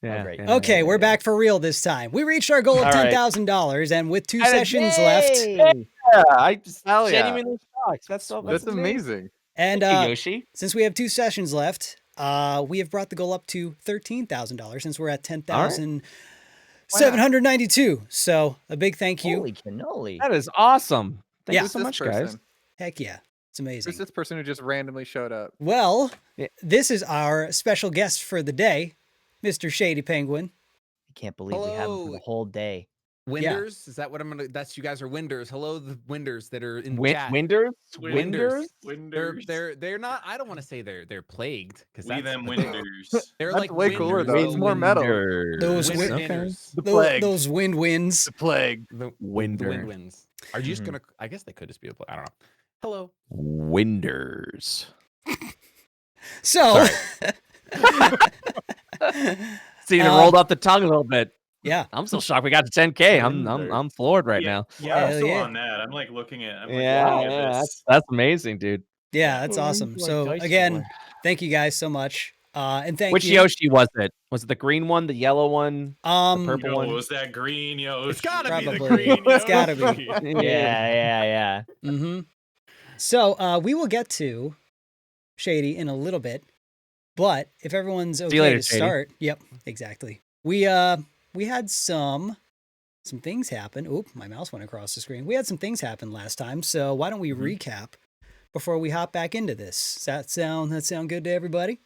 Yeah, great. Okay, we're back for real this time. We reached our goal of $10,000, and with 2 sessions left. Yeah, I just Hell yeah. genuinely shocked. That's amazing. And Thank you, Yoshi. since we have 2 sessions left, we have brought the goal up to $13,000 since we're at 10,792. So a big thank you. Holy cannoli. That is awesome. Thank Yeah. you so much, guys. Heck yeah. It's amazing. Who's this person who just randomly showed up? Well, this is our special guest for the day, Mr. Shady Penguin. I can't believe we have him for the whole day. Winders? Is that what I'm gonna? That's you guys are Winders. Hello, the Winders that are in chat. Winders? They're not. I don't want to say they're plagued because we them Winders. They're That's like way cooler though. It's more metal. Those The plague. Those wind winds. The plague. The Wind winds. Are you just gonna? I guess they could just be a plague. I don't know. Hello. Winders. So. See, it rolled off the tongue a little bit. Yeah, I'm still shocked we got to 10K. I'm floored right now. Yeah, I'm still on that. I'm like looking at. I'm like, yeah, that's amazing, dude. Yeah, that's awesome. So again, thank you guys so much. And thank Which you. Yoshi was it? Was it the green one, the yellow one, the purple one? Was that green Yoshi? It's gotta Probably. be the green It's gotta be. Yeah. Mm-hmm. So we will get to Shady in a little bit, but if everyone's okay later, to start, yep, exactly. We had some things happen. Oop, my mouse went across the screen. We had some things happen last time, so why don't we recap before we hop back into this? Does that sound good to everybody?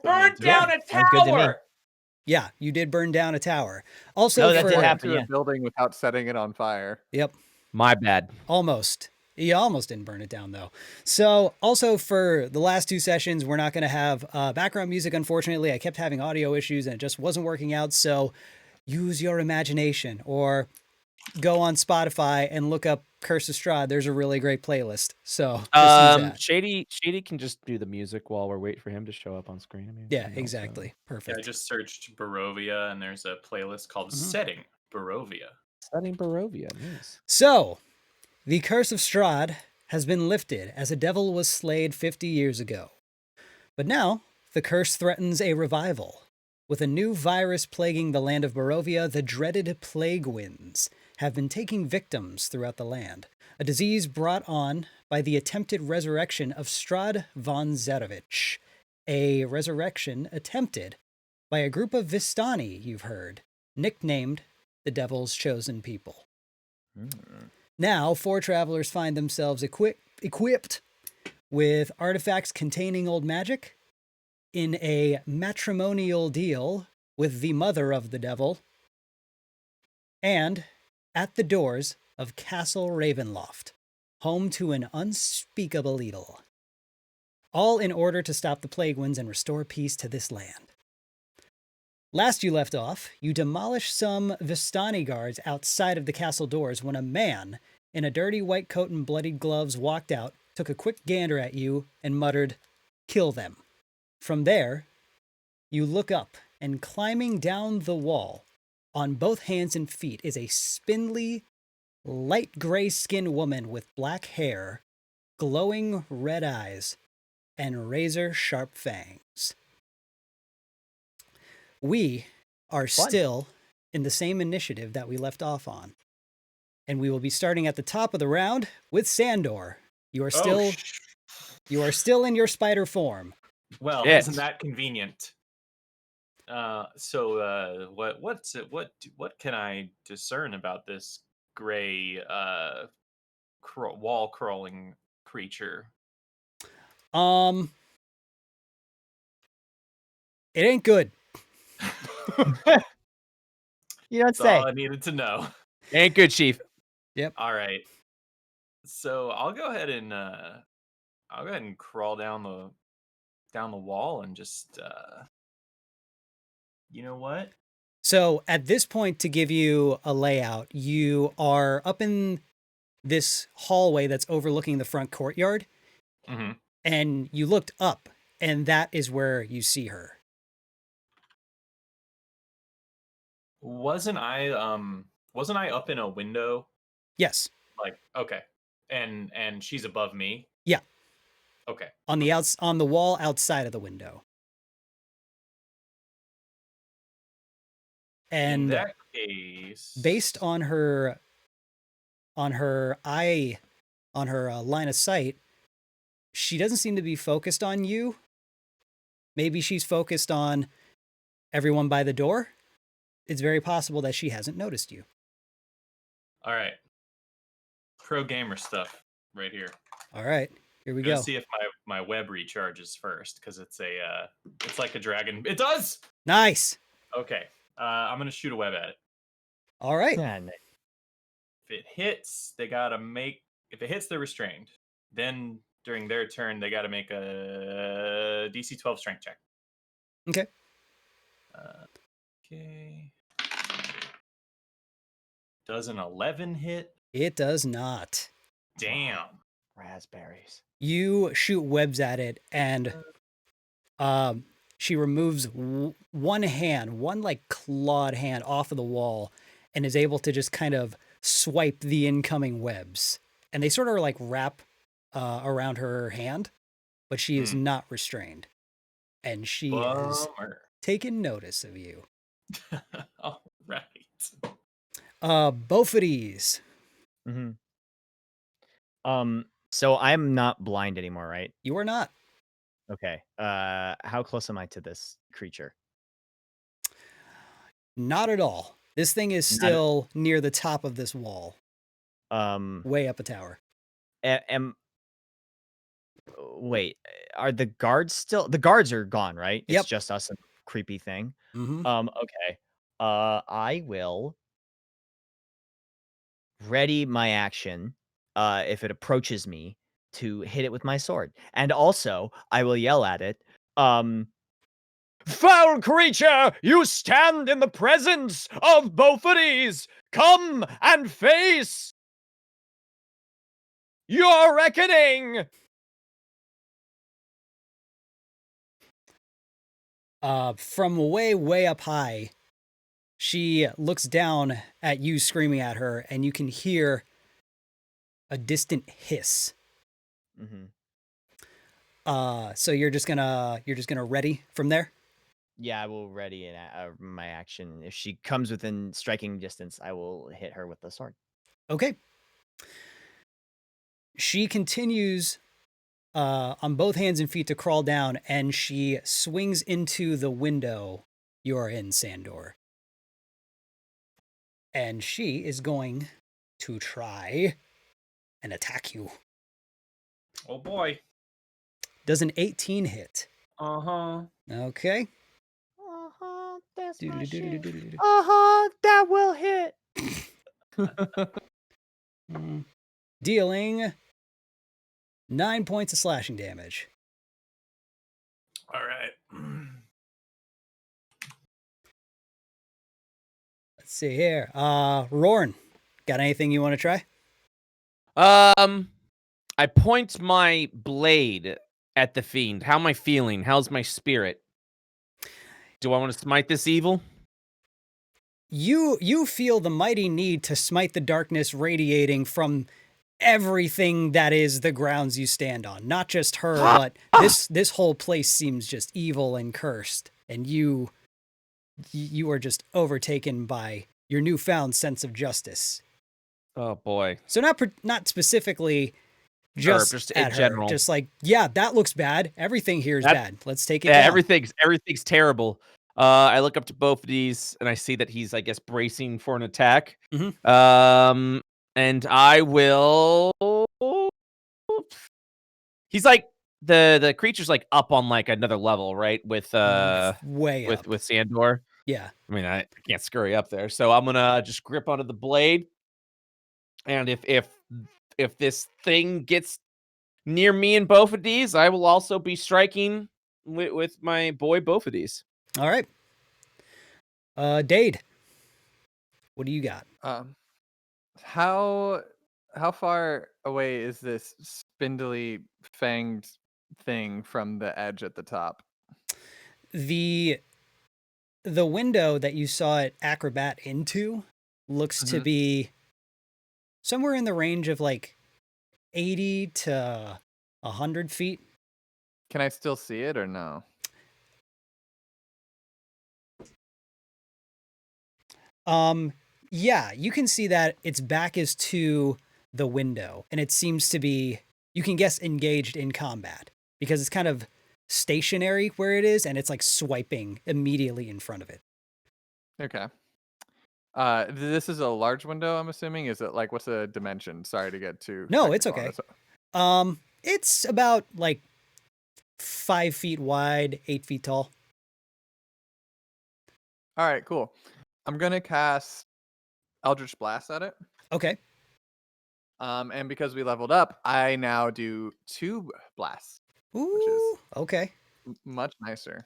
Burned down a tower. Yeah, you did burn down a tower. Also, that did happen. A building without setting it on fire. Yep. My bad. Almost. You almost didn't burn it down, though. So, also for the last 2 sessions, we're not going to have background music, unfortunately. I kept having audio issues, and it just wasn't working out. So, use your imagination, or go on Spotify and look up Curse of Strahd. There's a really great playlist. So, Shady can just do the music while we're waiting for him to show up on screen. I mean, yeah, exactly. Perfect. I just searched Barovia, and there's a playlist called Setting Barovia. Setting Barovia, yes. So, the Curse of Strahd has been lifted as a devil was slayed 50 years ago. But now, the curse threatens a revival. With a new virus plaguing the land of Barovia, the dreaded plague winds have been taking victims throughout the land. A disease brought on by the attempted resurrection of Strahd von Zarovich. A resurrection attempted by a group of Vistani, you've heard, nicknamed the Devil's Chosen People. Now, 4 travelers find themselves equipped with artifacts containing old magic in a matrimonial deal with the mother of the devil and at the doors of Castle Ravenloft, home to an unspeakable evil. All in order to stop the plague winds and restore peace to this land. Last you left off, you demolished some Vistani guards outside of the castle doors when a man in a dirty white coat and bloodied gloves walked out, took a quick gander at you, and muttered, "Kill them." From there, you look up, and climbing down the wall, on both hands and feet, is a spindly, light gray-skinned woman with black hair, glowing red eyes, and razor-sharp fangs. We are still in the same initiative that we left off on. And we will be starting at the top of the round with Sandor. You are still in your spider form. Well, isn't that convenient? So what can I discern about this gray wall crawling creature? It ain't good. You don't That's say. all I needed to know. Ain't good, Chief. Yep. All right. So I'll go ahead and crawl down the wall and just you know what? So at this point, to give you a layout, you are up in this hallway that's overlooking the front courtyard, Mm-hmm. and you looked up, and that is where you see her. Wasn't I up in a window? Yes. Like, okay. And she's above me? Yeah. Okay. On the wall outside of the window. In And that case, based on her line of sight, she doesn't seem to be focused on you. Maybe she's focused on everyone by the door. It's very possible that she hasn't noticed you. all right. Pro gamer stuff right here. All right, here we Gonna go. see if my web recharges first, because it's like a dragon. It does. Nice. Okay. I'm gonna shoot a web at it. All right. Yeah, nice. If it hits, they gotta make. If it hits, they're restrained. Then during their turn, they gotta make a DC 12 strength check. Okay. Okay. Does an 11 hit? It does not. Damn. Raspberries. You shoot webs at it, and she removes one like clawed hand off of the wall, and is able to just kind of swipe the incoming webs. And they sort of like wrap around her hand, but she is not restrained. And she has taken notice of you. All right. BOPHADES. Mm-hmm. So I'm not blind anymore, right? You are not. Okay. How close am I to this creature? Not at all. This thing is still near the top of this wall. Way up a tower. Wait, are the guards still? The guards are gone, right? Yep. It's just us and creepy thing. Mm-hmm. Okay. I will ready my action if it approaches me to hit it with my sword. And also, I will yell at it, foul creature, you stand in the presence of BOPHADES! Come and face your reckoning! From way up high, she looks down at you screaming at her, and you can hear a distant hiss. Mm-hmm. So you're just gonna ready from there? Yeah, I will ready my action. If she comes within striking distance, I will hit her with the sword. Okay. She continues on both hands and feet to crawl down, and she swings into the window you are in, Sandor. And she is going to try and attack you. Oh boy. Does an 18 hit? Uh-huh. Okay. Uh-huh, that's my shit. Do-do-do-do-do-do-do. Uh-huh, that will hit. Dealing 9 points of slashing damage. All right. Let's see here. RORN, got anything you want to try? I point my blade at the fiend. How am I feeling? How's my spirit? Do I want to smite this evil? You feel the mighty need to smite the darkness radiating from everything that is the grounds you stand on. Not just her, but this whole place seems just evil and cursed. And you are just overtaken by your newfound sense of justice. Oh boy. So not specifically just in at her, general. just like, yeah, that looks bad. Everything here is bad. Let's take it Yeah, down. everything's terrible. I look up to both of these and I see that he's, I guess, bracing for an attack. Mhm. And I will. He's like the creature's like up on like another level, right? With way up. with Sandor. Yeah. I mean, I can't scurry up there, so I'm gonna just grip onto the blade. And if this thing gets near me and BOPHADES, I will also be striking with my boy BOPHADES. All right. DAEDE, what do you got? How far away is this spindly fanged thing from the edge at the top? The window that you saw it acrobat into looks to be somewhere in the range of like 80 to 100 feet. Can I still see it or no? Yeah, you can see that its back is to the window, and it seems to be, you can guess, engaged in combat because it's kind of stationary where it is, and it's like swiping immediately in front of it. Okay. This is a large window, I'm assuming. Is it like, what's the dimension? Sorry to get too. No, it's technical on okay. this. It's about like 5 feet wide, 8 feet tall. All right, cool. I'm gonna cast Eldritch Blast at it. Okay. And because we leveled up, I now do 2 blasts, Ooh, which is okay. much nicer.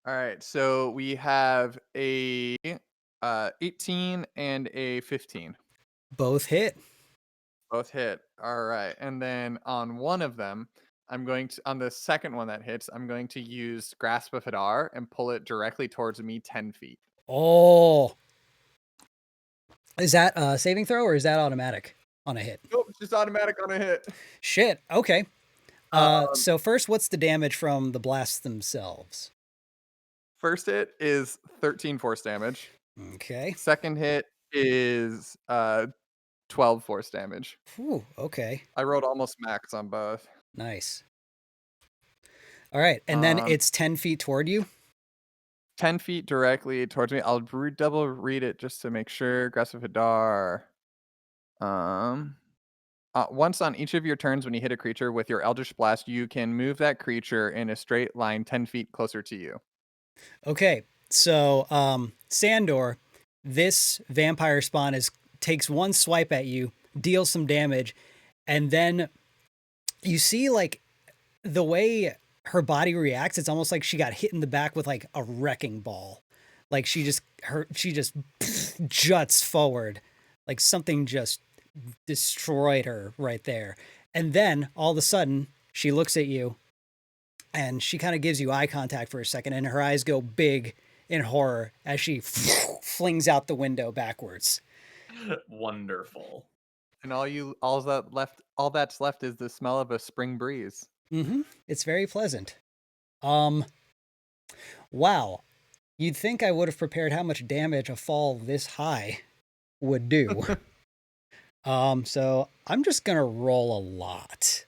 All right, so we have a 18 and a 15. Both hit. Both hit. All right, and then on one of them, I'm going to, on the second one that hits, I'm going to use Grasp of Hadar and pull it directly towards me 10 feet. Oh. Is that a saving throw or is that automatic on a hit? Nope, it's just automatic on a hit. Shit. Okay. So first, what's the damage from the blasts themselves? First hit is 13 force damage. Okay. Second hit is 12 force damage. Ooh, okay. I rolled almost max on both. Nice. All right, and then it's 10 feet toward you? 10 feet directly towards me. I'll double read it just to make sure. Aggressive Hadar. Once on each of your turns when you hit a creature with your Eldritch Blast, you can move that creature in a straight line 10 feet closer to you. Okay, so Sandor, this vampire spawn takes one swipe at you, deals some damage, and then you see like the way her body reacts, it's almost like she got hit in the back with like a wrecking ball. Like she just juts forward, like something just destroyed her right there. And then all of a sudden she looks at you and she kind of gives you eye contact for a second, and her eyes go big in horror as she flings out the window backwards. Wonderful. And all that's left is the smell of a spring breeze. Mm-hmm. It's very pleasant. Wow. You'd think I would have prepared how much damage a fall this high would do. So I'm just gonna roll a lot.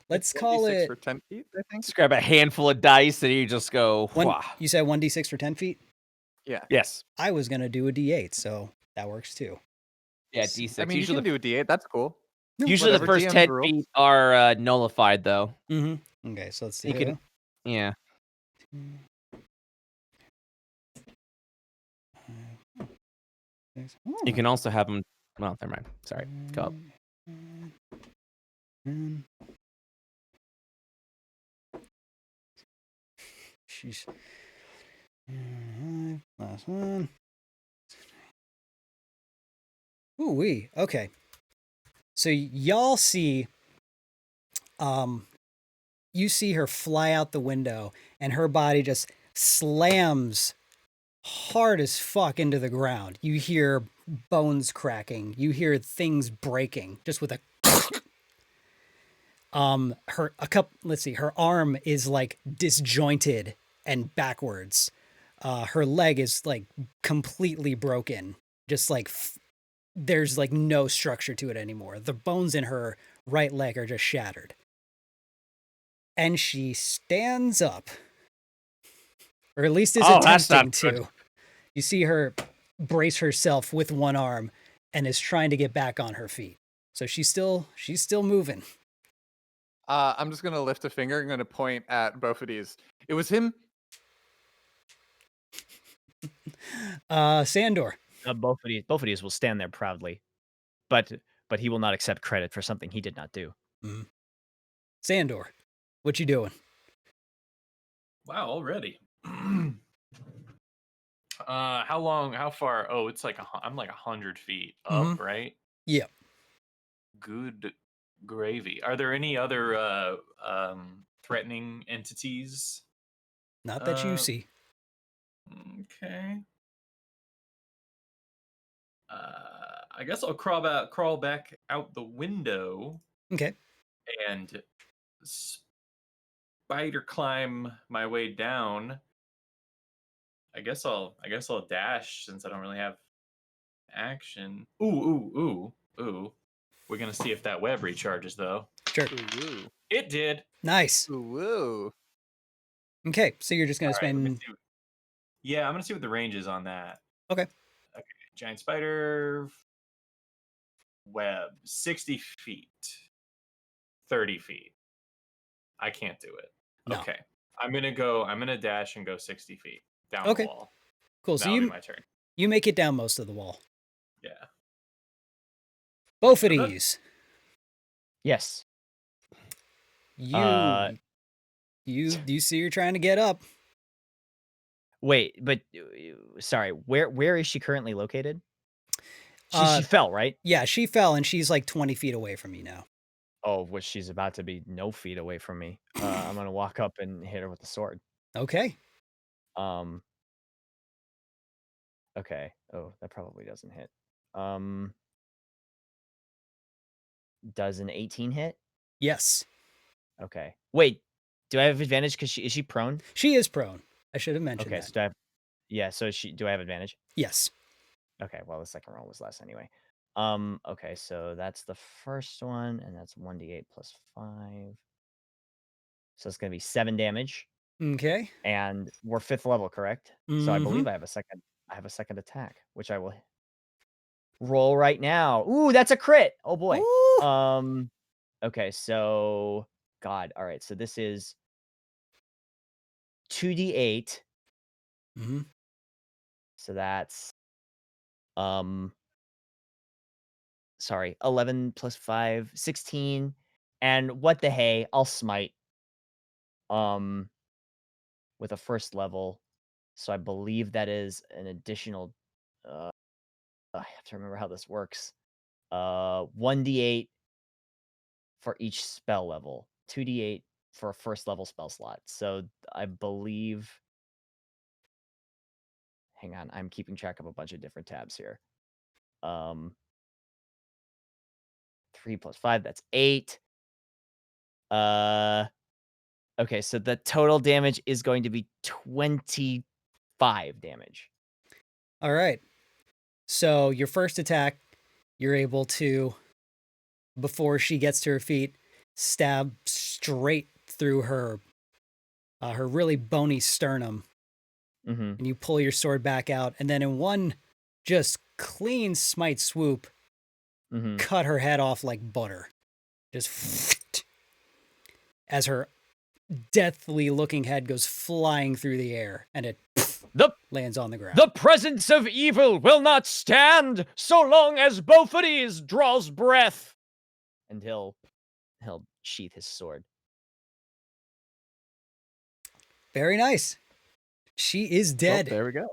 Let's call 1d6 it for 10 feet, I think. Just grab a handful of dice and you just go. Wah. You said 1d6 for 10 feet? Yeah. Yes. I was gonna do a d8, so that works too. Yeah, D6. I mean, you can do a D8. That's cool. Usually the Whatever first DM's 10 rule. feet are nullified, though. Mm-hmm. Okay, so let's see. You can, yeah. You can also have them. Well, never mind. Sorry. Go up. Sheesh. Last one. Ooh wee. Okay. So y'all see, you see her fly out the window, and her body just slams hard as fuck into the ground. You hear bones cracking. You hear things breaking just with a her arm is like disjointed and backwards. Her leg is like completely broken. Just like there's like no structure to it anymore. The bones in her right leg are just shattered. And she stands up. Or at least is attempting to. You see her brace herself with one arm and is trying to get back on her feet. So she's still moving. I'm just gonna lift a finger. I'm gonna point at BOPHADES. It was him. Sandor. Bophades will stand there proudly, but he will not accept credit for something he did not do. Sandor, what you doing? Wow, already. How far? Oh, it's like I'm like 100 feet up, right? Yeah. Good gravy. Are there any other threatening entities? Not that you see. Okay. I guess I'll crawl back out the window Okay. and spider climb my way down. I guess I'll dash since I don't really have action. Ooh. We're gonna see if that web recharges though. Sure. Ooh, It did. Nice. ooh. Okay, so you're just gonna All right, let me spend. see yeah, I'm gonna see what the range is on that. Okay. Giant spider web, 60 feet, 30 feet. I can't do it. No. Okay. I'm gonna dash and go 60 feet down Okay. the wall. Cool. So That'll be my turn. you make it down most of the wall. Yeah. Bophades, Yes. you see you're trying to get up. Wait, but sorry, where is she currently located? She fell, right? Yeah, she fell and she's like 20 feet away from you now. Oh, which she's about to be no feet away from me. I'm gonna walk up and hit her with the sword. Okay. Okay. Oh, that probably doesn't hit. Does an 18 hit? Yes. Okay. Wait, do I have advantage because is she prone? She is prone. I should have mentioned Okay, that. so do I have advantage? Yes. Okay, well the second roll was less anyway. Okay, so that's the first one, and that's 1d8 plus 5. So it's gonna be 7 damage. Okay. And we're 5th level, correct? So I believe I have a second attack, which I will roll right now. Ooh, that's a crit. Oh boy. Ooh. Okay, so God. All right, so this is 2d8. So that's 11 plus 5, 16. And what the hey, I'll smite with a first level. So I believe that is an additional I have to remember how this works. 1d8 for each spell level, 2d8 for a first level spell slot. So I believe. Hang on, I'm keeping track of a bunch of different tabs here. 3 plus 5, that's 8. Okay, so the total damage is going to be 25 damage. All right. So your first attack, you're able to, before she gets to her feet, stab straight through her really bony sternum. And you pull your sword back out, and then in one just clean smite swoop, cut her head off like butter. Just as her deathly looking head goes flying through the air, and it lands on the ground. The presence of evil will not stand so long as Bophades draws breath. And he'll sheath his sword. Very nice. She is dead. There we go.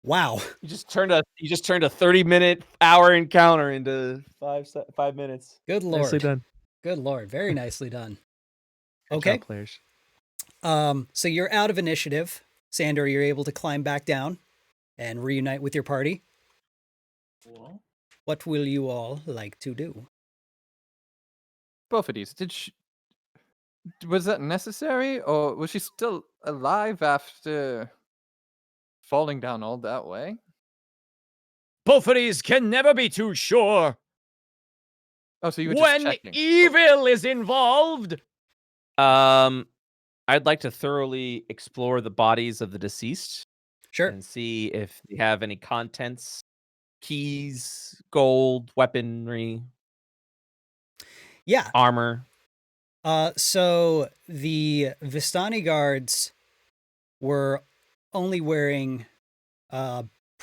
Wow. You just turned a 30-minute hour encounter into 5 minutes. Good lord. Nicely done. Good lord. Very nicely done. Good Okay. job, players. So you're out of initiative. Sandor, you're able to climb back down and reunite with your party. Cool. What will you all like to do? Bophades, was that necessary, or was she still alive after falling down all that way? Bophades can never be too sure. Oh, so you were just When checking. evil is involved. I'd like to thoroughly explore the bodies of the deceased. Sure. And see if they have any contents, keys, gold, weaponry. Yeah. Armor. So the Vistani guards were only wearing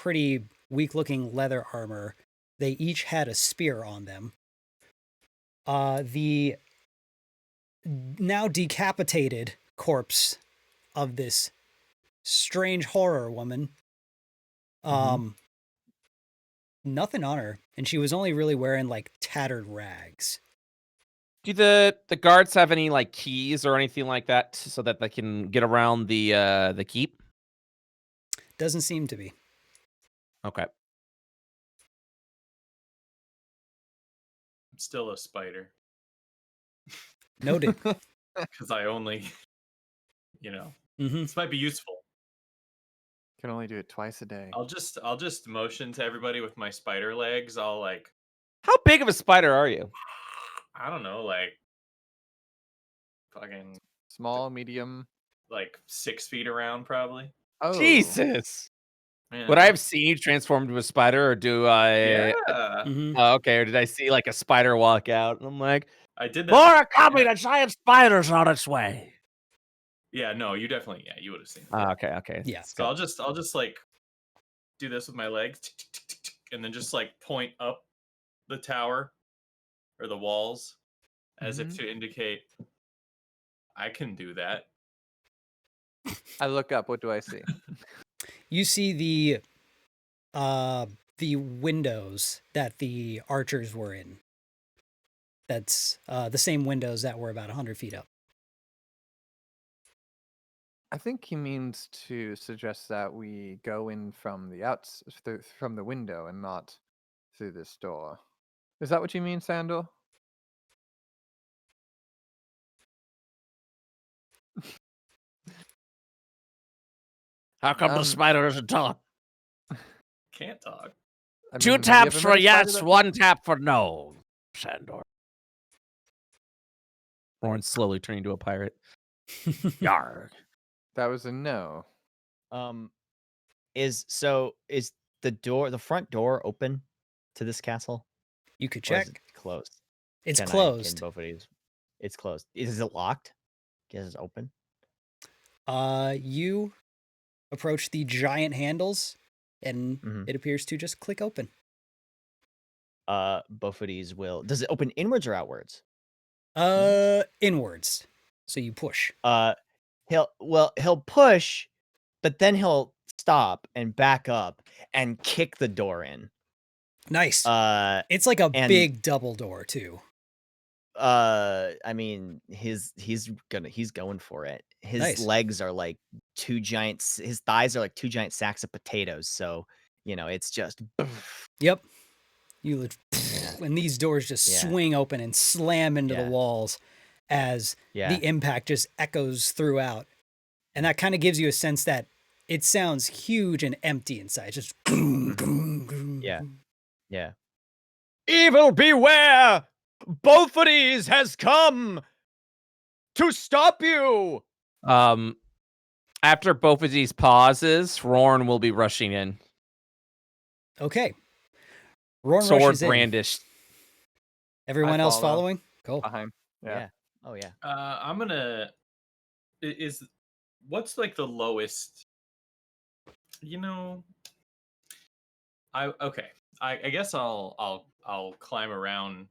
pretty weak-looking leather armor. They each had a spear on them. The now decapitated corpse of this strange horror woman. Nothing on her, and she was only really wearing like tattered rags. Do the guards have any like keys or anything like that so that they can get around the keep? Doesn't seem to be. Okay. I'm still a spider Noted. because I only, Mm-hmm. this might be useful. Can only do it twice a day. I'll just motion to everybody with my spider legs. I'll like, How big of a spider are you? I don't know, like fucking Small, medium. like 6 feet around probably. Oh, Jesus. Yeah. Would I have seen you transform into a spider, or do I? Yeah. Mm-hmm. Oh, okay. Or did I see like a spider walk out? And I'm like, I did that. more are coming. A giant spider's on its way. Yeah, no, you definitely, you would have seen it. Okay. Yeah. So I'll just like do this with my legs, tick, tick, tick, tick, tick, and then just like point up the tower or the walls as if to indicate I can do that. I look up. What do I see? You see the windows that the archers were in. That's the same windows that were about 100 feet up. I think he means to suggest that we go in from the from the window and not through this door. Is that what you mean, Sandor? How come the Um, spider doesn't talk? Can't talk. I Two mean, have you taps ever for met a spider yes, that- one tap for no. Sandor. Roran's slowly turning into a pirate. Yarg. That was a no. Is the front door open to this castle? You could Or is check. it closed? It's Can closed. both of these? It's closed. Is it locked? Is it open? You approach the giant handles, and Mhm. it appears to just click open. Both of these will. Does it open inwards or outwards? Inwards. So you push. He'll push, but then he'll stop and back up and kick the door in. Nice. Uh, It's like a and- big double door too. I mean, he's going for it. His Nice. legs are like his thighs are like 2 giant sacks of potatoes. So, it's just Yep. You would, and these doors just Yeah. swing open and slam into Yeah. the walls as yeah. the impact just echoes throughout. And that kind of gives you a sense that it sounds huge and empty inside. Just Yeah. Yeah. Evil beware! Bophades has come to stop you! After Bophades pauses, Rorn will be rushing in. Okay. Roran Sword rushes in. brandished. Everyone I else follow. following? Cool. Behind. Yeah. Oh yeah. I'm gonna. What's like the lowest? I guess I'll climb around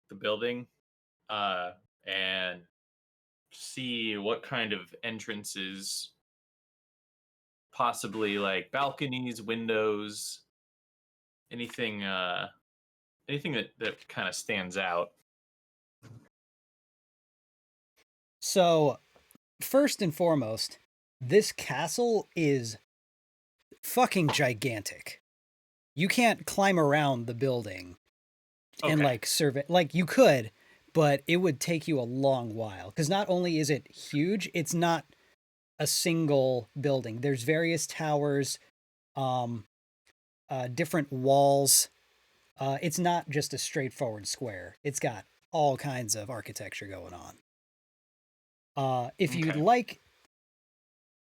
the building, and see what kind of entrances, possibly like balconies, windows, anything that kind of stands out. So, first and foremost, this castle is fucking gigantic. You can't climb around the building and Okay. like survey. Like you could, but it would take you a long while because not only is it huge, it's not a single building. There's various towers, different walls. It's not just a straightforward square. It's got all kinds of architecture going on. If you'd Okay. like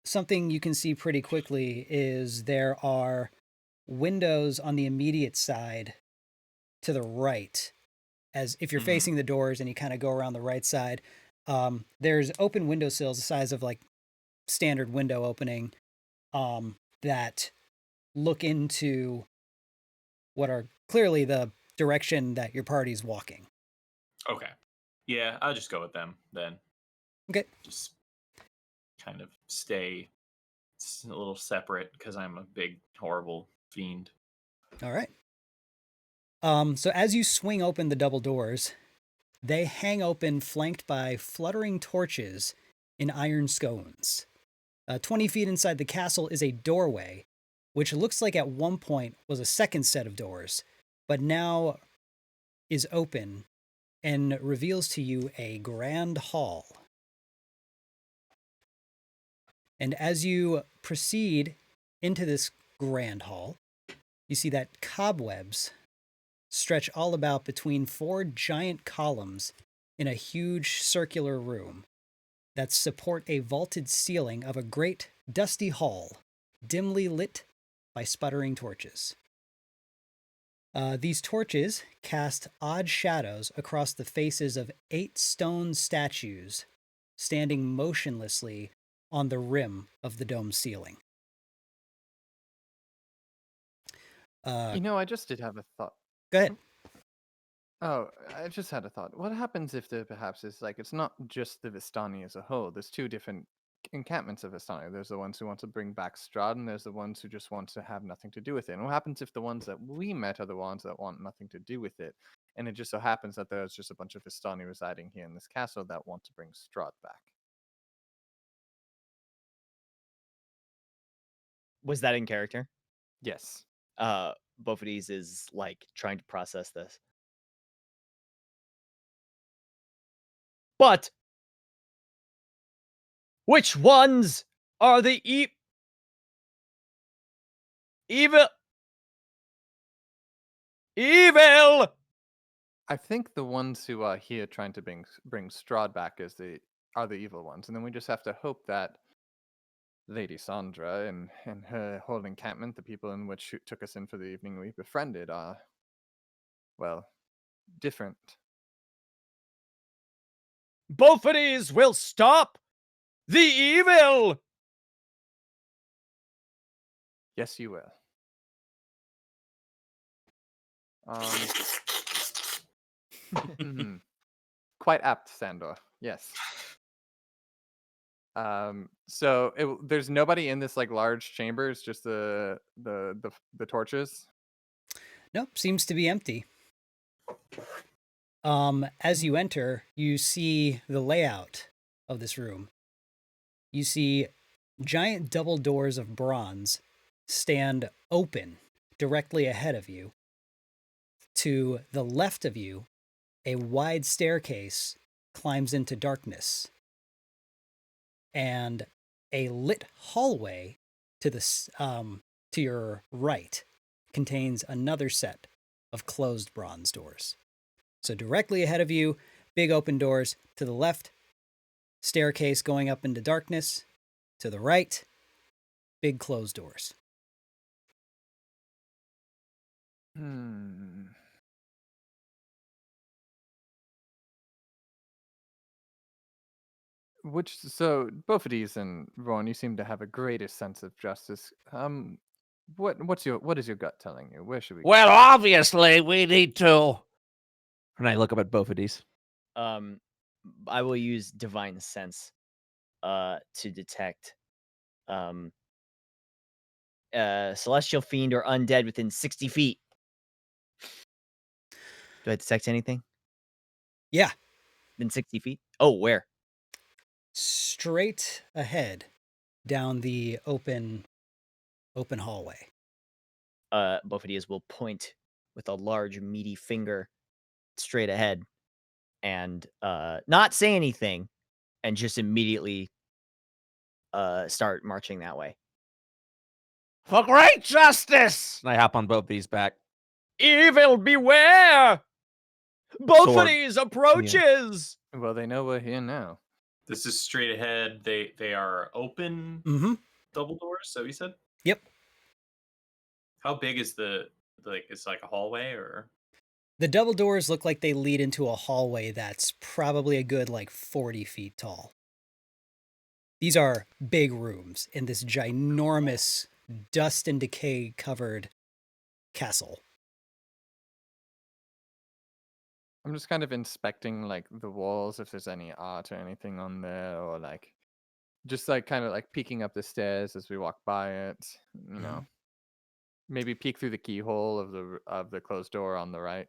something you can see pretty quickly is there are windows on the immediate side to the right. As if you're Mhm. facing the doors and you kind of go around the right side, there's open windowsills the size of like standard window opening that look into what are clearly the direction that your party's walking. Okay. Yeah, I'll just go with them then. Okay. Just kind of stay a little separate because I'm a big, horrible fiend. All right. So as you swing open the double doors, they hang open, flanked by fluttering torches in iron scones. 20 feet inside the castle is a doorway, which looks like at one point was a second set of doors, but now is open and reveals to you a grand hall. And as you proceed into this grand hall, you see that cobwebs stretch all about between 4 giant columns in a huge circular room that support a vaulted ceiling of a great dusty hall, dimly lit by sputtering torches. These torches cast odd shadows across the faces of 8 stone statues standing motionlessly on the rim of the dome ceiling. I just did have a thought. Go ahead. Oh, I just had a thought. What happens if there perhaps is like it's not just the Vistani as a whole? There's 2 different encampments of Vistani. There's the ones who want to bring back Strahd, and there's the ones who just want to have nothing to do with it. And what happens if the ones that we met are the ones that want nothing to do with it? And it just so happens that there's just a bunch of Vistani residing here in this castle that want to bring Strahd back. Was that in character? Yes. BOPHADES is like trying to process this. But which ones are the evil? I think the ones who are here trying to bring Strahd back are the evil ones, and then we just have to hope that Lady Sandra and her whole encampment, the people in which who took us in for the evening we befriended, are, well, different. BOPHADES will stop the evil. Yes, you will. Quite apt, Sandor. Yes. So there's nobody in this like large chamber. It's just the torches. Nope, seems to be empty. As you enter, you see the layout of this room. You see giant double doors of bronze stand open directly ahead of you. To the left of you, a wide staircase climbs into darkness. And a lit hallway to your right contains another set of closed bronze doors. So directly ahead of you, big open doors. To the left, staircase going up into darkness. To the right, big closed doors. So BOPHADES and RORN, you seem to have a greater sense of justice. What is your gut telling you? Where should we go? Well, obviously, we need to. And I look up at BOPHADES. I will use divine sense to detect celestial fiend or undead within 60 feet. Do I detect anything? Yeah. Within 60 feet? Oh, where? Straight ahead down the open hallway. BOPHADES will point with a large meaty finger straight ahead and not say anything and just immediately start marching that way. For great justice! And I hop on BOPHADES' back. Evil beware! BOPHADES approaches! Yeah. Well, they know we're here now. This is straight ahead. They are open double doors, so you said? Yep. How big is it's like a hallway or? The double doors look like they lead into a hallway that's probably a good 40 feet tall. These are big rooms in this ginormous dust and decay covered castle. I'm just kind of inspecting like the walls if there's any art or anything on there, or like just like kind of like peeking up the stairs as we walk by it. You know, maybe peek through the keyhole of the closed door on the right.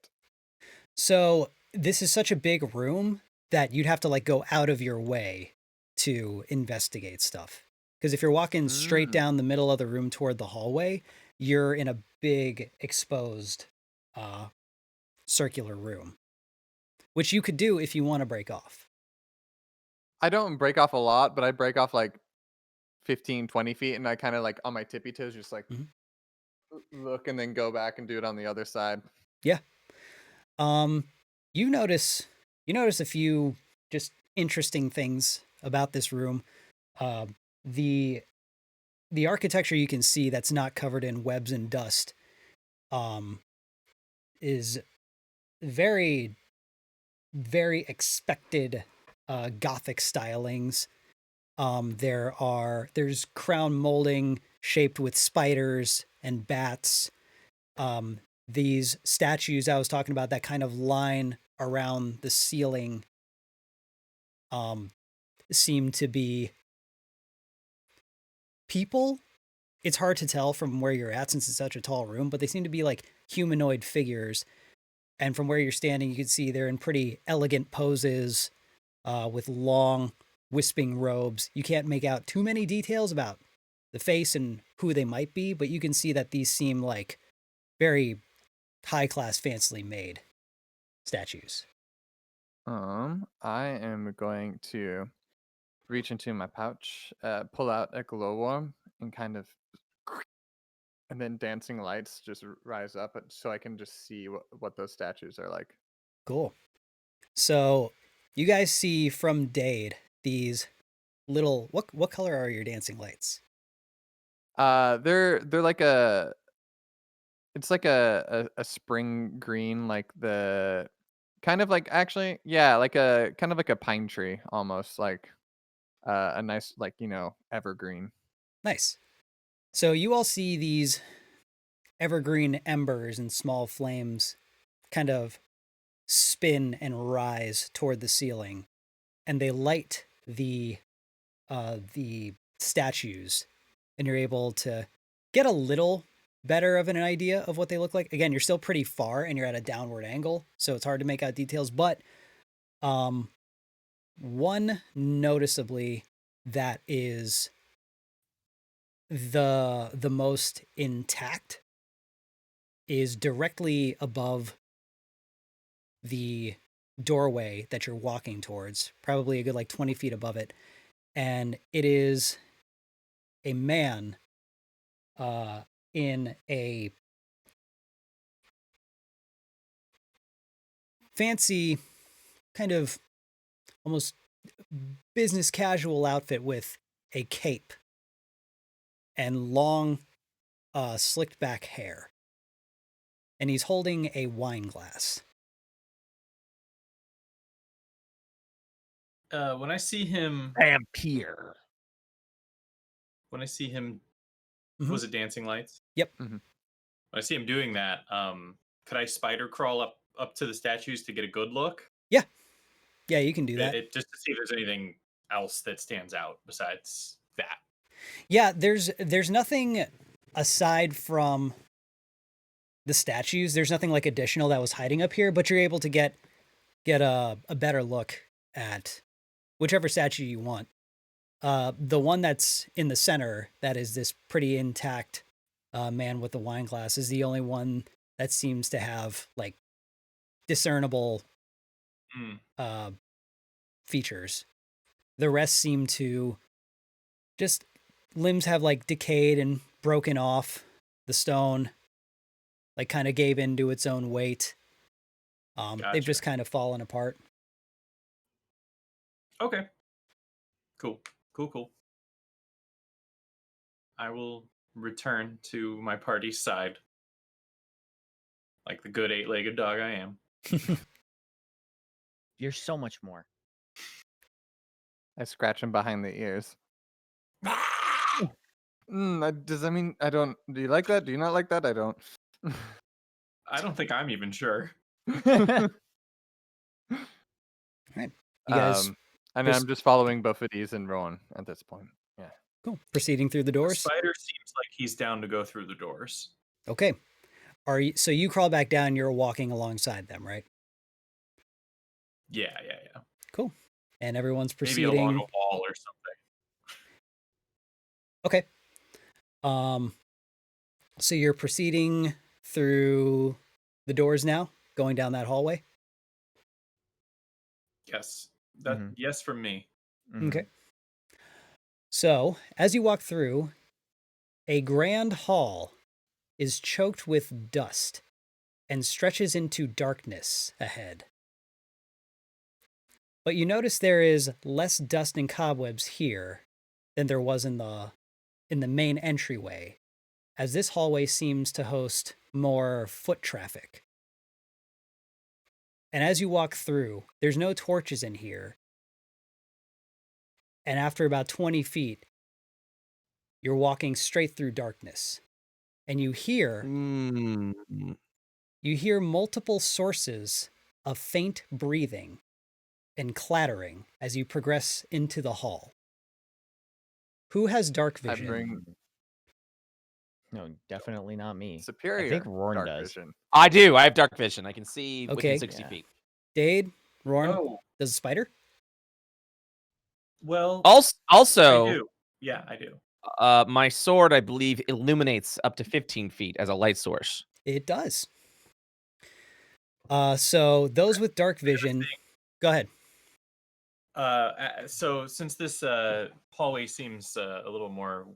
So this is such a big room that you'd have to like go out of your way to investigate stuff. Because if you're walking straight down the middle of the room toward the hallway, you're in a big exposed circular room, which you could do if you want to break off. I don't break off a lot, but I break off like 15, 20 feet, and I kind of like on my tippy toes, just like look and then go back and do it on the other side. Yeah. You notice a few just interesting things about this room. The architecture you can see that's not covered in webs and dust is very, very expected Gothic stylings. There's crown molding shaped with spiders and bats. These statues I was talking about that kind of line around the ceiling seem to be people. It's hard to tell from where you're at since it's such a tall room, but they seem to be like humanoid figures. And from where you're standing, you can see they're in pretty elegant poses with long, wisping robes. You can't make out too many details about the face and who they might be, but you can see that these seem like very high-class, fancily made statues. I am going to reach into my pouch, pull out a glowworm, and kind of, and then dancing lights just rise up so I can just see what those statues are like. Cool. So you guys see from DAEDE these little, what color are your dancing lights? They're like it's like a spring green, like the kind of like actually, yeah, like a kind of like a pine tree almost, like a nice like evergreen. Nice. So you all see these evergreen embers and small flames kind of spin and rise toward the ceiling, and they light the statues, and you're able to get a little better of an idea of what they look like. Again, you're still pretty far and you're at a downward angle, so it's hard to make out details, but one noticeably that is the most intact is directly above the doorway that you're walking towards, probably a good like 20 feet above it, and it is a man in a fancy kind of almost business casual outfit with a cape and long slicked back hair, and he's holding a wine glass. When I see him, Vampire. when I see him, Mhm. was it dancing lights? Yep. Mhm. When I see him doing that, could I spider crawl up to the statues to get a good look? Yeah, you can do that. Just to see if there's anything else that stands out besides that. Yeah, there's nothing aside from the statues. There's nothing like additional that was hiding up here, but you're able to get a better look at whichever statue you want. The one that's in the center, that is this pretty intact man with the wine glass, is the only one that seems to have like discernible features. The rest seem to just, limbs have like decayed and broken off. The stone like kind of gave into its own weight. They've just kind of fallen apart. Okay. Cool. I will return to my party's side, like the good 8-legged dog I am. You're so much more. I scratch him behind the ears. Does that mean I don't? Do you like that? Do you not like that? I don't. I don't think I'm even sure. Right. You guys, And pers- I'm just following BOPHADES and RORN at this point. Yeah. cool. Proceeding through the The doors. spider seems like he's down to go through the doors. Okay. Are you? So you crawl back down. You're walking alongside them, right? Yeah. Cool. And everyone's Maybe proceeding. along a wall or something. Okay. So you're proceeding through the doors now, going down that hallway. Yes. That Mhm. yes from me. Okay. So as you walk through, a grand hall is choked with dust and stretches into darkness ahead. But you notice there is less dust and cobwebs here than there was in the main entryway, as this hallway seems to host more foot traffic. And as you walk through, there's no torches in here. And after about 20 feet, you're walking straight through darkness. And you hear multiple sources of faint breathing and clattering as you progress into the hall. Who has dark I vision? bring No, definitely not me. superior I think Rorn dark does. vision. I do. I have dark vision. I can see Okay. within 60 Yeah. feet. Dade, Rorn, Oh, does a spider? well, Also, I do. Yeah, I do. my sword, I believe, illuminates up to 15 feet as a light source. It does. So those with dark vision, go ahead. So since this hallway seems a little more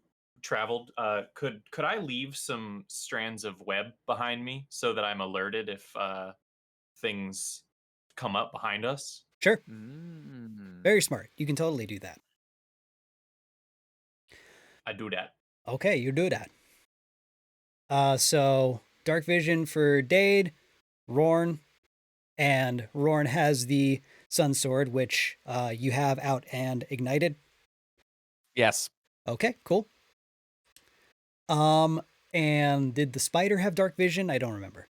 traveled, could I leave some strands of web behind me so that I'm alerted if things come up behind us? Sure. Mm. Very smart. You can totally do that. I do that. Okay, you do that. So dark vision for Dade, Rorn, and Rorn has the sun sword, which you have out and ignited. Yes. Okay, cool. And did the spider have dark vision? I don't remember.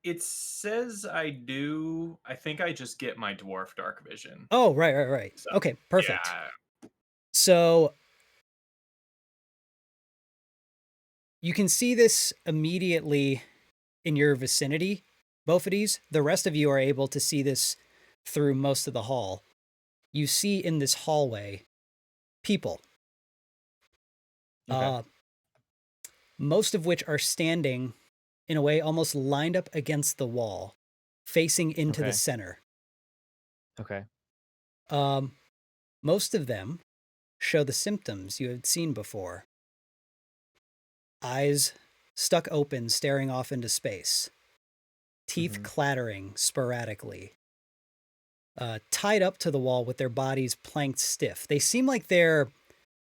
It says I do. I think I just get my dwarf dark vision. Oh, right. So, Okay, perfect. Yeah. So you can see this immediately in your vicinity, BOPHADES. The rest of you are able to see this through most of the hall. You see in this hallway people. Okay. Most of which are standing in a way almost lined up against the wall, facing into the Okay. center. Okay. Most of them show the symptoms you had seen before. Eyes stuck open, staring off into space. Teeth clattering sporadically. Tied up to the wall with their bodies planked stiff. They seem like they're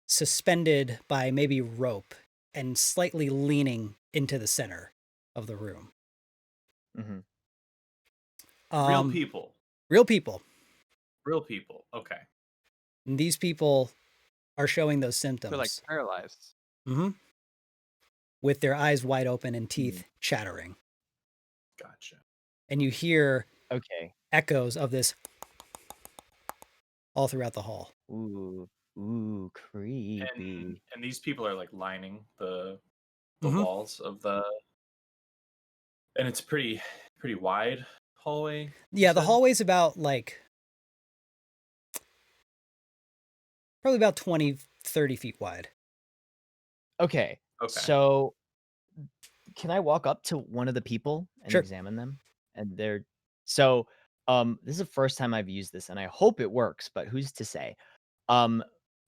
suspended by maybe rope and slightly leaning into the center of the room. Real people. Real people. Real people. Okay. And these people are showing those symptoms. They're like paralyzed. With their eyes wide open and teeth chattering. Gotcha. And you hear Okay. echoes of this all throughout the hall. Ooh, creepy. And these people are like lining the Mhm. walls of the, and it's pretty wide hallway. Yeah, you the said? hallway's about probably about 20, 30 feet wide. Okay. Okay. So can I walk up to one of the people and Sure. examine them? And they're so this is the first time I've used this and I hope it works, but who's to say?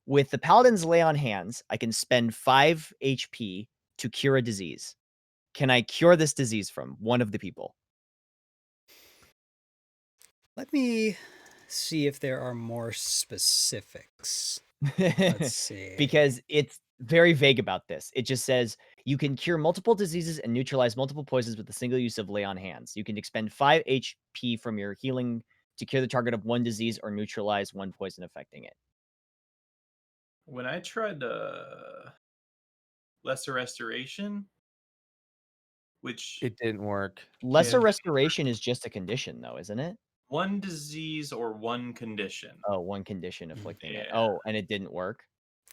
With the Paladin's Lay on Hands, I can spend 5 HP to cure a disease. Can I cure this disease from one of the people? Let me see if there are more specifics. Let's see. Because it's very vague about this. It just says you can cure multiple diseases and neutralize multiple poisons with a single use of Lay on Hands. You can expend 5 HP from your healing to cure the target of one disease or neutralize one poison affecting it. When I tried Lesser Restoration, which It didn't work. Lesser Yeah. restoration is just a condition, though, isn't it? one disease or one condition Oh, one condition afflicting it. Yeah. Oh, and it didn't work.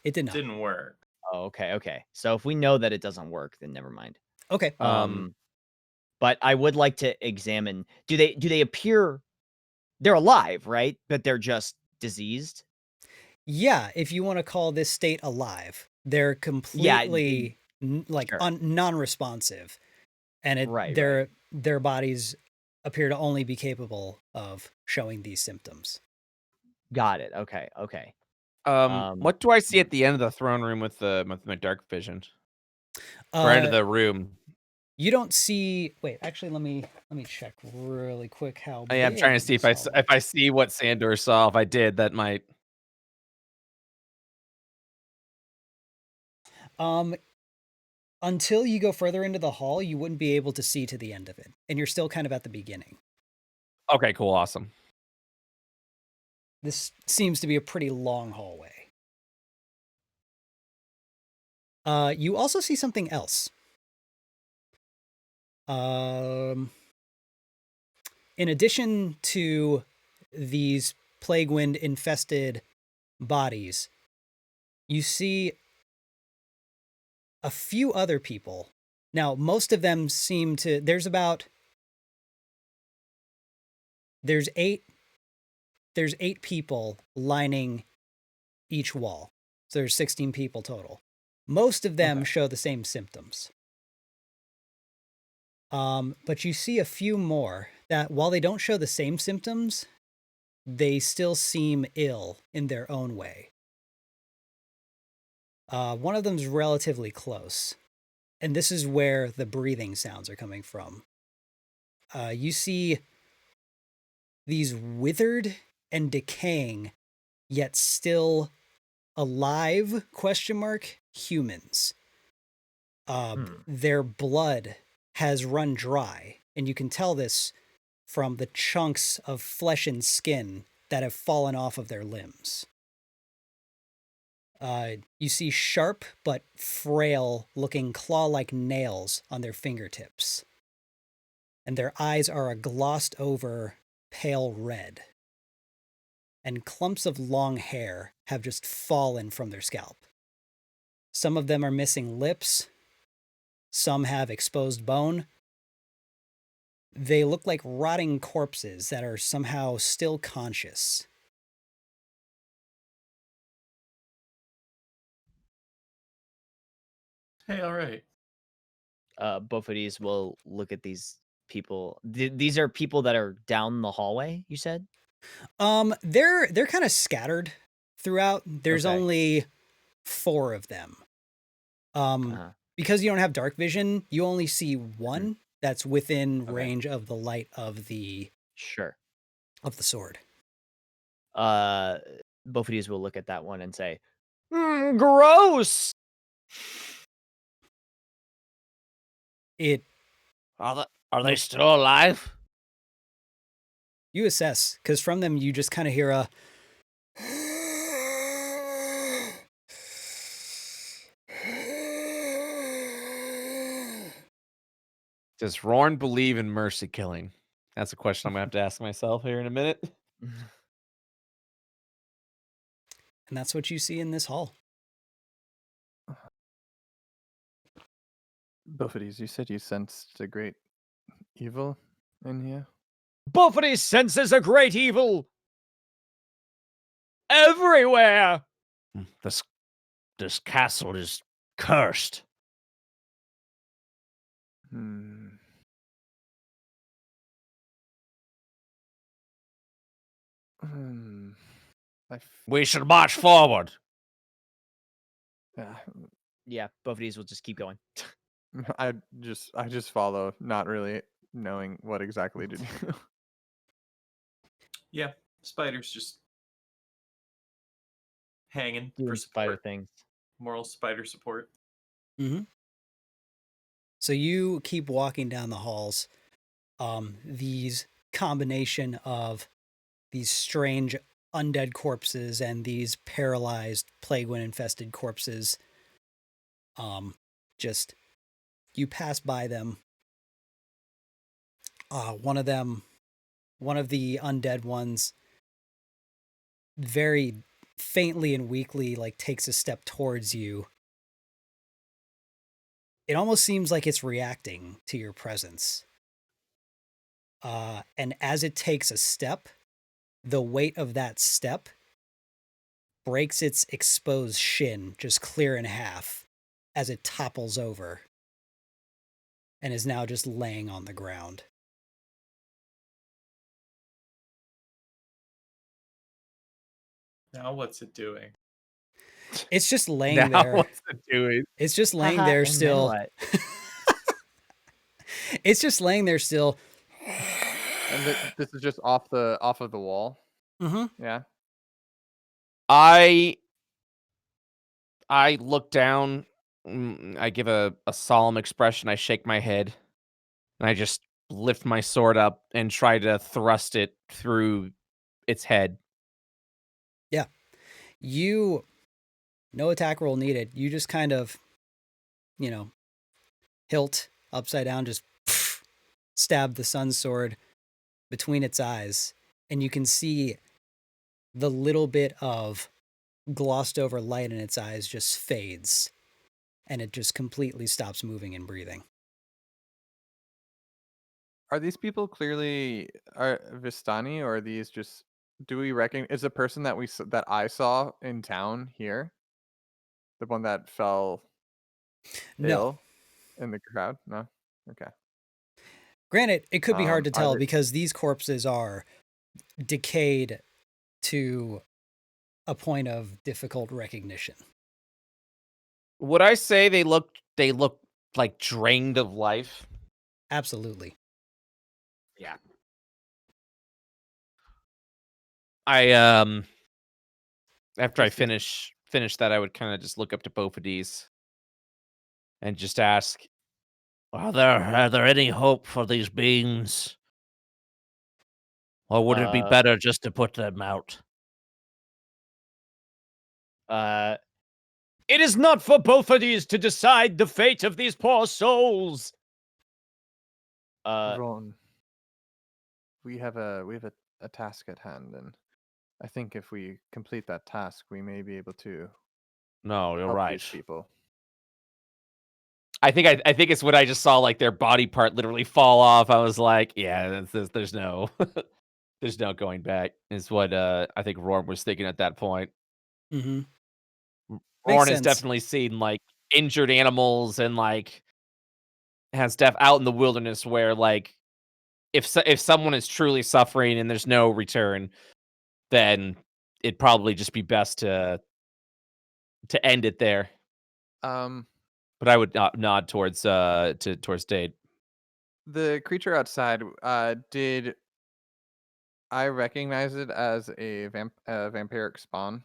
It did not. didn't work. Oh, okay. So if we know that it doesn't work, then never mind. Okay. But I would like to examine. Do they appear? They're alive, right? But they're just diseased. Yeah, if you want to call this state alive, they're completely sure. non-responsive, and Right. their bodies appear to only be capable of showing these symptoms. Got it. Okay. What do I see at the end of the throne room with my dark vision? Or end of the room? You don't see. Wait, actually, let me check really quick how. Oh, yeah, I'm trying to see if I see what Sandor saw. If I did, that might. Until you go further into the hall, you wouldn't be able to see to the end of it, and you're still kind of at the beginning. Okay, cool, awesome. This seems to be a pretty long hallway. You also see something else. In addition to these plague wind infested bodies, you see a few other people. Now, most of them seem to. There's 8 people lining each wall. So there's 16 people total. Most of them show the same symptoms. But you see a few more that, while they don't show the same symptoms, they still seem ill in their own way. One of them's relatively close, and this is where the breathing sounds are coming from. You see these withered and decaying, yet still alive, humans. Their blood has run dry, and you can tell this from the chunks of flesh and skin that have fallen off of their limbs. You see sharp but frail looking claw-like nails on their fingertips, and their eyes are a glossed over pale red, and clumps of long hair have just fallen from their scalp. Some of them are missing lips. Some have exposed bone. They look like rotting corpses that are somehow still conscious. Hey, all right. BOPHADES will look at these people. These are people that are down the hallway, you said? They're kind of scattered throughout. There's only 4 of them. Because you don't have dark vision, you only see one that's within range of the light of the of the sword. BOPHADES will look at that one and say, gross. Are they still alive? You assess, because from them you just kind of hear a Does RORN believe in mercy killing? That's a question I'm gonna have to ask myself here in a minute. And that's what you see in this hall. BOPHADES, you said you sensed a great evil in here? BOPHADES senses a great evil everywhere. This castle is cursed. We should march forward. Yeah, BOPHADES will just keep going. I just follow, not really knowing what exactly to do. Yeah, Spider's just hanging Doing for spider support. things. Moral spider support. So you keep walking down the halls. These combination of these strange undead corpses and these paralyzed plague wind infested corpses. Just you pass by them. One of the undead ones, very faintly and weakly, like takes a step towards you. It almost seems like it's reacting to your presence. And as it takes a step, the weight of that step breaks its exposed shin just clear in half as it topples over and is now just laying on the ground. Now what's it doing? It's just laying Now there. what's it doing? It's just laying Haha, there and then still. what? It's just laying there still. And this is just off of the wall. Mm-hmm. Yeah. I look down. I give a solemn expression. I shake my head, and I just lift my sword up and try to thrust it through its head. No attack roll needed. You just kind of, hilt upside down, just stab the sun sword between its eyes, and you can see the little bit of glossed over light in its eyes just fades, and it just completely stops moving and breathing. Are these people clearly Vistani, or are these just? Do we reckon is the person that I saw in town here, the one that fell No. ill in the crowd? No. Okay. Granted, it could be hard to Are tell they- because these corpses are decayed to a point of difficult recognition. Would I say they look like drained of life? Absolutely. Yeah. I after I finish that, I would kind of just look up to BOPHADES and just ask, are there any hope for these beings? Or would it be better just to put them out? It is not for both of these to decide the fate of these poor souls. RORN, we have a task at hand, and I think if we complete that task, we may be able to No, you're help right. these people. I think it's when I just saw like their body part literally fall off. I was like, yeah, there's no there's no going back. Is what I think RORN was thinking at that point. Mm-hmm. RORN has sense. definitely seen like injured animals and like has stuff out in the wilderness where like if someone is truly suffering and there's no return, then it'd probably just be best to end it there. But I would nod towards towards DAEDE. The creature outside, did I recognize it as a vampiric spawn?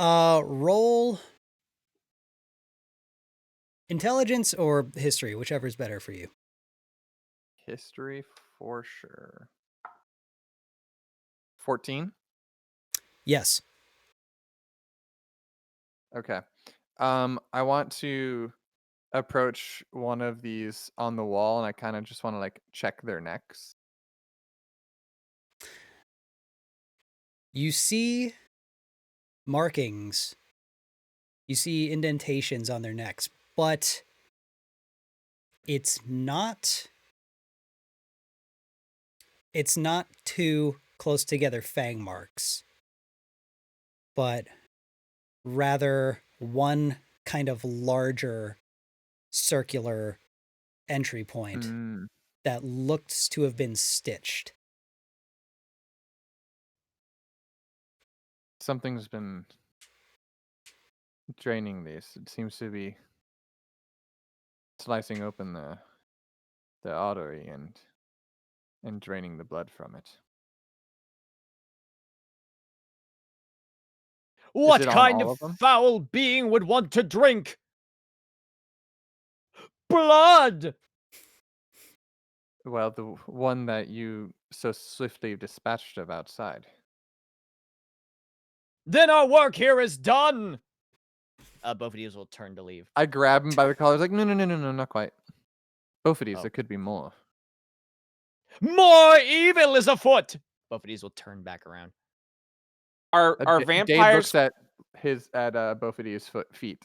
Roll intelligence or history, whichever is better for you. History for sure. 14? Yes. Okay. I want to approach one of these on the wall, and I kind of just want to like check their necks. You see markings. You see indentations on their necks, but it's not too close together fang marks, but rather one kind of larger circular entry point that looks to have been stitched. Something's been draining these. It seems to be slicing open the artery and draining the blood from it. What it on kind all of of them? foul being would want to drink blood? Well, the one that you so swiftly dispatched of outside? Then our work here is done. BOPHADES will turn to leave. I grab him by the collar. I was like, no, no, no, no, no, not quite. Both of these, Oh. there could be more. More evil is afoot. BOPHADES will turn back around. Are Dave vampires looks at both of these feet.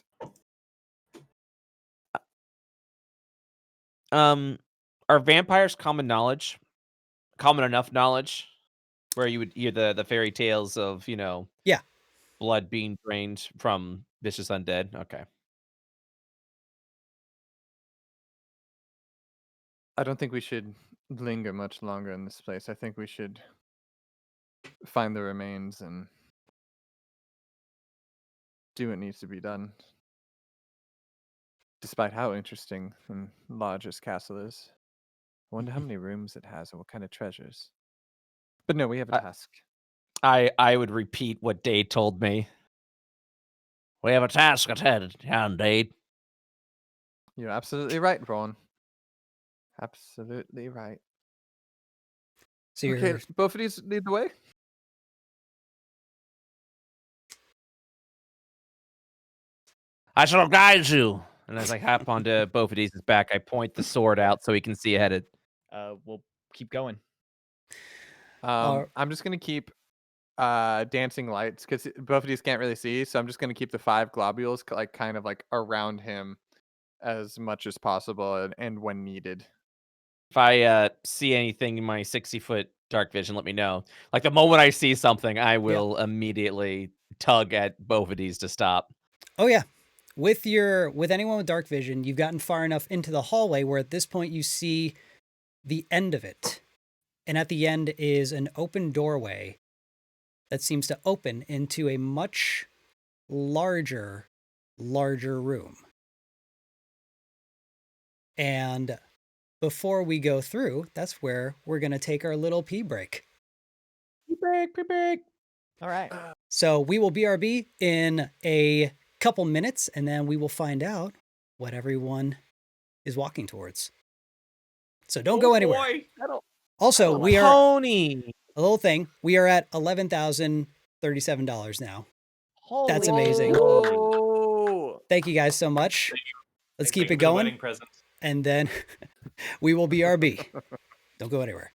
are vampires common enough knowledge where you would hear the fairy tales of, you know, Yeah. blood being drained from vicious undead? Okay. I don't think we should linger much longer in this place. I think we should find the remains and do what needs to be done. Despite how interesting and large this castle is. I wonder how many rooms it has and what kind of treasures. But no, we have a task. I would repeat what Dade told me. We have a task at hand, Dade. You're absolutely right, Ron. Absolutely right. So you're Okay, both of these lead the way. I shall guide you. And as I hop onto Bophades' back, I point the sword out so he can see ahead. We'll keep going. I'm just gonna keep dancing lights because both of these can't really see, so I'm just gonna keep the 5 globules like kind of like around him as much as possible and when needed. If I see anything in my 60-foot dark vision, let me know. Like the moment I see something, I will immediately tug at Bophades to stop. Oh yeah. With anyone with dark vision, you've gotten far enough into the hallway where at this point you see the end of it. And at the end is an open doorway that seems to open into a much larger room. And before we go through, that's where we're going to take our little pee break. Pee break. All right. So we will BRB in a couple minutes, and then we will find out what everyone is walking towards. So don't go anywhere. Boy. Also, we are Pony. a little thing. We are at $11,037 now. Holy That's amazing. Oh, Thank you guys so much. Let's keep it Thank you for the going, wedding present. and then we will BRB. Don't go anywhere.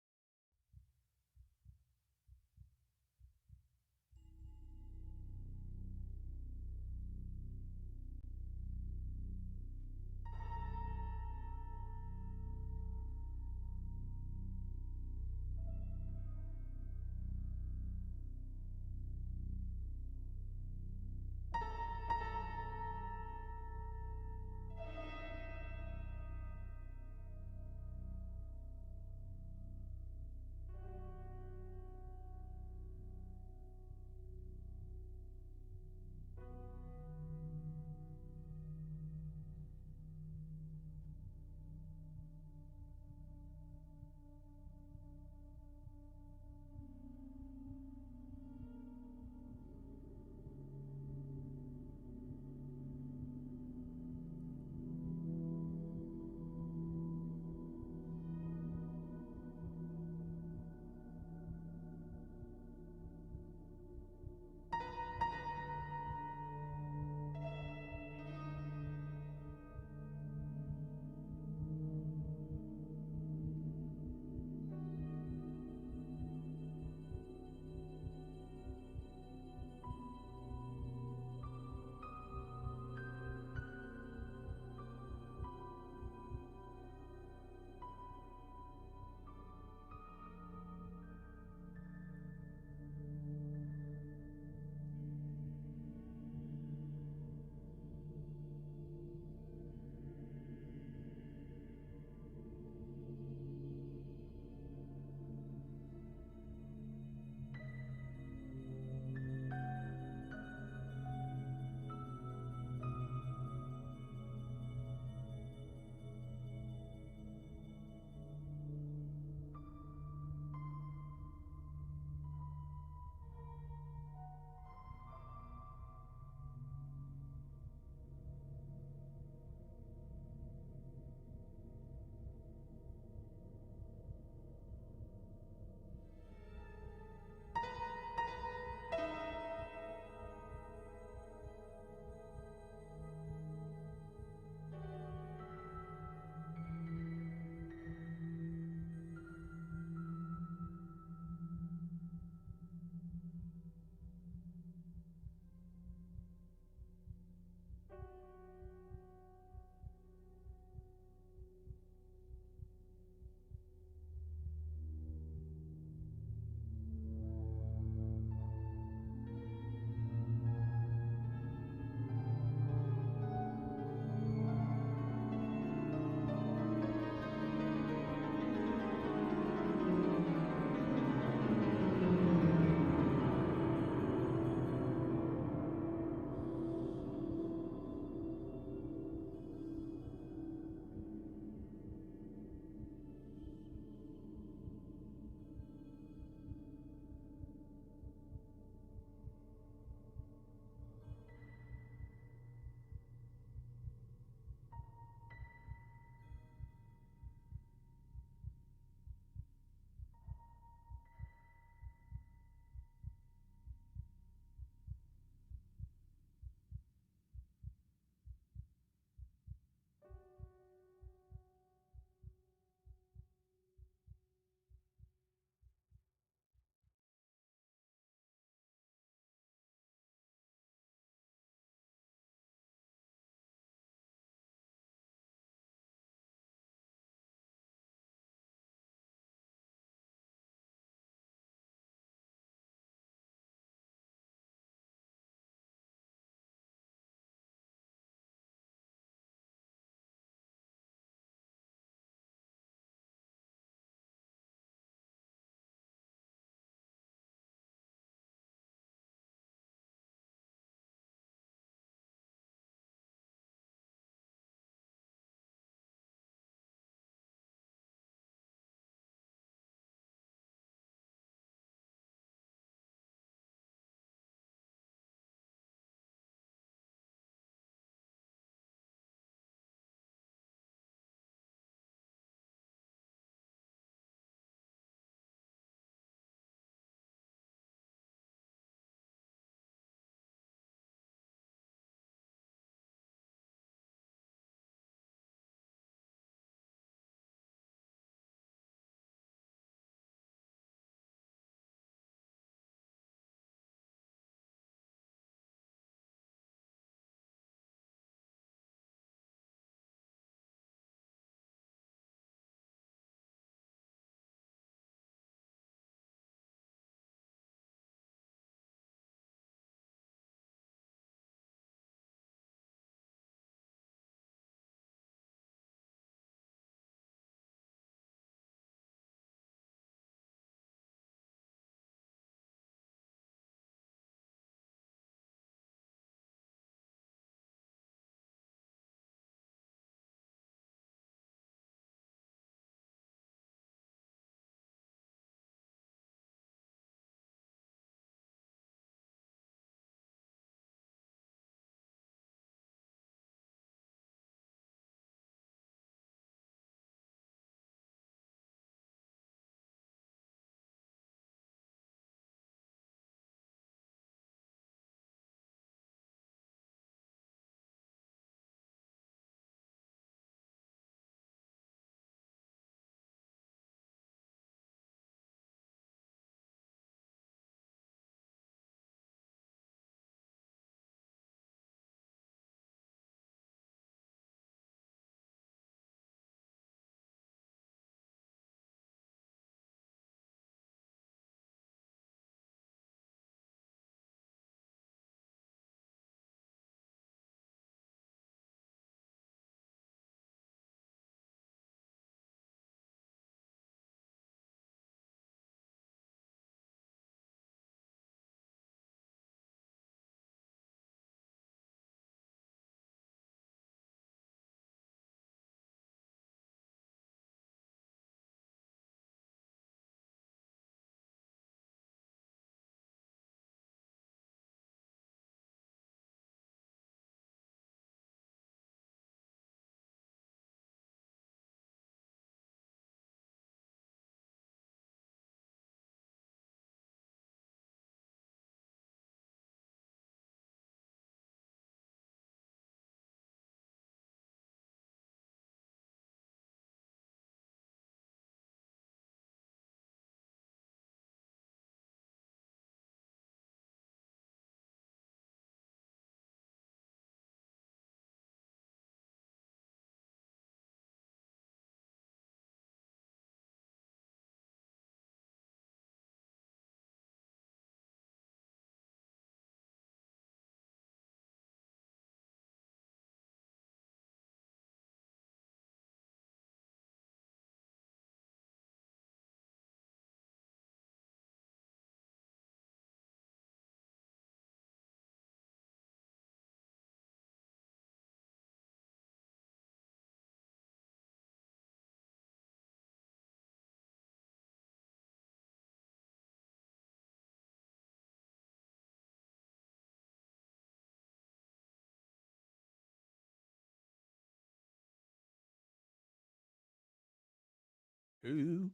Ooh.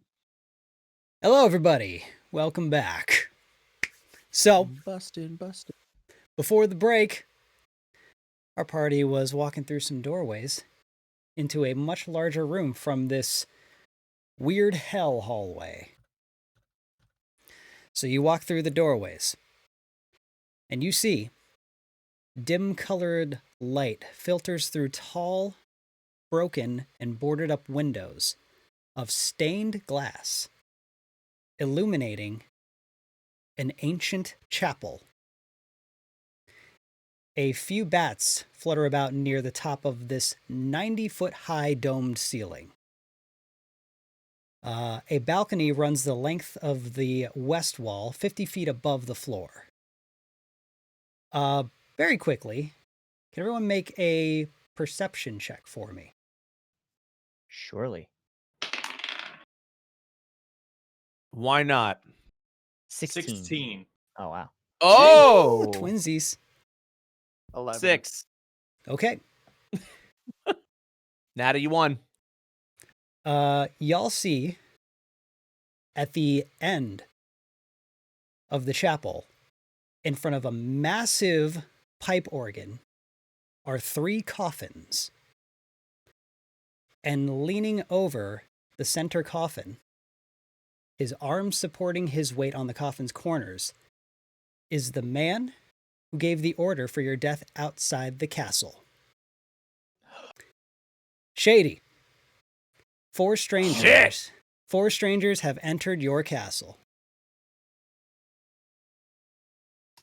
Hello, everybody. Welcome back. So, Busted. before the break, our party was walking through some doorways into a much larger room from this weird hell hallway. So you walk through the doorways, and you see dim-colored light filters through tall, broken, and boarded-up windows of stained glass, illuminating an ancient chapel. A few bats flutter about near the top of this 90-foot-high domed ceiling. A balcony runs the length of the west wall, 50 feet above the floor. Very quickly, can everyone make a perception check for me? Surely. Why not? 16. 16. Oh, wow. Oh, Twinsies. 11. 6. Okay. Natty, you won. Y'all see at the end of the chapel, in front of a massive pipe organ, are 3 coffins. And leaning over the center coffin, his arms supporting his weight on the coffin's corners, is the man who gave the order for your death outside the castle. Shady. 4 strangers. Shit. 4 strangers have entered your castle.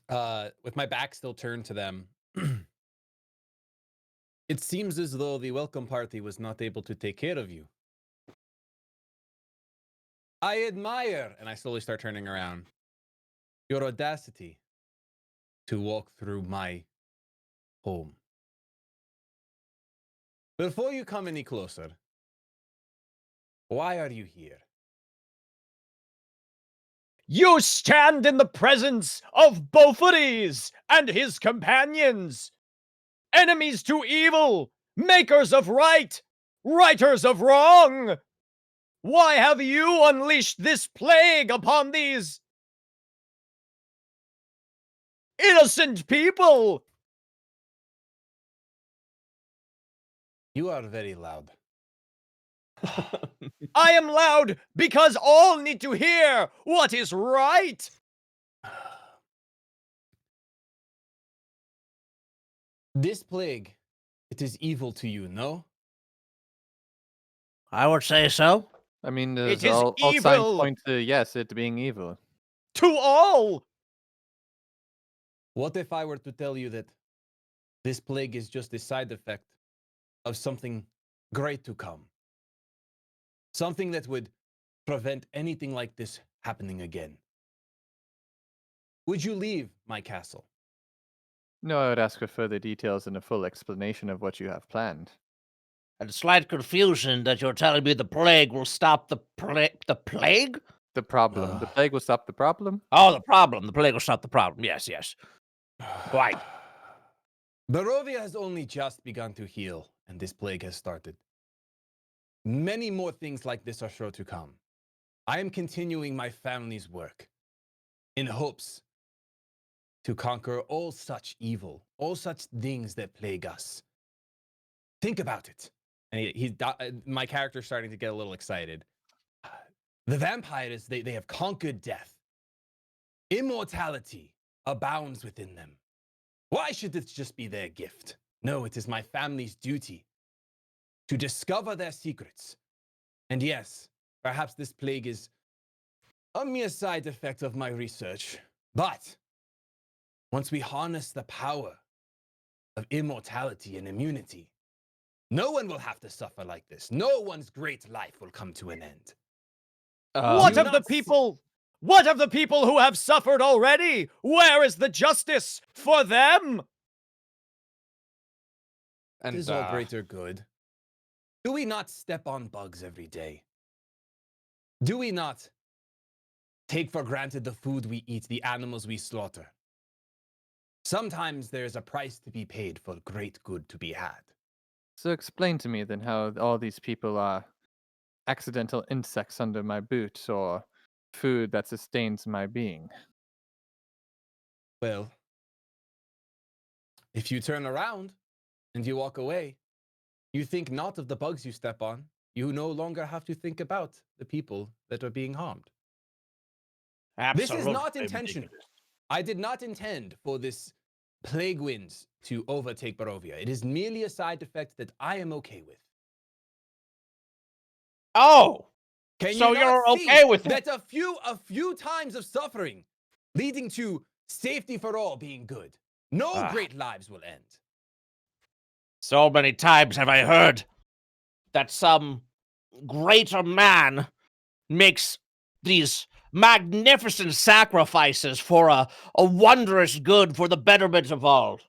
With my back still turned to them, it seems as though the welcome party was not able to take care of you. I admire, and I slowly start turning around, your audacity to walk through my home. Before you come any closer, why are you here? You stand in the presence of BOPHADES and his companions, enemies to evil, makers of right, righters of wrong. Why have you unleashed this plague upon these innocent people? You are very loud. I am loud because all need to hear what is right. This plague, it is evil to you, no? I would say so. I mean, It there's is all signs evil. point to, yes, it being evil. To all. What if I were to tell you that this plague is just a side effect of something great to come? Something that would prevent anything like this happening again. Would you leave my castle? No, I would ask for further details and a full explanation of what you have planned. And slight confusion that you're telling me the plague will stop the plague. The plague? The problem. The plague will stop the problem? Oh, the problem. The plague will stop the problem. Yes, yes. Quite. Barovia has only just begun to heal, and this plague has started. Many more things like this are sure to come. I am continuing my family's work in hopes to conquer all such evil, all such things that plague us. Think about it. And my character's starting to get a little excited. The vampires, they have conquered death. Immortality abounds within them. Why should this just be their gift? No, it is my family's duty to discover their secrets. And yes, perhaps this plague is a mere side effect of my research. But once we harness the power of immortality and immunity, no one will have to suffer like this. No one's great life will come to an end. What Do of the not people? What of the people who have suffered already? Where is the justice for them? It is all greater good. Do we not step on bugs every day? Do we not take for granted the food we eat, the animals we slaughter? Sometimes there is a price to be paid for great good to be had. So explain to me then how all these people are accidental insects under my boot or food that sustains my being. Well, if you turn around and you walk away, you think not of the bugs you step on. You no longer have to think about the people that are being harmed. This is not intentional. I did not intend for this plague winds to overtake Barovia. It is merely a side effect that I am okay with. Oh, Can so you not you're see okay with it? that a few times of suffering leading to safety for all being good. No great lives will end. So many times have I heard that some greater man makes these magnificent sacrifices for a wondrous good for the betterment of all.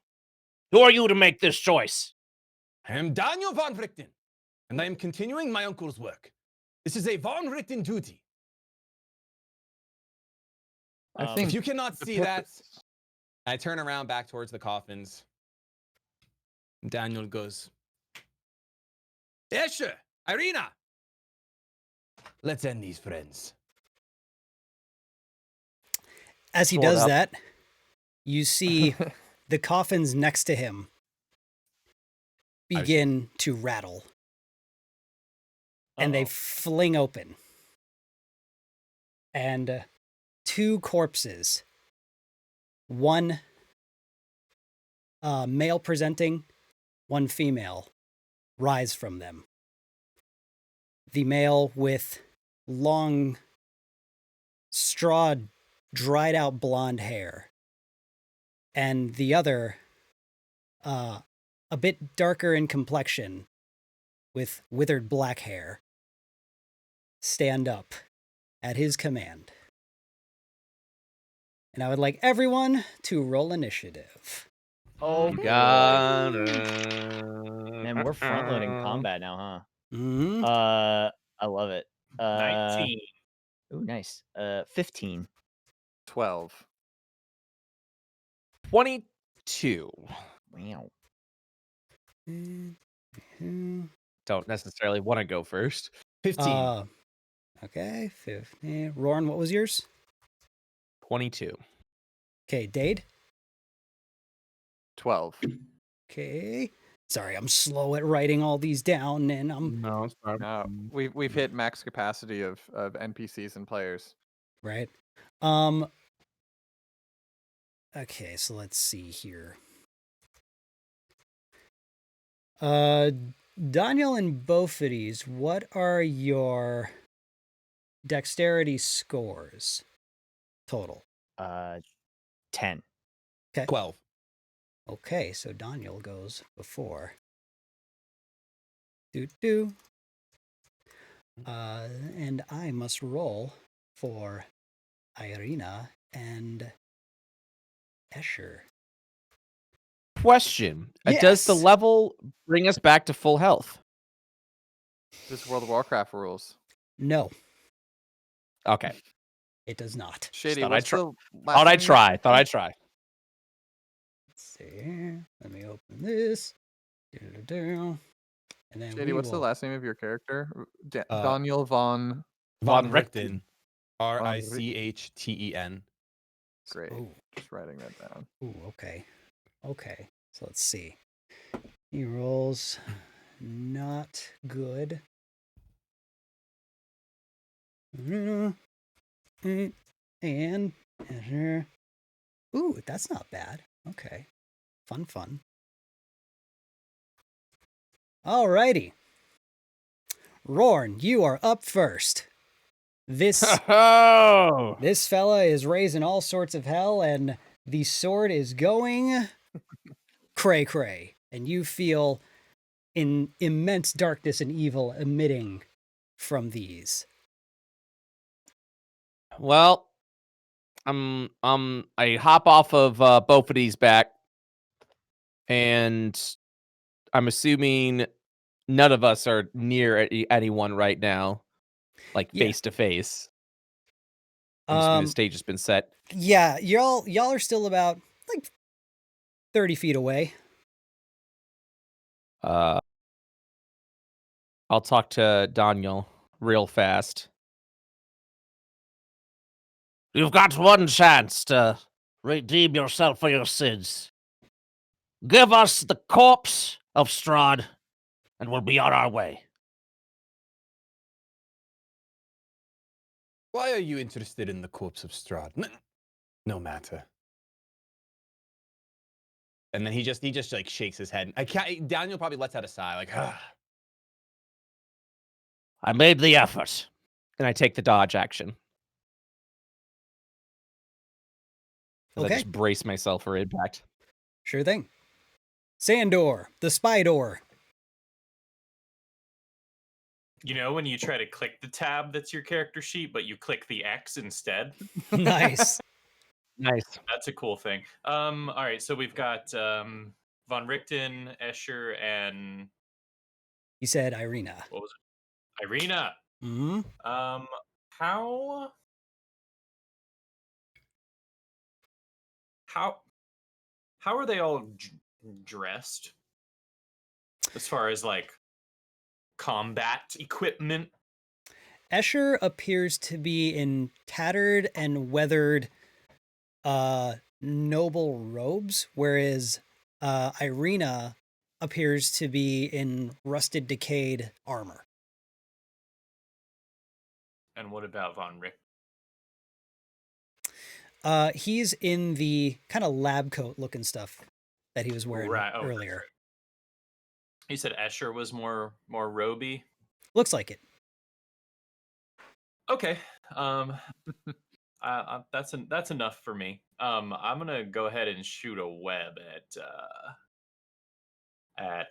Who are you to make this choice? I am Daniel von Richten, and I am continuing my uncle's work. This is a von Richten duty. I think If you cannot the see that, purpose- I turn around back towards the coffins. Daniel goes, Escher, Irina, let's end these friends. As he Sword does up. that, you see the coffins next to him begin to rattle. And they fling open. And two corpses, one male presenting, one female, rise from them. The male with long, straw, dried out blonde hair. And the other, a bit darker in complexion, with withered black hair, stand up at his command. And I would like everyone to roll initiative. Oh, God. man, we're front loading combat now, huh? Mm-hmm. I love it. 19. Ooh, nice. 15. 12. 22. Wow. Don't necessarily want to go first. 15. Okay, 15. Rorn, what was yours? 22. Okay, Dade? 12. Okay. Sorry, I'm slow at writing all these down, and I'm No, it's not. We've hit max capacity of NPCs and players. right. Okay, so let's see here. Daniel and BOPHADES, what are your dexterity scores total? 10. 12. Okay, so Daniel goes before. Do. And I must roll for Irina and Escher. Question. Does the Yes. level bring us back to full health? This World of Warcraft rules. No, Okay. it does not. Shady, thought what's I'd the last Thought name I'd of your try. Thought I'd character? try. Let's see here. Let me open this. Do. And then Shady, we what's the will- last name of your character? Uh, Daniel von... Von Von Richten. Richten. Great. Ooh. Just writing that down. Ooh, okay. Okay, so let's see. He rolls not good. And ooh, that's not bad. Okay. Fun. Alrighty. Rorn, you are up first. This Oh. this fella is raising all sorts of hell, and the sword is going cray. And you feel in immense darkness and evil emitting from these. Well, I hop off of BOPHADES' back, and I'm assuming none of us are near anyone right now, like Yeah. face to face. I'm assuming the stage has been set. Yeah, y'all are still about like 30 feet away. I'll talk to Daniel. real fast. You've got one chance to redeem yourself for your sins. Give us the corpse of Strahd, and we'll be on our way. Why are you interested in the corpse of Strahd? No matter. And then he just like shakes his head. Daniel probably lets out a sigh, like, ah. I made the effort. And I take the dodge action. I Okay. just brace myself for impact. Sure thing. Sandor, the spy door. You know when you try to click the tab that's your character sheet, but you click the X instead? Nice. Nice. That's a cool thing. All right, so we've got Von Richten, Escher, and You said Irina. what was it? Irina. Hmm. How are they all dressed as far as like combat equipment? Escher appears to be in tattered and weathered noble robes, whereas Irina appears to be in rusted, decayed armor. And what about Von Richten? He's in the kind of lab coat looking stuff that he was wearing Right, oh, that's earlier. right. You said Escher was more roby. Looks like it. Okay. That's enough for me. I'm gonna go ahead and shoot a web at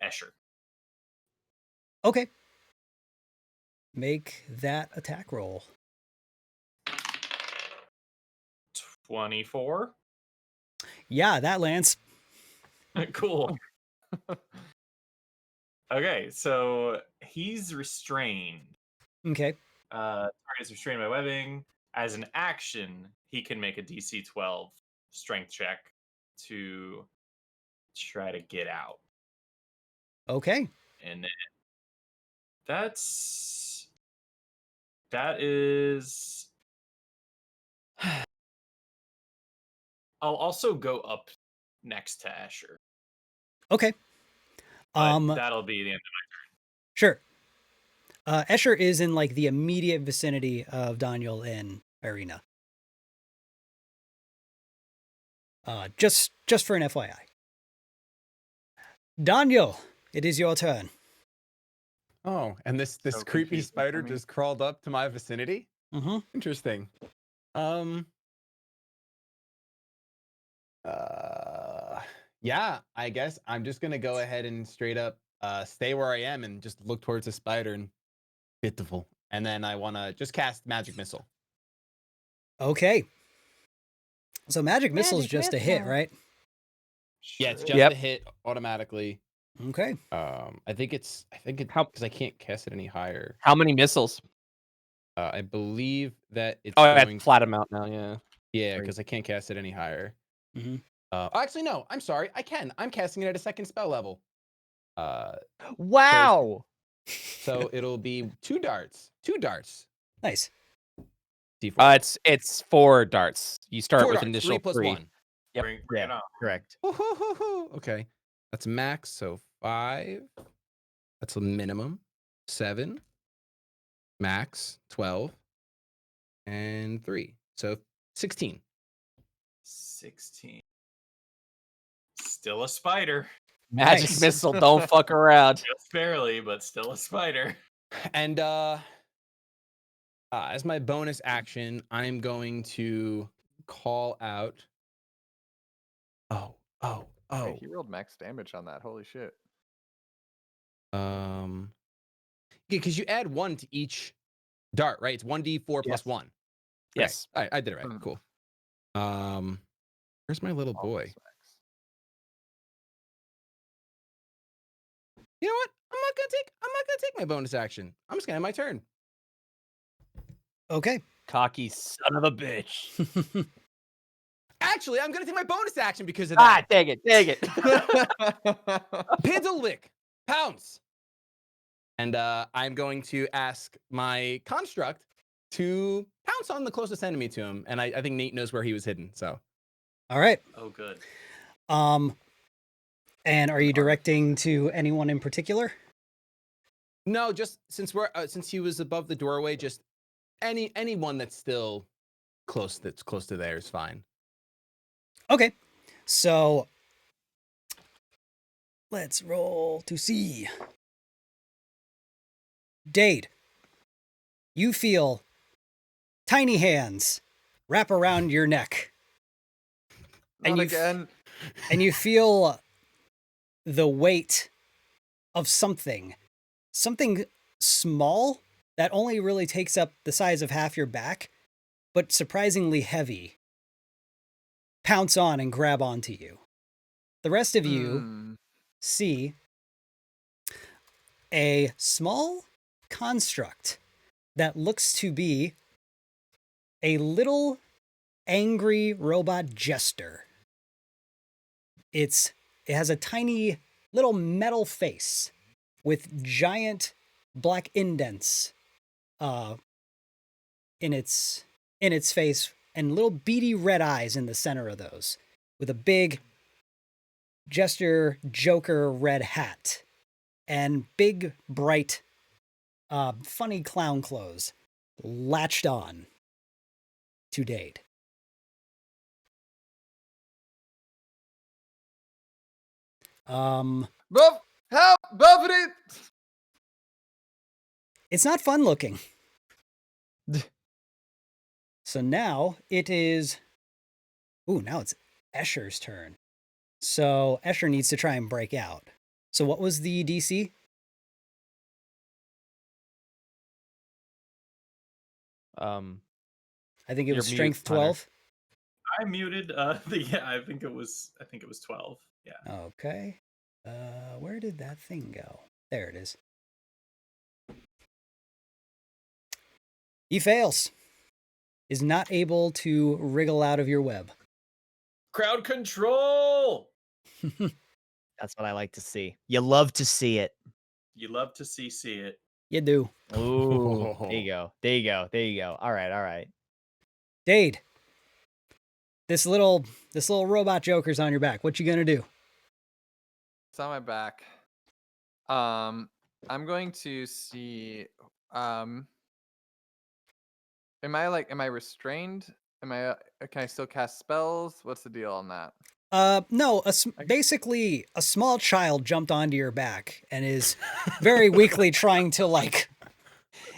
Escher. Okay. Make that attack roll. 24. Yeah, that lands. Cool. Okay, so he's restrained. Okay. Target is restrained by webbing. As an action, he can make a DC 12 strength check to try to get out. Okay. And then that is. I'll also go up next to Escher. Okay. But that'll be the end of Sure. Escher is in like the immediate vicinity of Daniel and Irina. Just for an FYI. Daniel, it is your turn. Oh, and this So creepy confusing for spider me. just crawled up to my vicinity? Mm-hmm. Interesting. Yeah, I guess I'm just gonna go ahead and straight up stay where I am and just look towards the spider and pitiful. And then I wanna just cast magic missile. Okay. So magic missile is just a hit, right? Yeah, it's Sure. just Yep. a hit automatically. Okay. I think it How- because I can't cast it any higher. How many missiles? I believe that it's Oh, going that's flat amount now, yeah. yeah, Right. because I can't cast it any higher. Mhm. Actually, no. I'm sorry. I can. I'm casting it at a second spell level. Wow. So it'll be 2 darts. 2 darts. Nice. D4. It's 4 darts. You start 4 with darts. initial 3 plus 3. 1. Yep. Bring it on. Correct. Okay. That's max. So 5. That's a minimum. 7. Max. 12. And 3. So 16. 16. Still a spider. Magic Nice. missile, don't fuck around. Just barely, but still a spider. And as my bonus action, I'm going to call out. Hey, he rolled max damage on that. Holy shit. Yeah, because you add 1 to each dart, right? It's 1d4 plus Yes. 1. Okay. Yes. All right, I did it right. Mhm. Cool. Where's my little boy? Almost max. You know what? I'm not gonna take my bonus action. I'm just gonna end my turn. Okay. Cocky son of a bitch. Actually, I'm gonna take my bonus action because of that. Dang it. Piddle lick. Pounce. And I'm going to ask my construct to pounce on the closest enemy to him. And I think Nate knows where he was hidden. So, All right. Oh, good. And are you directing to anyone in particular? no, just since since he was above the doorway, just anyone that's still close to there is fine. Okay. So let's roll to see. Dade, you feel tiny hands wrap around your neck. Not you again. And you feel the weight of something small that only really takes up the size of half your back, but surprisingly heavy, pounce on and grab onto you. The rest of you see a small construct that looks to be a little angry robot jester. It has a tiny little metal face with giant black indents in its face and little beady red eyes in the center of those, with a big jester joker red hat and big bright funny clown clothes latched on to Dade. Help! BOPHADES! It's not fun looking. So now it is... Ooh, now it's Escher's turn. So Escher needs to try and break out. So what was the DC? I think it was You're strength mute, Hunter. 12. I muted. Yeah, I think it was 12. Yeah. Okay. Where did that thing go? There it is. He fails. Is not able to wriggle out of your web. Crowd control. That's what I like to see. You love to see it. You love to see it. You do. Ooh, there you go. There you go. There you go. All right. Dade, this little robot joker's on your back. What you gonna do? It's on my back. I'm going to see. Am I restrained? Can I still cast spells? What's the deal on that? No, basically a small child jumped onto your back and is very weakly trying to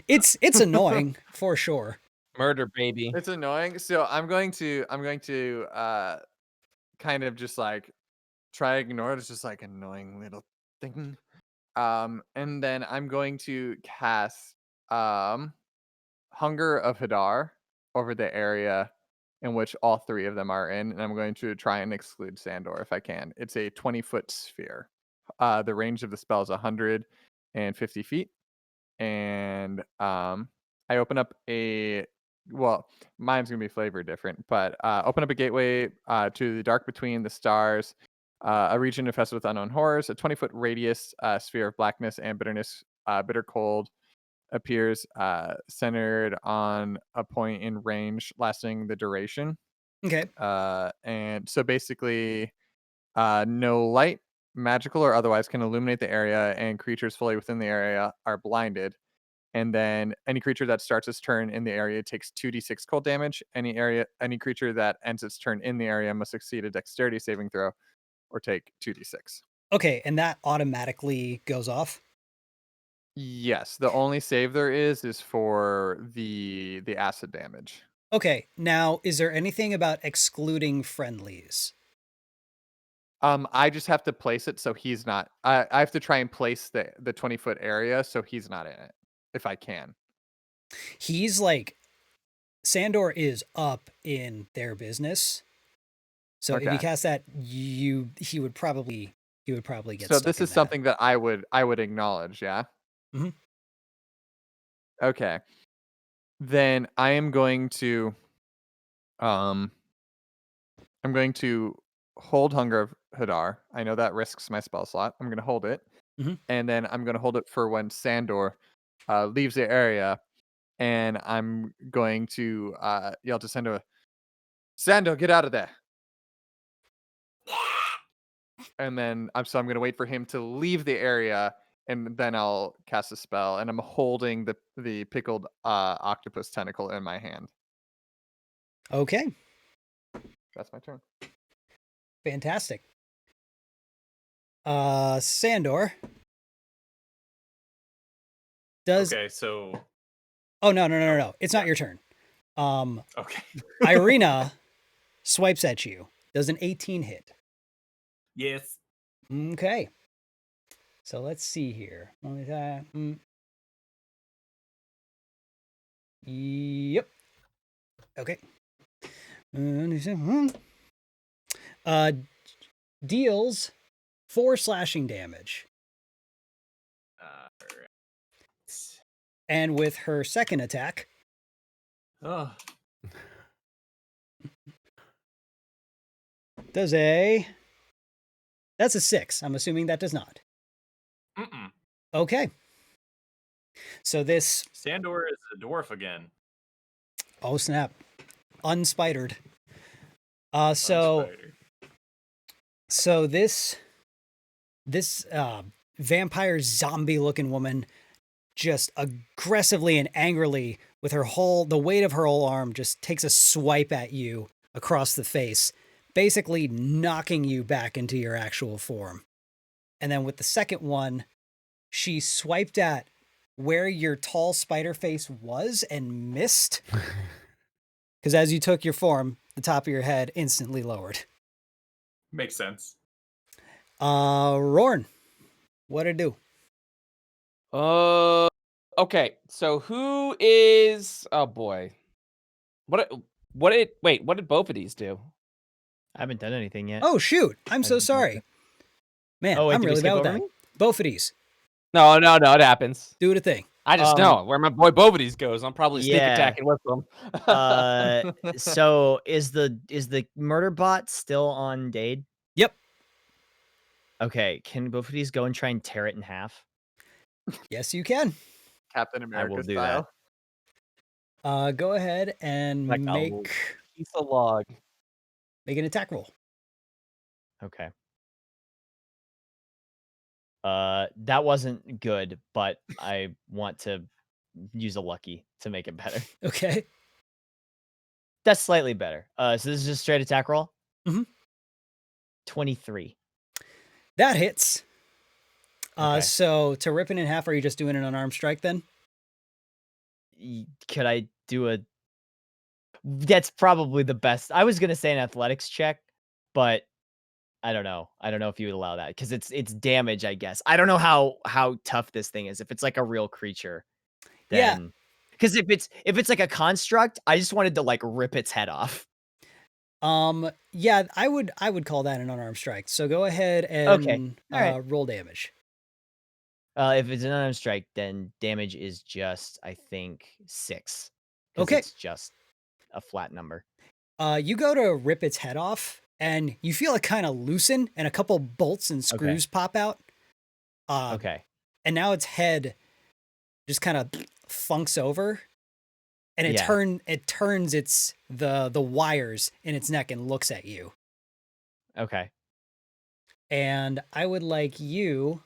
it's annoying for sure. Murder baby. It's annoying. So I'm going to kind of just try to ignore it. It's just annoying little thing. And then I'm going to cast Hunger of Hadar over the area in which all three of them are in, and I'm going to try and exclude Sandor if I can. It's a 20-foot sphere. The range of the spell is 150 feet, and I open up mine's gonna be flavor different, but open up a gateway to the dark between the stars, a region infested with unknown horrors, a 20-foot radius sphere of blackness and bitterness, bitter cold, appears centered on a point in range lasting the duration. Okay. And so basically, no light, magical or otherwise, can illuminate the area, and creatures fully within the area are blinded. And then any creature that starts its turn in the area takes 2d6 cold damage. Any creature that ends its turn in the area must succeed a dexterity saving throw or take 2d6. Okay, and that automatically goes off? Yes, the only save there is for the acid damage. Okay, now is there anything about excluding friendlies? I just have to place it so he's not. I have to try and place the 20-foot area so he's not in it, if I can. He's Sandor is up in their business, so if you cast that, he would probably get. So stuck this in is that. something that I would acknowledge, yeah. Mhm. Okay, then I am going to hold Hunger of Hadar. I know that risks my spell slot. I'm going to hold it. and then I'm gonna hold it for when Sandor leaves the area, and I'm going to yell to Sandor, "Sandor, get out of there!" And then I'm gonna wait for him to leave the area, and then I'll cast a spell. And I'm holding the pickled octopus tentacle in my hand. Okay, That's my turn. fantastic. Sandor. Does Okay, so Oh no. It's not your turn. okay. Irina swipes at you. Does an 18 hit? Yes. Okay. So let's see here. Yep. Okay. Deals 4 slashing damage. Alright. And with her second attack, Oh, that's a 6. I'm assuming that does not. mm-mm. Okay. So this, Sandor is a dwarf again. oh snap, unspidered. So this vampire zombie looking woman just aggressively and angrily with the weight of her whole arm just takes a swipe at you across the face, basically knocking you back into your actual form. And then with the second one, she swiped at where your tall spider face was and missed. Because as you took your form, the top of your head instantly lowered. Makes sense. Rorn, what'd it do? Okay. So who is? Oh boy. What did both of these do? I haven't done anything yet. Oh shoot! I'm so didn't know sorry. that. Man, Oh, wait, I'm did we really skip bad with over that. me? Both of these. No, it happens. Do it a thing. I just know where my boy Bophades goes. I'm probably sneak yeah. attacking with them. So is the murder bot still on DAEDE? Yep. Okay, can both of these go and try and tear it in half? Yes, you can. Captain America will do style. Go ahead and Like a make piece of log. an attack roll. Okay. That wasn't good, but I want to use a lucky to make it better. Okay. That's slightly better. So this is just straight attack roll? Mhm. 23. That hits. Okay. So to rip it in half, are you just doing an unarmed strike then? Could I do a... That's probably the best. I was going to say an athletics check, but I don't know. I don't know if you would allow that because it's damage, I guess. I don't know how tough this thing is. If it's like a real creature, Yeah. then because if it's like a construct, I just wanted to like rip its head off. Yeah, I would call that an unarmed strike. So go ahead and All right. roll damage. If it's an unarmed strike, then damage is just, I think, 6. 'Cause Okay. it's just a flat number. You go to rip its head off, and you feel it kind of loosen, and a couple bolts and screws pop out. Okay. And now its head just kind of funks over, and it Yeah. turns the wires in its neck and looks at you. Okay. And I would like you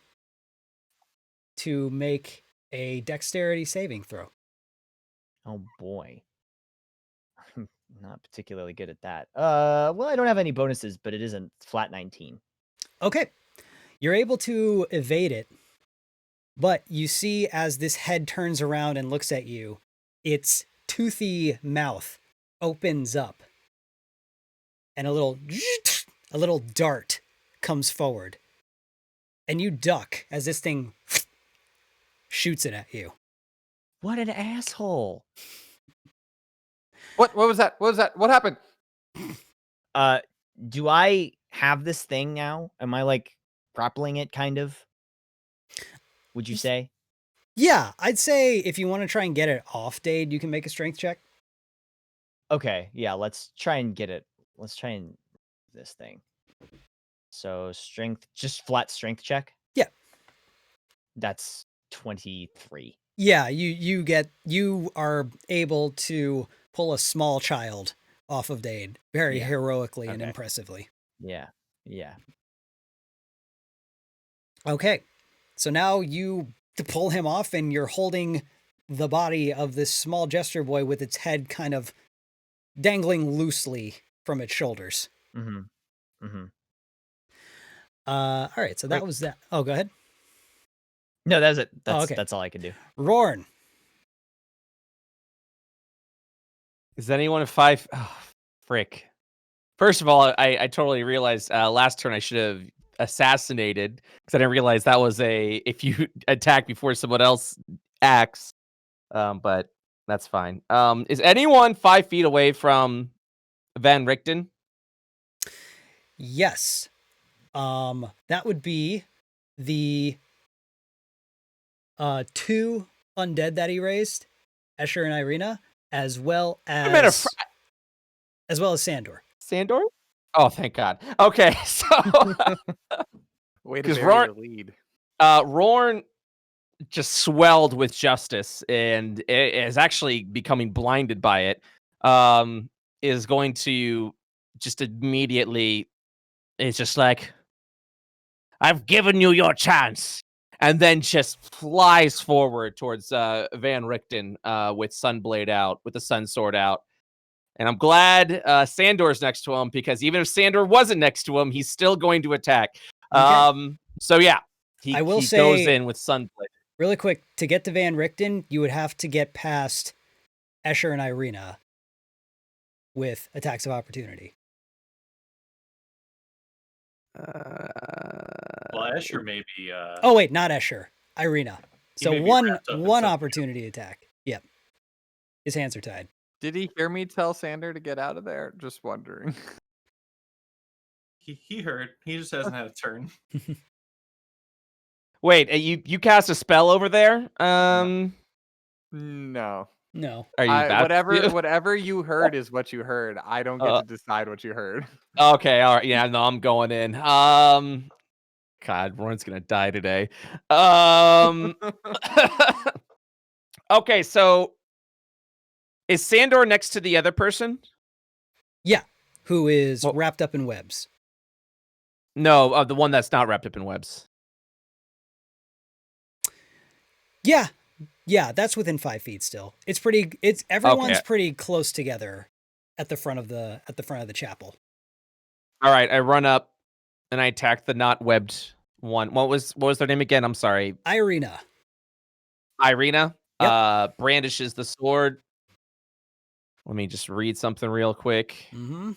to make a dexterity saving throw. Oh boy. I'm not particularly good at that. Well, I don't have any bonuses, but it is a flat 19. Okay. You're able to evade it, but you see as this head turns around and looks at you, its toothy mouth opens up and a little dart comes forward. And you duck as this thing shoots it at you. What an asshole. What was that? What was that? What happened? Do I have this thing now? Am I like grappling it kind of? Would you say? Yeah, I'd say if you want to try and get it off DAEDE, you can make a strength check. Okay, yeah, let's try and get it. Let's try and this thing. So strength, just flat strength check. Yeah. That's 23. Yeah, you are able to pull a small child off of Dade very Yeah. heroically and Okay. impressively. Yeah. Yeah. Okay. So now you pull him off and you're holding the body of this small jester boy with its head kind of dangling loosely from its shoulders. Mm-hmm. Mm-hmm. All right, so that Right. was that. Oh, go ahead. No, that's it. okay. That's all I can do. Rorn. Is anyone 5? Oh, frick. First of all, I totally realized last turn I should have assassinated because I didn't realize that was if you attack before someone else acts. But that's fine. Is anyone 5 feet away from Van Richten? Yes. That would be the 2 undead that he raised, Escher and Irina, as well as Sandor. Sandor? Oh, thank God. Okay, so Way to 'Cause bury Rorn- the lead. Rorn just swelled with justice and is actually becoming blinded by it. Is going to just immediately. It's just like, I've given you your chance, and then just flies forward towards Van Richten with Sunblade out, with the Sun Sword out. And I'm glad Sandor's next to him, because even if Sandor wasn't next to him, he's still going to attack. Okay. So yeah, he I will goes say- in with Sunblade. Really quick, to get to Van Richten, you would have to get past Escher and Irina with attacks of opportunity. Well, Escher may be. Oh wait, not Escher, Irina. He So may be one wrapped up in one something. opportunity attack. Yep. His hands are tied. Did he hear me tell Sander to get out of there? Just wondering. He heard. He just hasn't had a turn. Wait, you cast a spell over there? No. No. Are you about to? Whatever you heard is what you heard. I don't get to decide what you heard. Okay, all right. Yeah, no, I'm going in. God, Roran's gonna die today. Okay, so is Sandor next to the other person? Yeah. Who is Well- wrapped up in webs. No, the one that's not wrapped up in webs. Yeah. Yeah, that's within 5 feet still. Everyone's pretty close together at the front of the chapel. All right, I run up and I attack the not webbed one. What was their name again? I'm sorry. Irina. Irina. Yep. Brandishes the sword. Let me just read something real quick. Mm-hmm.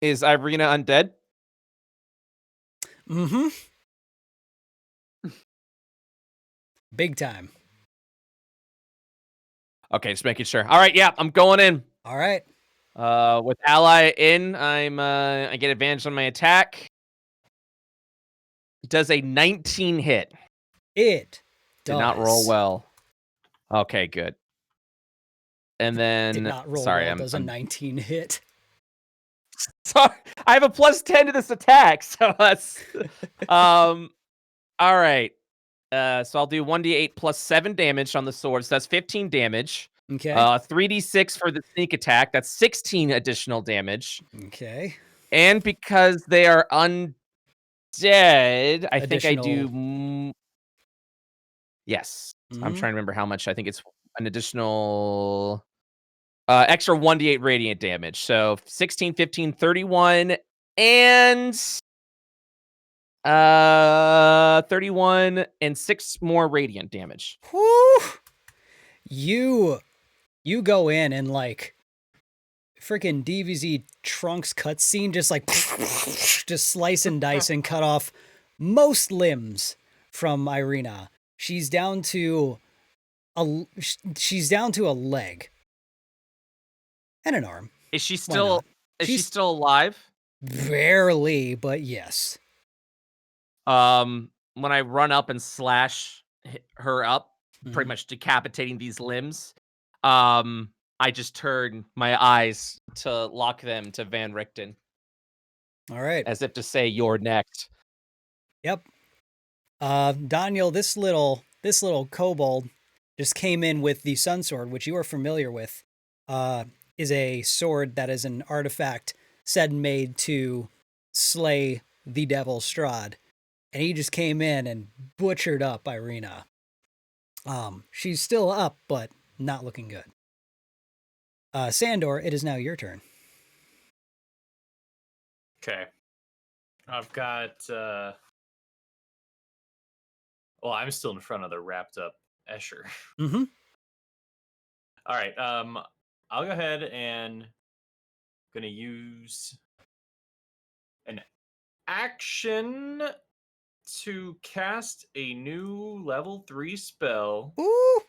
Is Irina undead? Mm-hmm. Big time. Okay, just making sure. All right, yeah, I'm going in. All right. With ally in, I get advantage on my attack. Does a 19 hit? It Did does. not roll well. Okay, good. And then Did not roll sorry, well. Does a 19 hit. Sorry, I have a +10 to this attack, so that's all right. So I'll do 1d8 plus 7 damage on the sword. So that's 15 damage. Okay. 3d6 for the sneak attack. That's 16 additional damage. Okay. And because they are undead, I think I do. Additional- Yes. I'm Mhm. trying to remember how much. I think it's an additional extra 1d8 radiant damage. So 16, 15, 31, and 31 and 6 more radiant damage. Whew. You go in and like freaking DBZ Trunks cutscene, just like just slice and dice and cut off most limbs from Irina. She's down to a leg and an arm. Is she Why still not? is she She's- still alive? Barely, but yes. When I run up and slash her up, pretty Mhm. much decapitating these limbs, I just turn my eyes to lock them to Van Richten, All right. as if to say, "You're next." Yep. Daniel, this little kobold just came in with the Sun Sword, which you are familiar with. Is a sword that is an artifact said made to slay the devil Strahd. And he just came in and butchered up Irina. She's still up, but not looking good. Sandor, it is now your turn. Okay. I've got well, I'm still in front of the wrapped up Escher. Mm-hmm. All right. I'll go ahead and gonna use an action to cast a new level 3 spell. Ooh!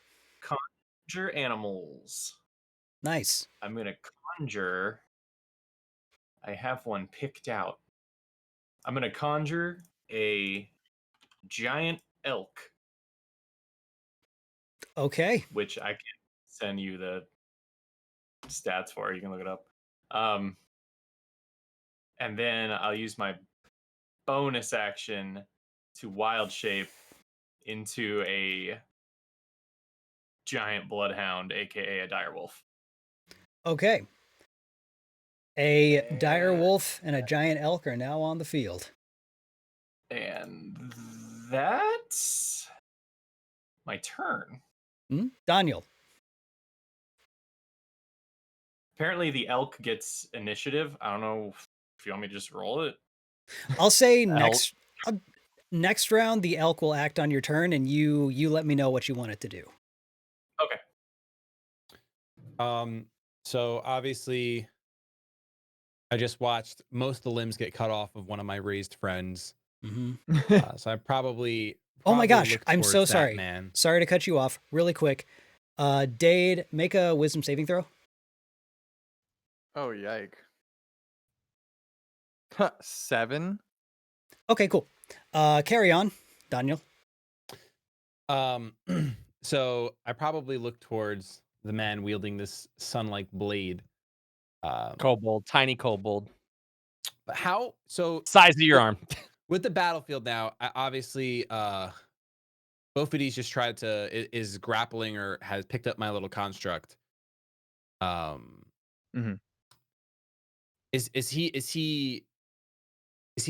Conjure animals. Nice. I'm gonna conjure. I have one picked out. I'm gonna conjure a giant elk, Okay. which I can send you the stats for. You can look it up. And then I'll use my bonus action to wild shape into a giant bloodhound, aka a direwolf. Okay. A dire wolf and a giant elk are now on the field. And that's my turn. Daniel. Apparently the elk gets initiative. I don't know if you want me to just roll it. I'll say next round the elk will act on your turn, and you let me know what you want it to do. Okay. So obviously, I just watched most of the limbs get cut off of one of my raised friends. Mm-hmm. So I probably Oh my gosh, look I'm so towards that sorry. man. Sorry to cut you off. Really quick. Daede, make a wisdom saving throw. Oh, yike. 7? Okay, cool. Carry on, Daniel. So I probably look towards the man wielding this sun-like blade. Kobold, tiny kobold, But how? So size of your arm. with the battlefield now, obviously, BOPHADES just tried to is grappling or has picked up my little construct. Is he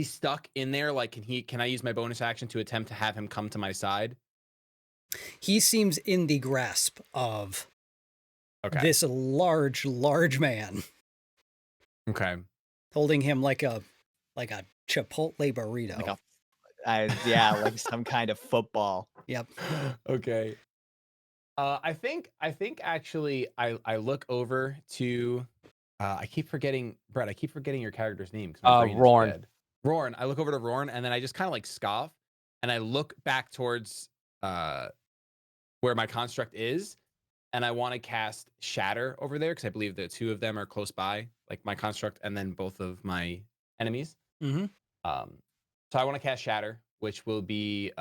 stuck in there? Like, can I use my bonus action to attempt to have him come to my side? He seems in the grasp of Okay. this large man, Okay. holding him like a Chipotle burrito. Like some kind of football. Yep. Okay. I think actually I look over to I keep forgetting, Brett, I keep forgetting your character's name because my brain is Rorn. dead. Rorn. I look over to Rorn and then I just kind of like scoff and I look back towards where my construct is, and I want to cast Shatter over there because I believe the two of them are close by, like my construct and then both of my enemies. Mm-hmm. So I want to cast Shatter, which will be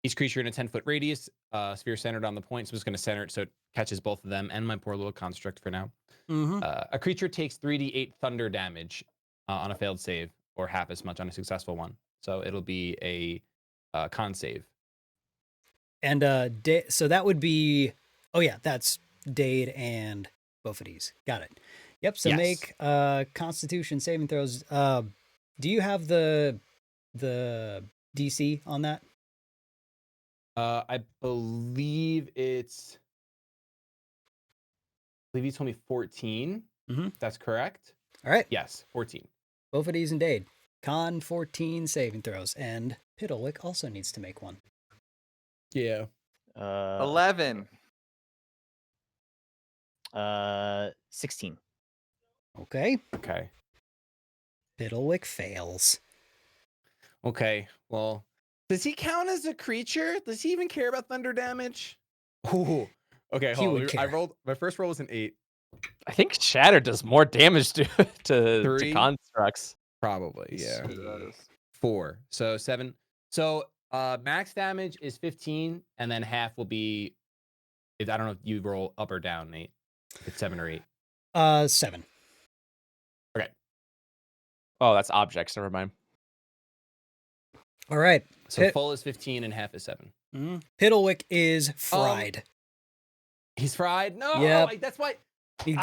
each creature in a 10-foot radius, sphere centered on the point. So I'm just going to center it so it catches both of them and my poor little construct for now. Mm-hmm. A creature takes 3d8 thunder damage on a failed save, or half as much on a successful one. So it'll be a con save. And so that would be, oh yeah, that's Daede and BOPHADES. Got it. Yep. So Yes. make Constitution saving throws. Do you have the DC on that? I believe it's. I believe you told me 14. Mm-hmm. That's correct. All right. Yes, 14. BOPHADES and Daede. Con 14 saving throws, and Piddlewick also needs to make one. Yeah. 11. 16. Okay. Okay. Piddlewick fails. Okay. Well, does he count as a creature? Does he even care about thunder damage? Ooh. Okay. He would I care. rolled. My first roll was an 8. I think Shatter does more damage to 3? constructs. Probably. Yeah. It does. 4. So 7. So max damage is 15, and then half will be. I don't know if you roll up or down, Nate. If it's 7 or 8. 7. Okay. Oh, that's objects. Never mind. All right. So full is 15 and half is 7. Piddlewick is fried. He's fried? No, Yep. that's why. He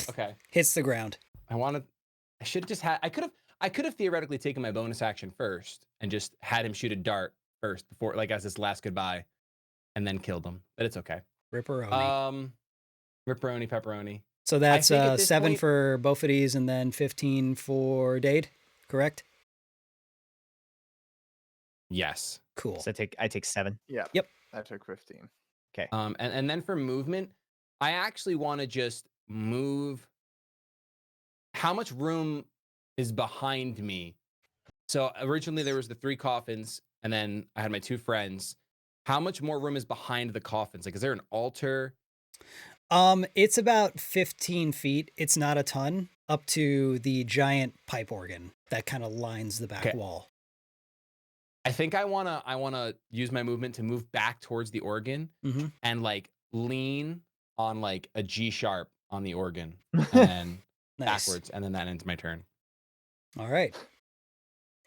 Okay. hits the ground. I should have just had, I could have theoretically taken my bonus action first and just had him shoot a dart first before, like as his last goodbye, and then killed him. But it's okay. Ripperoni. Ripperoni, pepperoni. So that's think at this 7 point- for BOPHADES and then 15 for Daede, correct? Yes. Cool. So I take 7. Yeah. Yep. I took 15. And then for movement, I actually want to just move. How much room is behind me? So originally there was the 3 coffins, and then I had my 2 friends. How much more room is behind the coffins? Like, is there an altar? It's about 15 feet. It's not a ton up to the giant pipe organ that kind of lines the back Okay. wall. I think I wanna use my movement to move back towards the organ Mm-hmm. and like lean on like a G sharp on the organ and then Nice. backwards, and then that ends my turn. All right.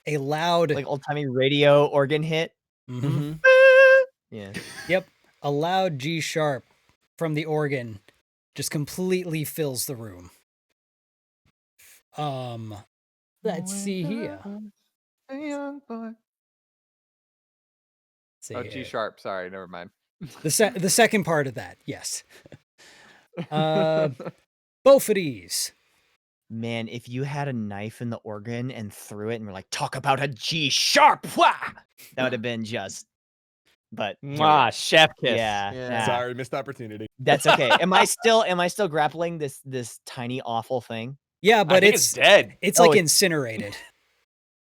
A loud, Like old-timey radio organ hit. Mhm. Yeah. Yep, a loud G sharp from the organ just completely fills the room. Let's see here. A young boy. See Oh, here. G sharp. Sorry, never mind. The second part of that, yes. BOPHADES. Man, if you had a knife in the organ and threw it and were like, talk about a G sharp, wah! That would have been just. But here we Mwah, are. chef kiss. Yeah, Yeah. yeah. Sorry, missed opportunity. That's okay. Am I still grappling this tiny awful thing? Yeah, I but think it's dead. it's Oh, like it's- incinerated.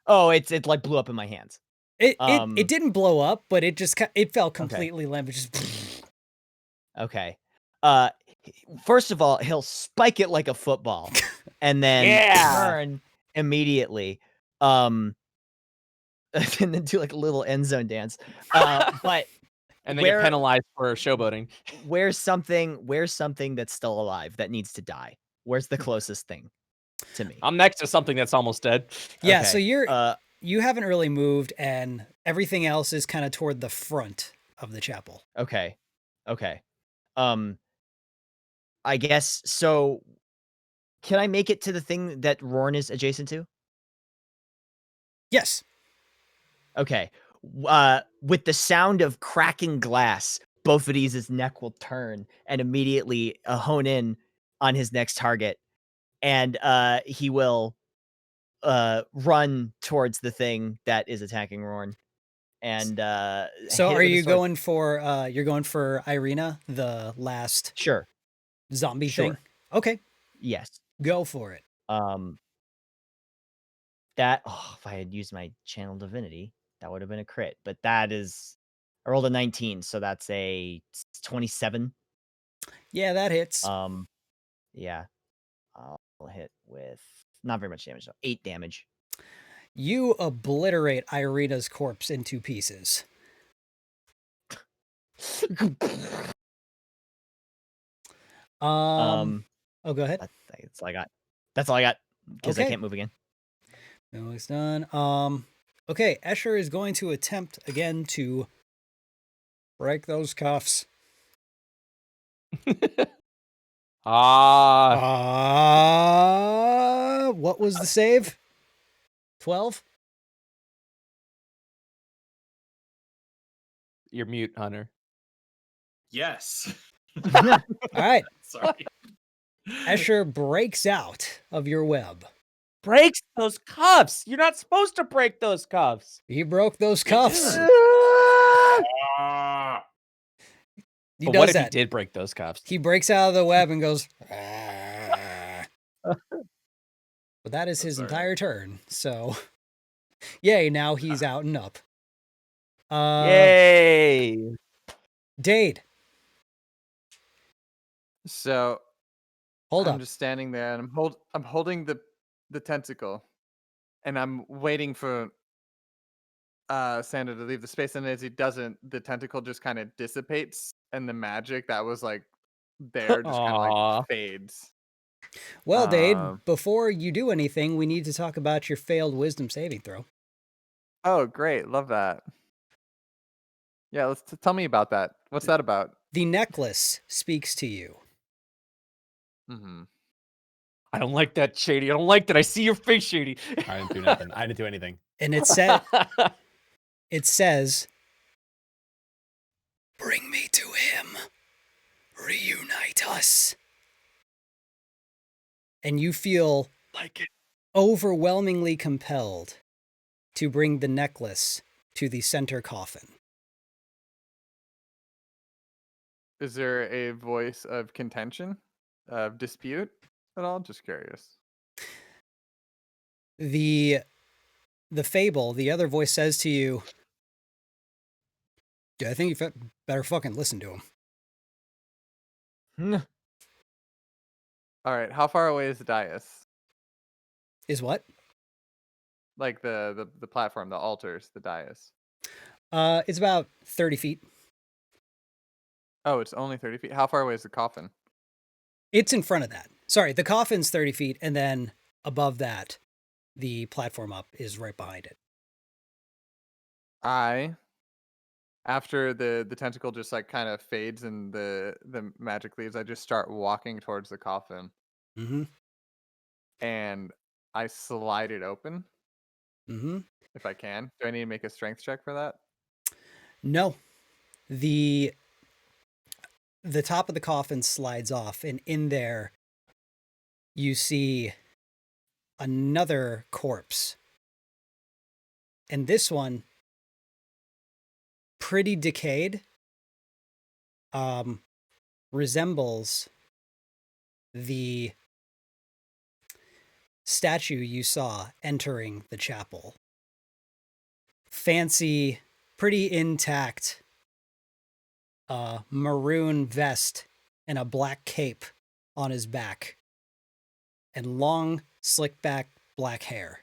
Oh, it like blew up in my hands. It didn't blow up, but it just it fell completely limp. It just Okay. First of all, he'll spike it like a football, and then Yeah. turn immediately. And then do like a little end zone dance. But And they where- get penalized for showboating. where's something that's still alive that needs to die? Where's the closest thing to me? I'm next to something that's almost dead. yeah. Okay, So you haven't really moved, and everything else is kind of toward the front of the chapel. Okay. I guess so. Can I make it to the thing that RORN is adjacent to? Yes. Okay. With the sound of cracking glass, BOPHADES' neck will turn and immediately hone in on his next target, and he will run towards the thing that is attacking RORN. And So hit are with a you sword. going for you're going for Irina, the last Sure. zombie Sure. thing? Okay, Yes. go for it. That if I had used my channel divinity, that would have been a crit. But that is, I rolled a 19, so that's a 27. Yeah, that hits. Yeah, I'll hit with not very much damage though. 8 damage. You obliterate Irina's corpse into pieces. Oh, go ahead. That's all I got. That's all I got because I Okay. can't move again. No, it's done. Okay, Escher is going to attempt again to break those cuffs. What was the save? 12? You're mute, Hunter. Yes. All right. Sorry. Escher breaks out of your web. Breaks those cuffs. You're not supposed to break those cuffs. He broke those cuffs. Ah. He But does what if that. he did break those cuffs? He breaks out of the web and goes. "Ah." But that is his Sorry. entire turn. So, yay! Now he's out and up. Yay! Daede, So hold I'm up. just standing there and I'm holding the tentacle, and I'm waiting for Sandor to leave the space. And as he doesn't, the tentacle just kind of dissipates, and the magic that was like there just kind of Aw. like fades. Well, Daede, Um, before you do anything, we need to talk about your failed wisdom saving throw. Oh, great. Love that. Yeah, tell me about that. What's that about? The necklace speaks to you. Mm-hmm. I don't like that, Shady. I don't like that. I see your face, Shady. I didn't do nothing. I didn't do anything. And it says, "Bring me to him. Reunite us." And you feel like it. overwhelmingly compelled to bring the necklace to the center coffin. Is there a voice of contention, of dispute at all? Just curious. The fable, the other voice says to you, "Dude, I think you better fucking listen to him." All right, how far away is the dais? Is what? Like the platform, the altars, the dais. It's about 30 feet. Oh, it's only 30 feet. How far away is the coffin? It's in front of that. Sorry, the coffin's 30 feet, and then above that, the platform up is right behind it. After the tentacle just like kind of fades and the magic leaves, I just start walking towards the coffin. Mm-hmm. And I slide it open. Mm-hmm. If I can. Do I need to make a strength check for that? No. The top of the coffin slides off, and in there you see another corpse. And this one, pretty decayed, resembles the statue you saw entering the chapel. Fancy, pretty intact, maroon vest and a black cape on his back, and long, slick back black hair.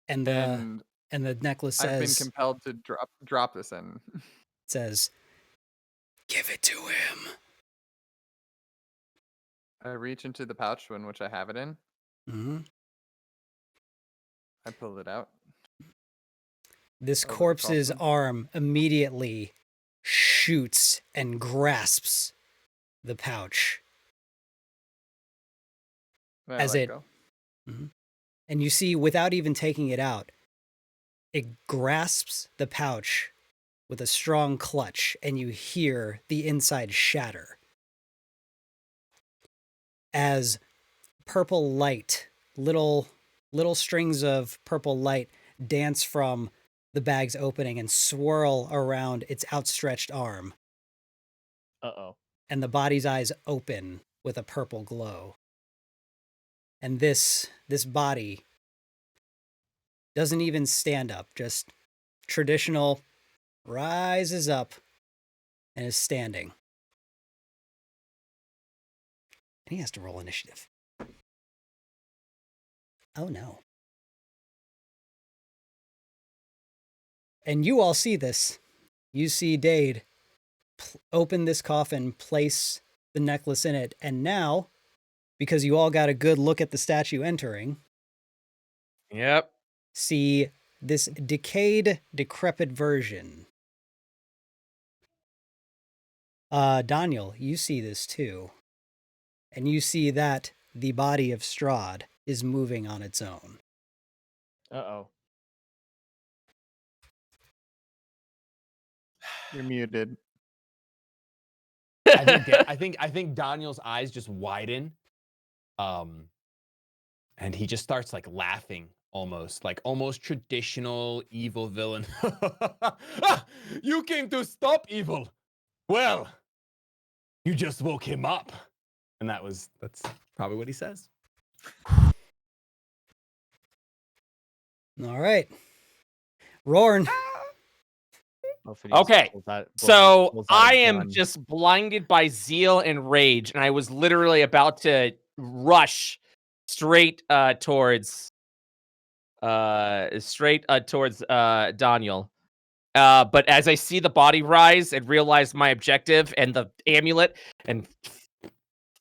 And the necklace says, I've been compelled to drop this in. Says, "Give it to him." I reach into the pouch in which I have it in. Mm-hmm. I pull it out. This corpse's arm immediately shoots and grasps the pouch. As it, and you see, without even taking it out, it grasps the pouch with a strong clutch, and you hear the inside shatter as purple light, little strings of purple light dance from the bag's opening and swirl around its outstretched arm. Uh-oh. And the body's eyes open with a purple glow. And this body doesn't even stand up, just traditional rises up and is standing. And he has to roll initiative. Oh no. And you all see this. You see DAEDE open this coffin, place the necklace in it, and now, because you all got a good look at the statue entering, Yep. see this decayed, decrepit version. Daniel, you see this too. And you see that the body of Strahd is moving on its own. Uh-oh. You're muted. I think Daniel's eyes just widen. And he just starts like laughing almost traditional evil villain. You came to stop evil. Well, you just woke him up. And that's probably what he says. All right. RORN. Okay, so I am just blinded by zeal and rage, and I was literally about to rush straight towards Daniel. But as I see the body rise and realize my objective and the amulet and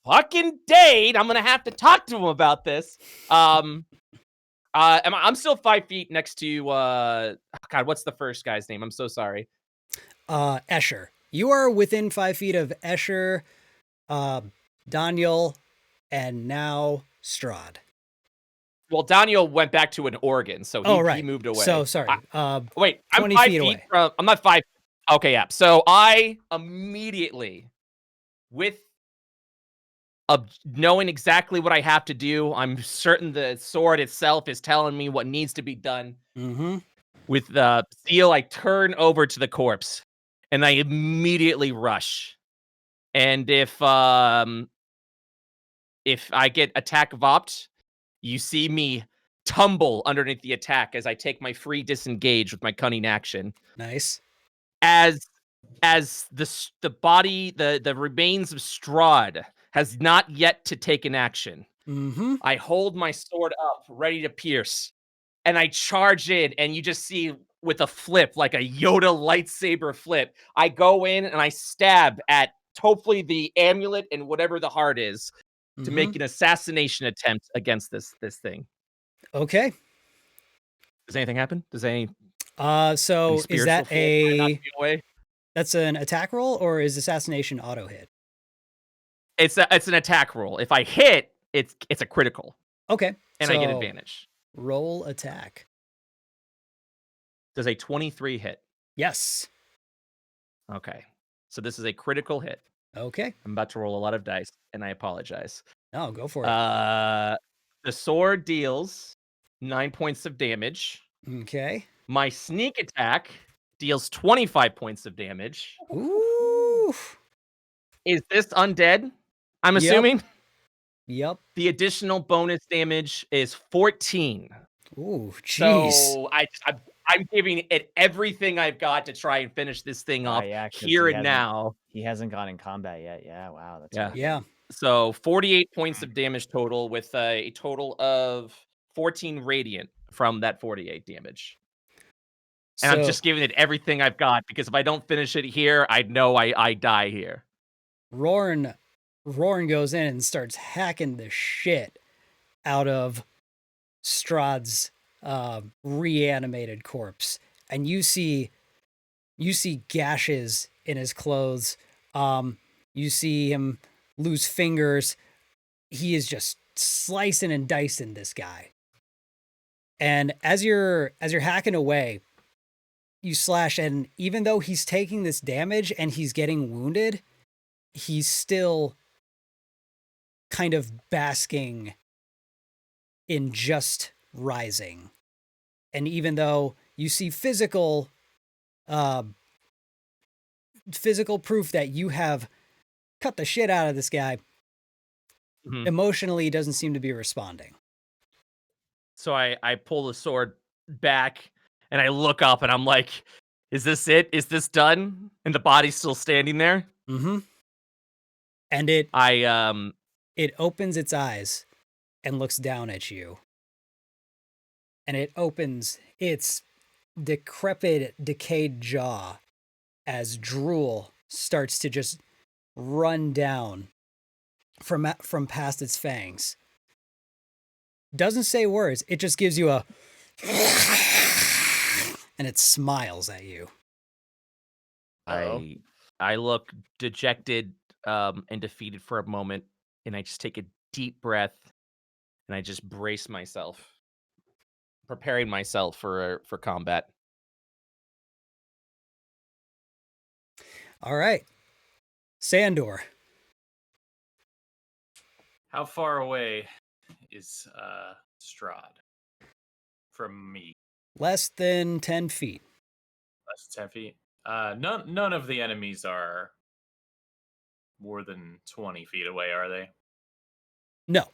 fucking DAEDE, I'm gonna have to talk to him about this. I'm still 5 feet next to God, what's the first guy's name? I'm so sorry. Escher. You are within 5 feet of Escher, Daniel, and now Strahd. Well, Daniel went back to an organ, so he moved away. So sorry. Wait, 20 I'm 5 feet feet away. from. I'm not 5. Okay, yeah. So I immediately, with knowing exactly what I have to do, I'm certain the sword itself is telling me what needs to be done. Mm-hmm. With the seal, I turn over to the corpse, and I immediately rush. And if I get attack of opt, you see me tumble underneath the attack as I take my free disengage with my cunning action. Nice. As the body, the remains of Strahd has not yet to take an action. Mm-hmm. I hold my sword up, ready to pierce, and I charge in, and you just see with a flip, like a Yoda lightsaber flip, I go in and I stab at hopefully the amulet and whatever the heart is to make an assassination attempt against this thing. Okay. Does anything happen? Does any so is that that's an attack roll or is assassination auto hit? It's an attack roll. If I hit, it's a critical. Okay. And I get advantage. Roll attack. Does a 23 hit? Yes. Okay. So this is a critical hit. Okay. I'm about to roll a lot of dice, and I apologize. No, go for it. The sword deals 9 points of damage. Okay. My sneak attack deals 25 points of damage. Ooh. Is this undead? I'm assuming. Yep. The additional bonus damage is 14. Ooh, jeez. So I'm giving it everything I've got to try and finish this thing off here and now. He hasn't gone in combat yet. Yeah, wow. That's Yeah. really Yeah. So 48 points of damage total with a total of 14 radiant from that 48 damage. And I'm just giving it everything I've got because if I don't finish it here, I know I die here. RORN goes in and starts hacking the shit out of Strahd's reanimated corpse, and you see gashes in his clothes. You see him lose fingers. He is just slicing and dicing this guy. And as you're hacking away, you slash, and even though he's taking this damage and he's getting wounded, he's still kind of basking in just rising. And even though you see physical proof that you have cut the shit out of this guy, emotionally he doesn't seem to be responding. So I pull the sword back and I look up and I'm like, is this it? Is this done? And the body's still standing there? Mm-hmm. And it opens its eyes and looks down at you. And it opens its decrepit, decayed jaw as drool starts to just run down from past its fangs. Doesn't say words. It just gives you a and it smiles at you. I look dejected and defeated for a moment, and I just take a deep breath and I just brace myself, preparing myself for combat. All right. Sandor. How far away is Strahd from me? Less than 10 feet. Less than 10 feet. None of the enemies are more than 20 feet away, are they? No.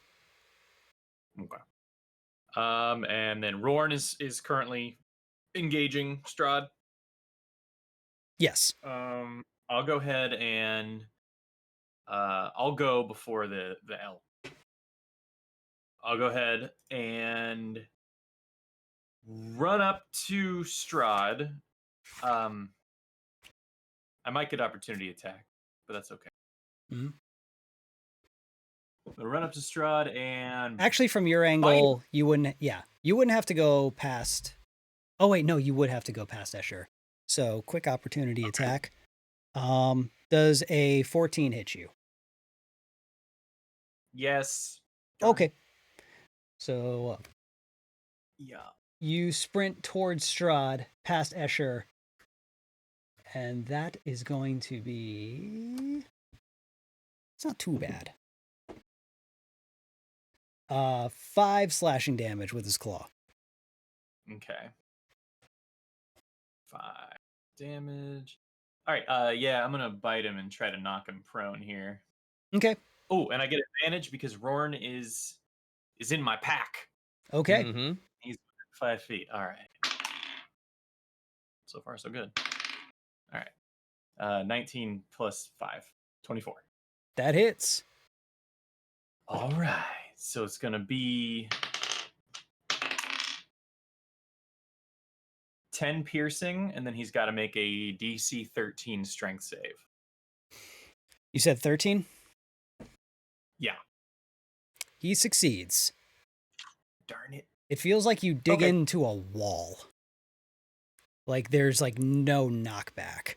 Okay. And then RORN is currently engaging Strahd. Yes. I'll go ahead and I'll go before the L. I'll go ahead and run up to Strahd. I might get opportunity attack, but that's okay. Mm-hmm. We'll run up to Strahd and Actually, from your angle, you wouldn't. Yeah, you wouldn't have to go past. Oh wait, no, you would have to go past Escher. So quick opportunity attack. Does a 14 hit you? yes. Okay. So Yeah. you sprint towards Strahd, past Escher, and that is going to be. It's not too bad. 5 slashing damage with his claw. Okay. 5 damage. All right. Yeah, I'm gonna bite him and try to knock him prone here. Okay. Oh, and I get advantage because Rorn is in my pack. Okay. Mm-hmm. He's 5 feet. All right. So far, so good. All right. 19 plus 5, 24. That hits. All right. So it's gonna be 10 piercing, and then he's got to make a DC 13 strength save. You said 13? Yeah. He succeeds. Darn it. It feels like you dig Okay. into a wall. Like there's like no knockback.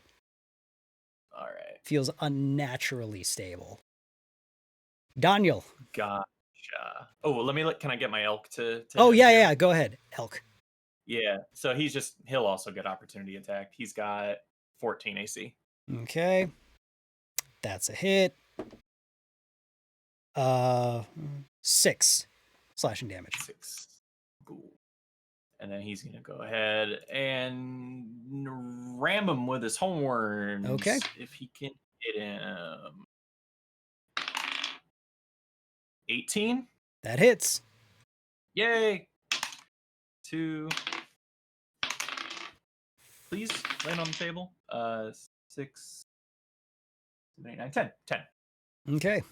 All right. Feels unnaturally stable. Daniel. Gotcha. Oh, well, can I get my elk to Oh, hit yeah, too? yeah. Go ahead, Elk. Yeah. So he'll also get opportunity attack. He's got 14 AC. Okay. That's a hit. 6 slashing damage. 6. Cool. And then he's gonna go ahead and ram him with his horns. Okay. If he can hit him. 18. That hits. Yay. 2. Please land on the table. 6, 7, 8, 9, 10. 10. Okay.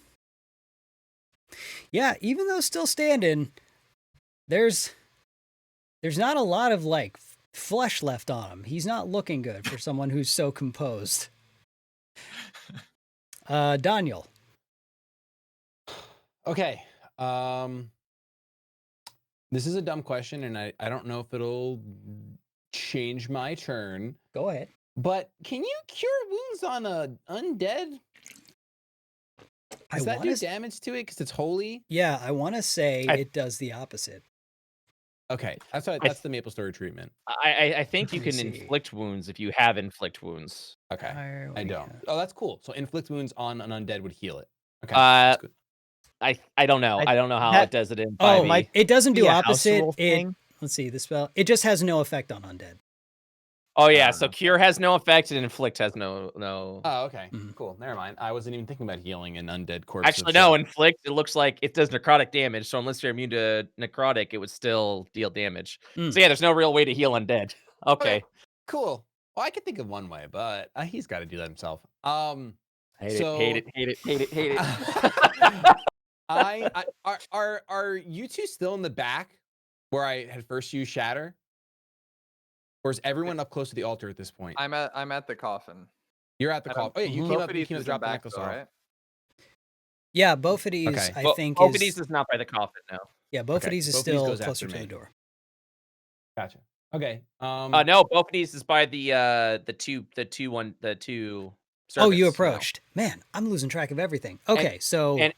Yeah, even though still standing, there's not a lot of like flesh left on him. He's not looking good for someone who's so composed. Daniel. Okay. This is a dumb question, and I don't know if it'll change my turn. Go ahead. But can you cure wounds on a undead? Does that do damage to it because it's holy? Yeah, I want to say it does the opposite. Okay, that's the Maple Story treatment. I think you Let me can see. inflict wounds if you have inflict wounds. Okay, I don't. Oh, that's cool. So inflict wounds on an undead would heal it. Okay, Uh, that's good. I don't know. I don't know how it does it in 5e. Oh, it doesn't do be a house opposite. rule thing. Let's see the spell. It just has no effect on undead. Oh yeah, so cure has no effect and inflict has no. Oh, okay, Mhm. cool. Never mind. I wasn't even thinking about healing an undead corpse. Actually, no, inflict. It looks like it does necrotic damage. So unless you're immune to necrotic, it would still deal damage. Mm. So yeah, there's no real way to heal undead. Okay. Cool. Well, I could think of one way, but he's got to do that himself. Hate So- it. Are you two still in the back where I had first used Shatter? Or is everyone up close to the altar at this point? I'm at the coffin. You're at the call. Oh, you came up. You Bophades came is to drop in the back necklace though, off. right? Yeah, Bophades, Okay. I think Bophades is not by the coffin now. Yeah, Bophades Okay, is Bophades still goes closer after to me. the door. Gotcha. Okay. No, Bophades is by the two Oh, you servants now. approached. Man, I'm losing track of everything. Okay, so and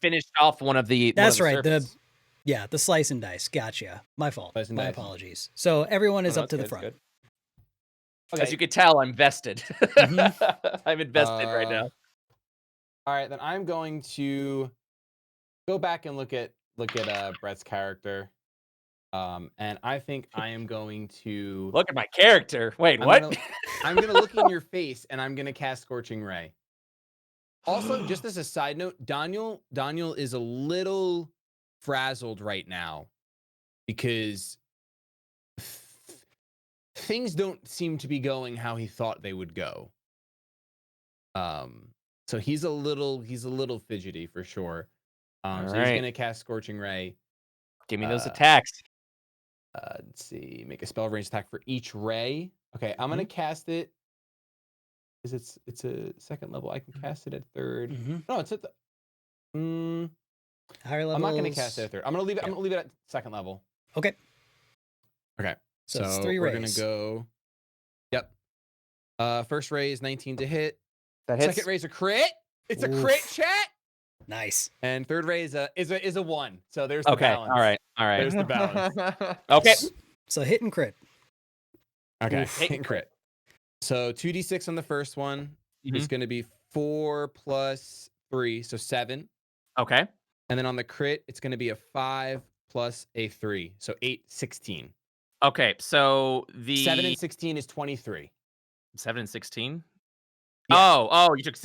finished off one of the. That's one of right, The, the- servants. the slice and dice. Gotcha. My fault. Slice and My dice. apologies. So everyone is No, up to the it's good, front. it's good. As you can tell, I'm vested. Mhm. I'm invested right now. All right, then I'm going to go back and look at Brett's character. And I think I am going to Look at my character. Wait, I'm what? gonna- I'm gonna look in your face and I'm gonna cast Scorching Ray. Also, just as a side note, Daniel is a little frazzled right now because things don't seem to be going how he thought they would go. So he's a little fidgety for sure. So he's Alright. gonna cast Scorching Ray. Give me those uh, attacks. Let's see, make a spell range attack for each ray. Okay, I'm gonna cast it because it's a second level. I can cast it at third. Mhm. No, it's at the. Higher levels. I'm not going to cast it at third. I'm going to leave it. I'm going to leave it at second level. Okay. Okay. So it's 3 we're rays. going to go. Yep. First raise 19 to hit. That hits. Second raise a crit. It's a crit, Oof. chat. Nice. And third raise is a 1. So there's the Okay. balance. All right. All right. There's the balance. Okay. So hit and crit. Okay. Oof. Hit and crit. So 2d6 on the first one is going to be 4 plus 3, so 7. Okay. And then on the crit, it's going to be a 5 plus a 3, so 8, 16. Okay. So the 7 and 16 is 23. 7 and 16. Yeah. Oh, you took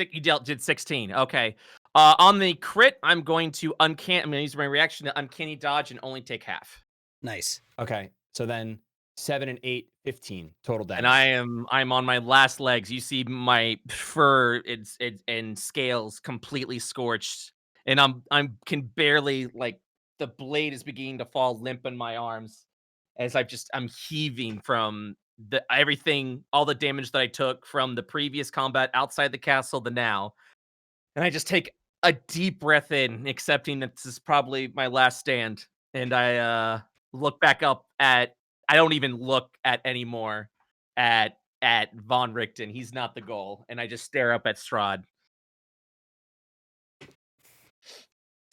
did 16. Okay. On the crit, I'm going to I'm going to use my reaction to uncanny dodge and only take half. Nice. Okay. So then 7 and 8, 15 total damage. And I'm on my last legs. You see my fur and scales completely scorched, and I'm can barely, like, the blade is beginning to fall limp in my arms as I'm heaving from everything, all the damage that I took from the previous combat outside the castle to now. And I just take a deep breath in, accepting that this is probably my last stand. And I look back up at, I don't even look at anymore at Von Richten. He's not the goal. And I just stare up at Strahd.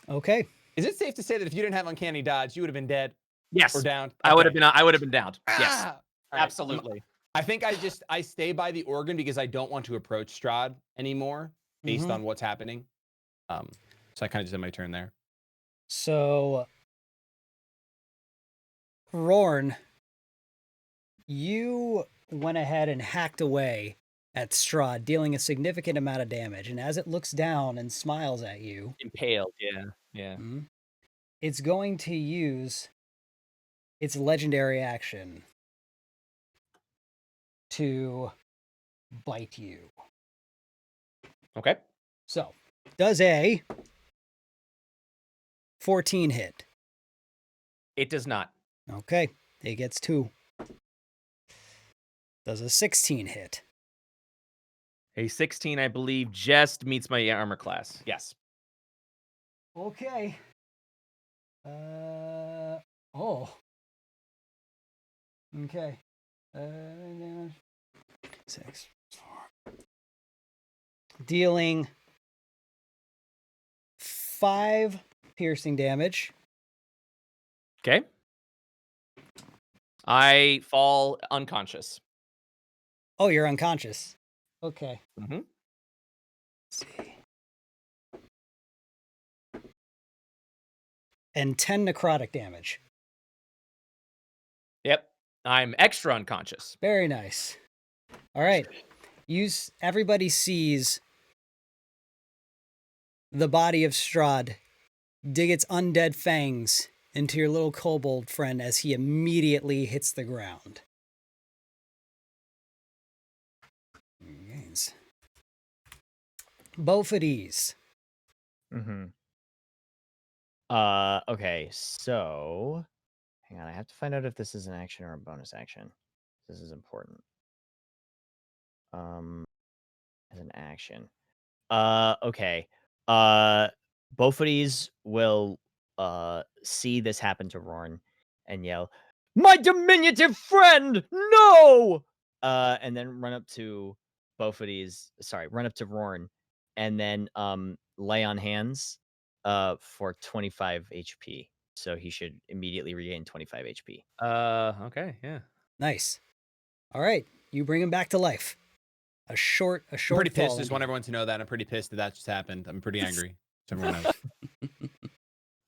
Okay. Is it safe to say that if you didn't have uncanny dodge, you would have been dead Yes. or down? I would have Okay. been downed. Yes. Ah! All right. Absolutely. I think I stay by the organ because I don't want to approach Strahd anymore based on what's happening. So I kind of just did my turn there. So, Rorn, you went ahead and hacked away at Strahd, dealing a significant amount of damage. And as it looks down and smiles at you, Impaled. Yeah. it's going to use its legendary action to bite you. Okay. So, does a 14 hit? It does not. Okay, it gets 2. Does a 16 hit? A 16, I believe, just meets my armor class. Yes. Okay. Okay. 6. Dealing 5 piercing damage. Okay. I fall unconscious. Oh, you're unconscious. Okay. Mm-hmm. Let's see. And 10 necrotic damage. Yep. I'm extra unconscious. Very nice. All right. Everybody sees the body of Strahd dig its undead fangs into your little kobold friend as he immediately hits the ground. Yes. BOPHADES. Okay, so hang on, I have to find out if this is an action or a bonus action. This is important. As an action. Okay. BOPHADES will see this happen to Rorn and yell, "My diminutive friend, no!" And then run up to Rorn, and then lay on hands for 25 HP. So he should immediately regain 25 HP. Okay, yeah. Nice. All right, you bring him back to life. A short. I'm pretty pissed. fall Just want everyone to know that I'm pretty pissed that just happened. I'm pretty angry. So everyone knows.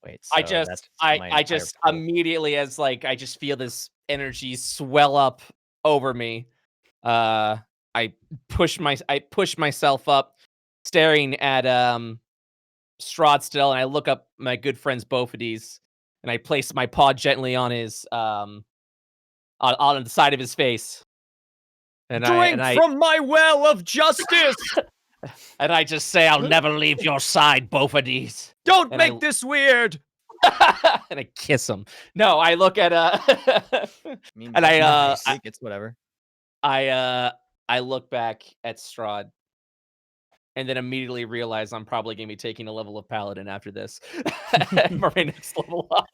Wait, I so just, that's my entire pool. immediately, as like, I just feel this energy swell up over me. I push myself up, staring at Strahd still, and I look up my good friend's BOPHADES, and I place my paw gently on his on the side of his face. And Drink from my well of justice! And I just say, I'll never leave your side, BOPHADES. Don't And make this weird! And I kiss him. No, I look at mean, and it's whatever. I look back at Strahd, and then immediately realize I'm probably going to be taking a level of paladin after this for my next level up.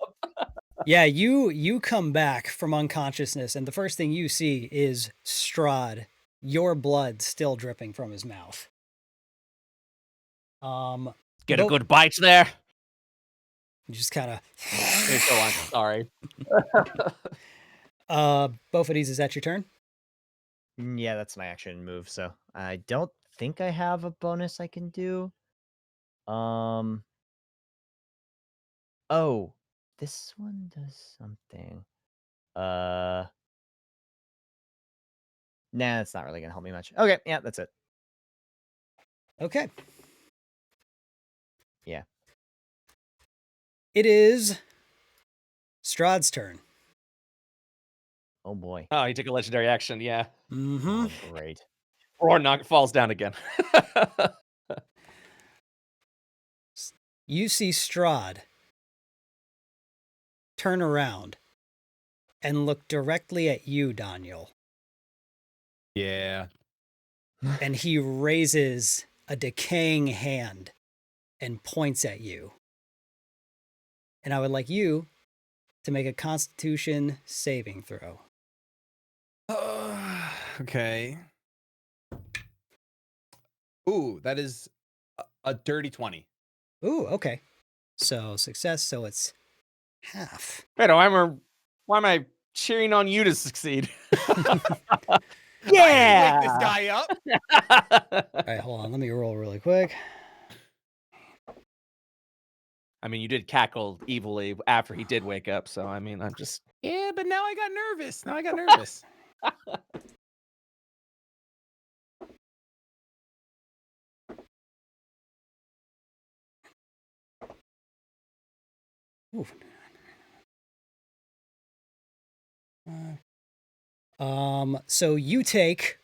Yeah, you come back from unconsciousness, and the first thing you see is Strahd, your blood still dripping from his mouth. Get a good bite there. Just kind of. Go on. Sorry. BOPHADES, is that your turn? Yeah, that's my action move. So I don't think I have a bonus I can do. Oh, this one does something. Nah, that's not really gonna help me much. Okay, yeah, that's it. Okay. Yeah. It is Strahd's turn. Oh boy. Oh, he took a legendary action. Yeah. Mm-hmm. Oh, great. Or falls down again. You see Strahd turn around and look directly at you, Daniel. Yeah. And he raises a decaying hand and points at you. And I would like you to make a Constitution saving throw. Okay. Ooh, that is a dirty 20. Ooh, okay. So success, so it's half. Wait, why am I cheering on you to succeed? Yeah. Wake this guy up. All right, hold on. Let me roll really quick. I mean, you did cackle evilly after he did wake up, so I mean, I'm just... Yeah, but now I got nervous. Ooh. So you take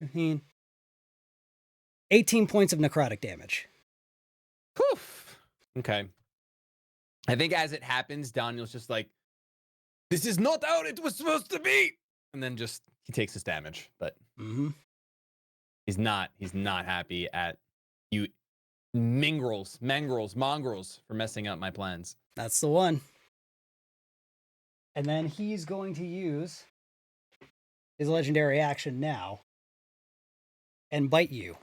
15, 18 points of necrotic damage. Poof. Okay. I think as it happens, Daniel's just like, this is not how it was supposed to be. And then just he takes his damage, but he's not happy at you mongrels for messing up my plans. That's the one. And then he's going to use his legendary action now and bite you.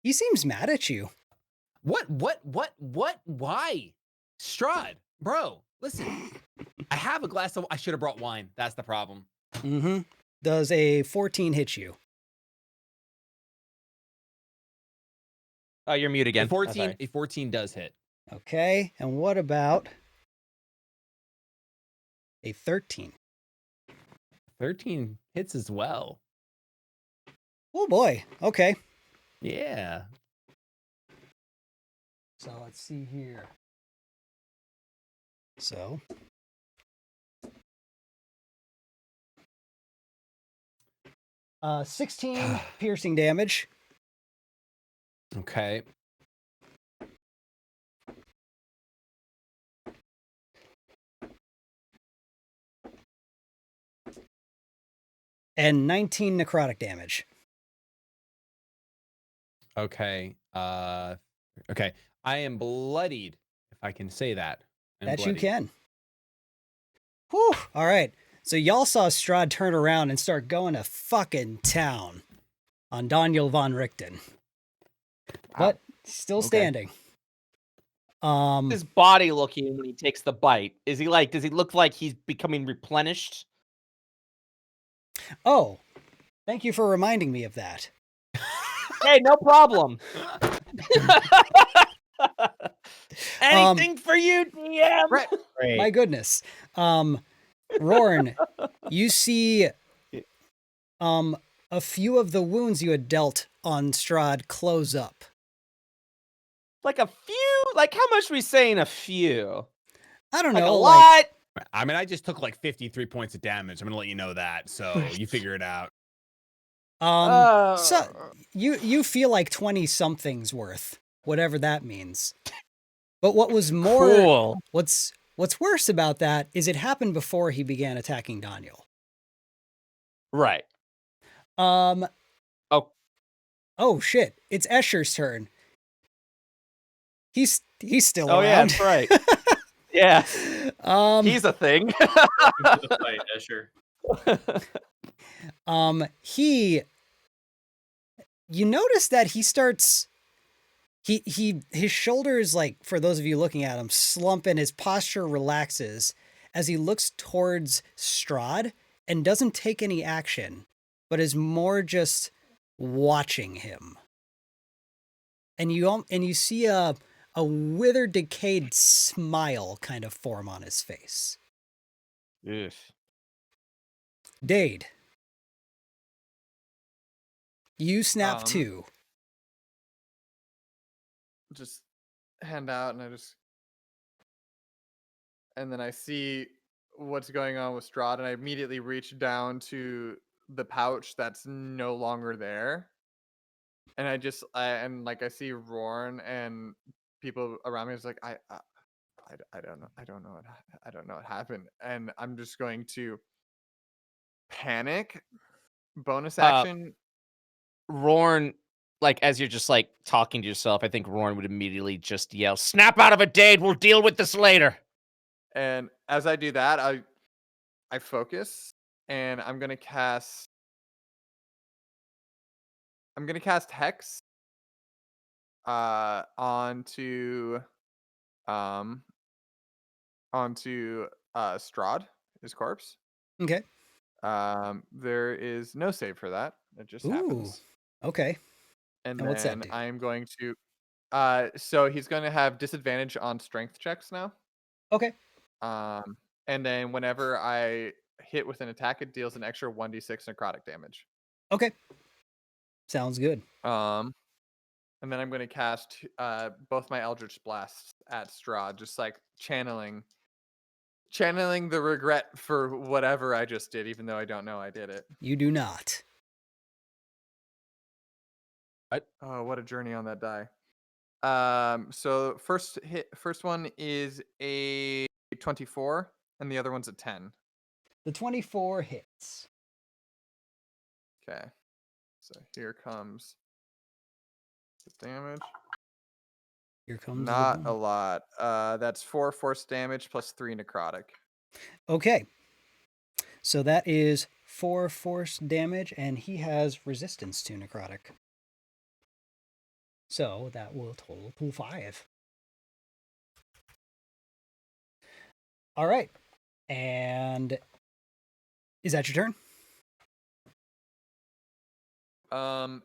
He seems mad at you. What? Why? Strahd, bro, listen. I have a glass of... I should have brought wine. That's the problem. Does a 14 hit you? Oh, you're mute again. A 14 does hit. Okay, and what about a 13? 13 hits as well. Oh boy, okay. Yeah. So let's see here. So 16 piercing damage. Okay. And 19 necrotic damage. Okay. Okay. I am bloodied, if I can say that. You can. Whew. All right. So y'all saw Strahd turn around and start going to fucking town on Daniel von Richten. But still standing. His body looking when he takes the bite? Is he like, does he look like he's becoming replenished? Oh, thank you for reminding me of that. Hey, no problem. Anything for you, DM. Right. My goodness. RORN, you see a few of the wounds you had dealt on Strahd close up. Like a few? Like how much are we saying a few? I don't like know. A lot? I mean, I just took like 53 points of damage. I'm going to let you know that. So you figure it out. So you feel like 20 something's worth, whatever that means. But what was more cool. What's worse about that is it happened before he began attacking Daniel. Right. Oh shit! It's Escher's turn. He's still Oh yeah, around. that's right. Yeah, He's he's a thing. Welcome to the fight, Escher. he. You notice that he starts. His shoulders, like, for those of you looking at him, slump and his posture relaxes as he looks towards Strahd and doesn't take any action, but is more just watching him. And you see a withered, decayed smile kind of form on his face. Ugh. Daede, you snap too. Just hand out, and then I see what's going on with Strahd, and I immediately reach down to the pouch that's no longer there, and I see Rorn and people around me. It's like I don't know what happened, and I'm just going to panic. Bonus action. Rorn, like, as you're just like talking to yourself, I think Rorn would immediately just yell, "Snap out of it, Daede! We'll deal with this later." And as I do that, I focus, and I'm gonna cast Hex onto Strahd, his corpse. Okay. There is no save for that. It just happens. Okay. And And what's that then do? I am going to so he's going to have disadvantage on strength checks now. Okay. And then whenever I hit with an attack, it deals an extra 1d6 necrotic damage. Okay. Sounds good. And then I'm going to cast both my Eldritch Blasts at Strahd, just like channeling the regret for whatever I just did, even though I don't know I did it. You do not. Oh, what a journey on that die. So first one is a 24, and the other one's a 10. The 24 hits. Okay. So here comes the damage. Here comes Not a lot. That's 4 force damage plus 3 necrotic. Okay. So that is 4 force damage, and he has resistance to necrotic. So that will total to 5. All right. And is that your turn?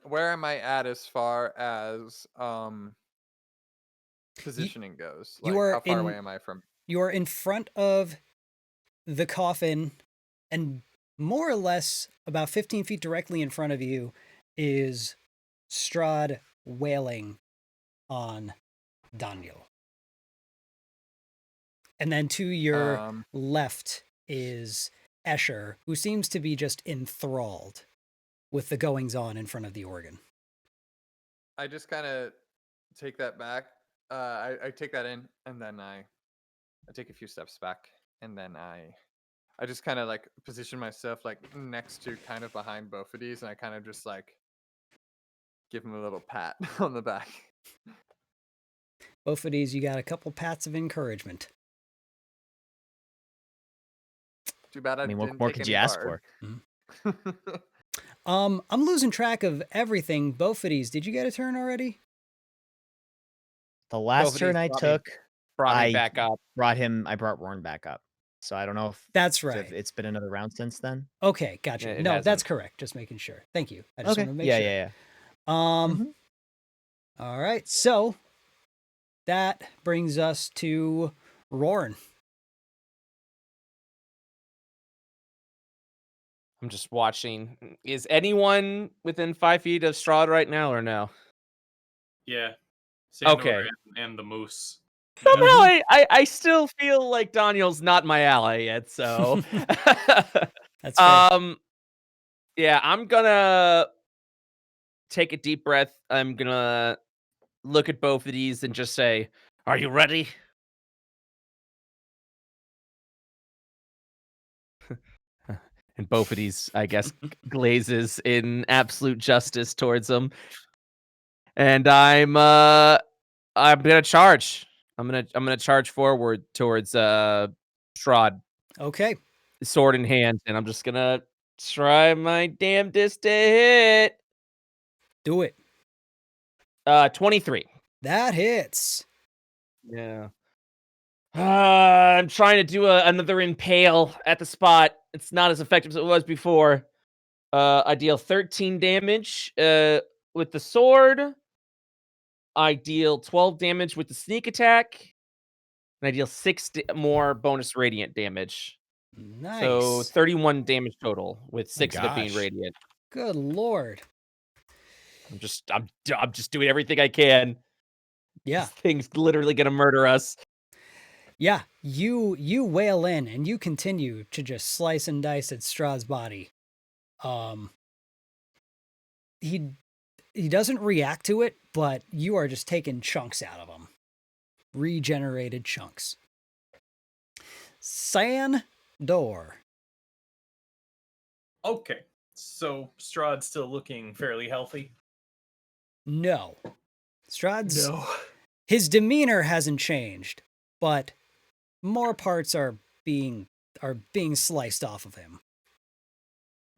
Where am I at as far as positioning goes? Like, you are how far in- away am I from? You are in front of the coffin, and more or less about 15 feet directly in front of you is Strahd wailing on Daniel. And then to your left is Escher, who seems to be just enthralled with the goings-on in front of the organ. I just kind of take that back. I take that in, and then I take a few steps back, and then I just kind of like position myself like next to, kind of behind BOPHADES, and I kind of just like give him a little pat on the back. BOPHADES, you got a couple pats of encouragement. Too bad I mean, didn't what more take could any you ask bard. for? I'm losing track of everything. BOPHADES, did you get a turn already? The last turn I took, brought me back up. I brought Rorn back up. So I don't know if That's right. it's been another round since then. Okay, gotcha. It No, hasn't. that's correct. Just making sure. Thank you. I just Okay. want to make Yeah, sure. yeah. All right. So that brings us to Rorn. I'm just watching. Is anyone within 5 feet of Strahd right now, or no? Yeah. Sandor Okay. and the moose. Somehow I still feel like Daniel's not my ally yet, so That's fair. Yeah, I'm gonna take a deep breath. I'm gonna look at both of these and just say, "Are you ready?" And BOPHADES, I guess, glazes in absolute justice towards him. And I'm gonna charge. I'm gonna charge forward towards Strahd, Okay. sword in hand, and I'm just gonna try my damnedest to hit. Do it. 23. That hits. Yeah. I'm trying to do another impale at the spot. It's not as effective as it was before. I deal 13 damage with the sword. I deal 12 damage with the sneak attack. And I deal 6 more bonus radiant damage. Nice. So 31 damage total with My 6 of it being gosh. radiant. Good lord. I'm just doing everything I can. Yeah. This thing's literally gonna murder us. Yeah. You wail in and you continue to just slice and dice at Strahd's body. He doesn't react to it, but you are just taking chunks out of him. Regenerated chunks. Sandor. Okay, so Strahd's still looking fairly healthy. No. Strahd's his demeanor hasn't changed, but more parts are being sliced off of him.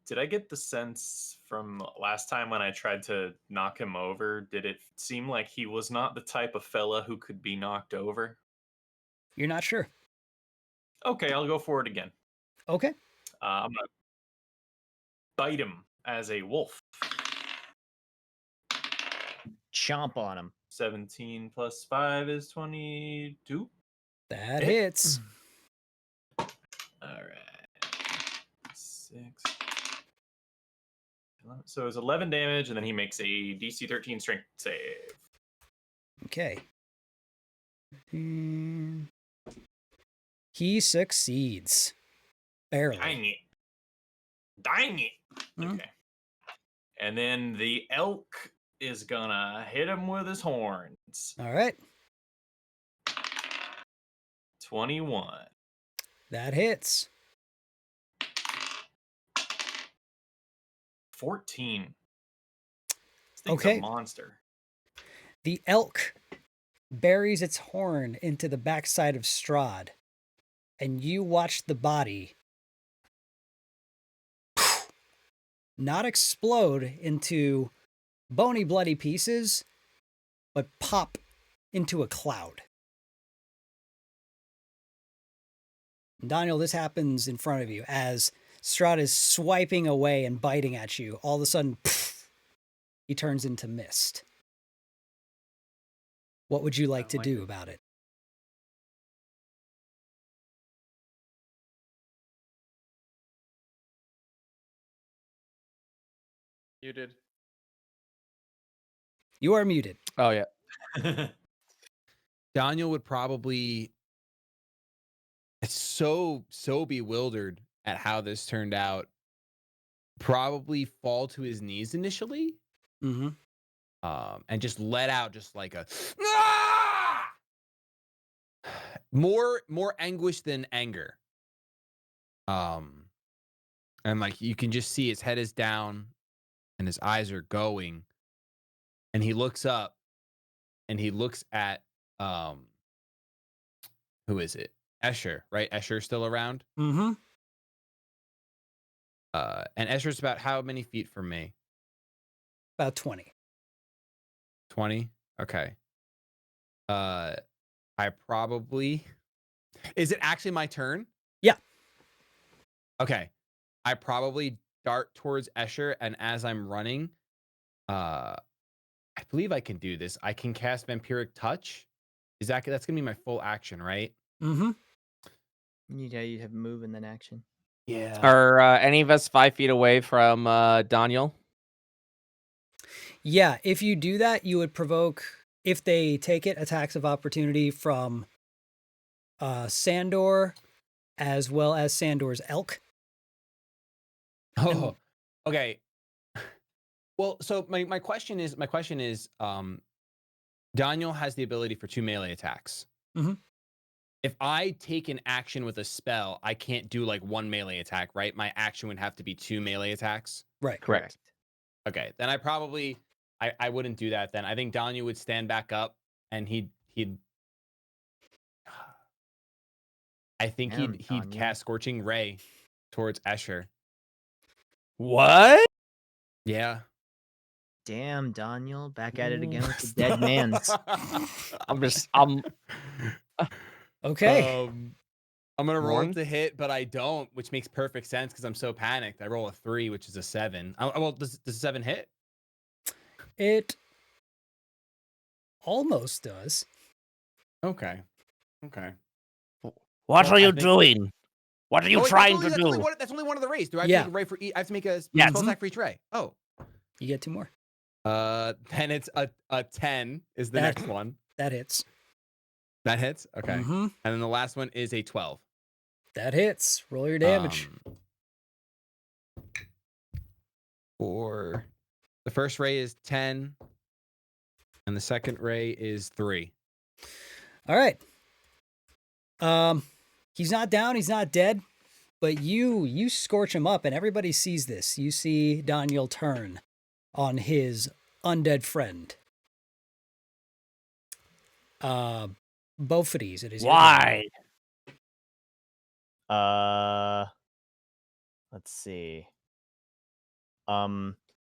Did I get the sense from last time when I tried to knock him over? Did it seem like he was not the type of fella who could be knocked over? You're not sure. Okay, I'll go for it again. Okay. I'm gonna bite him as a wolf. Chomp on him. 17 plus 5 is 22. That hits. All right. 6. So it's 11 damage, and then he makes a DC 13 strength save. Okay. He succeeds. Barely. Dang it. Dang it. Mhm. Okay. And then the elk is gonna hit him with his horns. All right. 21. That hits. 14. This thing's Okay. a monster. The elk buries its horn into the backside of Strahd, and you watch the body not explode into bony, bloody pieces, but pop into a cloud. And Daniel, this happens in front of you as Strahd is swiping away and biting at you. All of a sudden, he turns into mist. What would you like to do about it? You did. You are muted. Oh yeah. Daniel would probably so bewildered at how this turned out. Probably fall to his knees initially, Mm-hmm. and just let out just like a "Ah!" more anguish than anger. And like you can just see his head is down and his eyes are going, and he looks up and he looks at who is it? Escher, right? Escher's still around. Mm-hmm. And Escher's about how many feet from me? About 20. 20? Okay. I probably... Is it actually my turn? Yeah. Okay. I probably dart towards Escher, and as I'm running, I believe I can do this. I can cast Vampiric Touch. That's gonna be my full action, right? Mm-hmm. You have move and then action. Yeah. Are any of us 5 feet away from Daniel? Yeah, if you do that, you would provoke, if they take it, attacks of opportunity from Sandor, as well as Sandor's elk. Oh, okay. Well, so my question is, Daniel has the ability for 2 melee attacks. Mhm. if I take an action with a spell, I can't do like one melee attack, right? My action would have to be 2 melee attacks. Right. Correct. Okay, then I wouldn't do that then. I think Daniel would stand back up and he'd I think Damn, he'd Daniel. cast Scorching Ray towards Escher. What? Yeah. Damn, Daniel, back at it again with the dead man's. I'm Okay. I'm gonna roll Rorn? to hit, but I don't, which makes perfect sense because I'm so panicked. I roll a 3, which is a 7. Well, does a 7 hit? It almost does. Okay. What Well, are I you think- doing? What are you Oh, wait, trying to that's do? only one of the rays. Do I have Yeah. to make a ray for each? I have to make a Yes. spell attack for each ray. Oh. You get 2 more. Then it's a 10 is the That- next one. That hits. That hits? Okay. Mm-hmm. And then the last one is a 12. That hits. Roll your damage. For the first ray is 10, and the second ray is 3. All right. He's not down. He's not dead. But you scorch him up, and everybody sees this. You see Daniel turn on his undead friend. BOPHADES, it is your turn. Why? Let's see.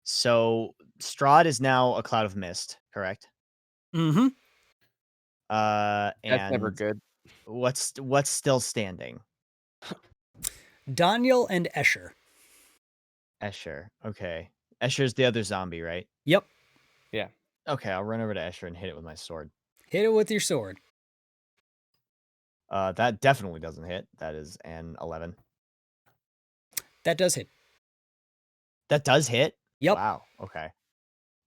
So Strahd is now a cloud of mist, correct? Mm-hmm. That's never And good. what's still standing? Daniel and Escher. Escher. Okay. Escher's the other zombie, right? Yep. Okay, I'll run over to Escher and hit it with my sword. Hit it with your sword. That definitely doesn't hit. That is an 11. That does hit. That does hit? Yep. Wow. Okay.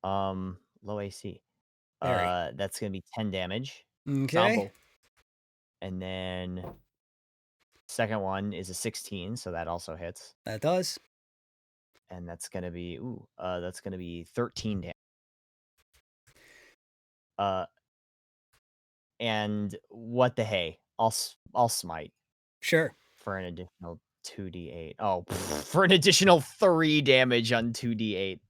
Low AC. Very. That's gonna be 10 damage. Okay. And then second one is a 16, so that also hits. That does. And that's gonna be that's gonna be 13 damage. And what the hey? I'll smite Sure. for an additional 2d8. Oh, for an additional 3 damage on 2d8.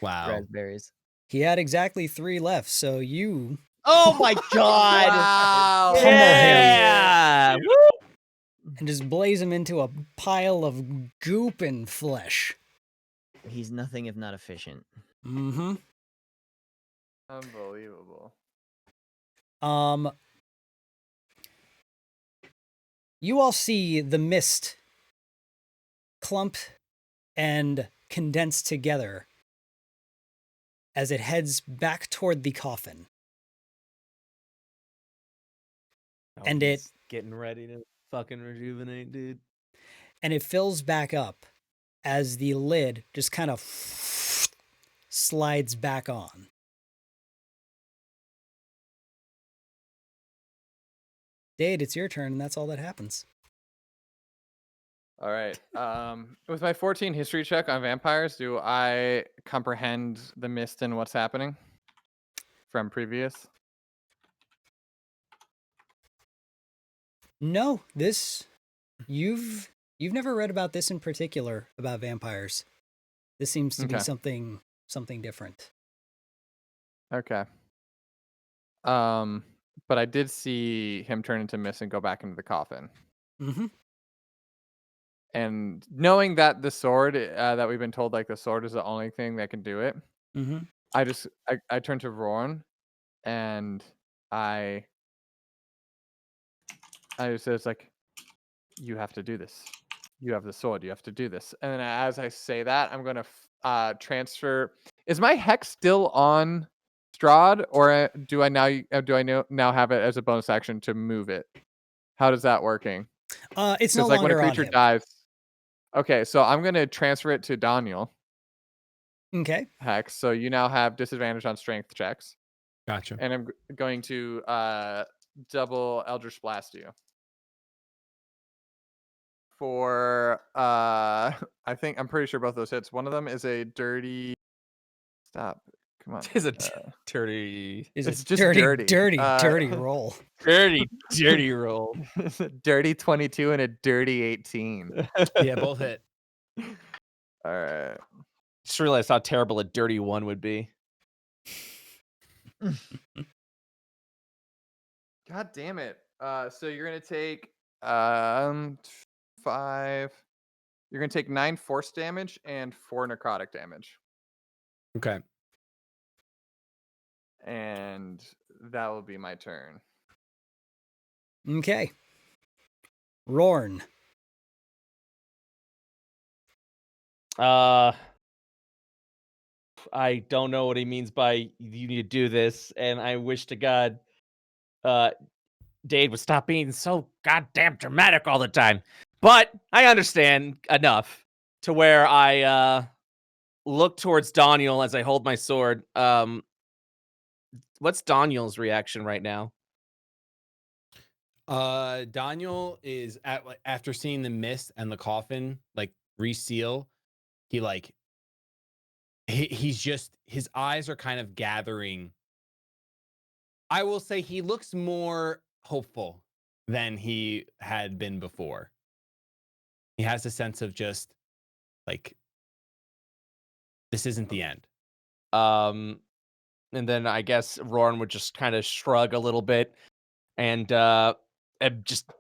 Wow. Raspberries. He had exactly 3 left, so you Oh my god! Wow. pummel him Yeah. and just blaze him into a pile of goop and flesh. He's nothing if not efficient. Mm-hmm. Unbelievable. You all see the mist clump and condense together as it heads back toward the coffin. And it- He's getting ready to fucking rejuvenate, dude. And it fills back up as the lid just kind of slides back on. Dade, it's your turn, and that's all that happens. All right. With my 14 history check on vampires, do I comprehend the mist and what's happening from previous? No, you've never read about this in particular about vampires. This seems to be Okay. something different. Okay. But I did see him turn into mist and go back into the coffin. Mm-hmm. And knowing that the sword that we've been told, like the sword is the only thing that can do it, Mm-hmm. I turned to Rorn, and I just said, it's like, you have to do this. You have the sword. You have to do this. And then as I say that, I'm gonna transfer. Is my hex still on Strahd, or do I now have it as a bonus action to move it? How does that working? It's no Because like when a longer on creature him. dies. Okay, so I'm gonna transfer it to Daniel Okay. hex. So you now have disadvantage on strength checks, Gotcha. and I'm going to double Eldritch Blast you. For I'm pretty sure both those hits. One of them is a dirty. Stop. Come on. It's a dirty, Is It's it just dirty, dirty. dirty roll? dirty roll. Dirty 22 and a dirty 18. Yeah, both hit. All right. Just realized how terrible a dirty 1 would be. God damn it. So you're gonna take 5. You're gonna take 9 force damage and 4 necrotic damage, Okay. and that will be my turn. Okay. Rorn. I don't know what he means by you need to do this, and I wish to God, Dade would stop being so goddamn dramatic all the time. But I understand enough to where I look towards Daniel as I hold my sword. What's Daniel's reaction right now? Daniel is after seeing the mist and the coffin like reseal, he's just, his eyes are kind of gathering. I will say he looks more hopeful than he had been before. He has a sense of just like, this isn't the end. And then I guess Rorn would just kind of shrug a little bit and just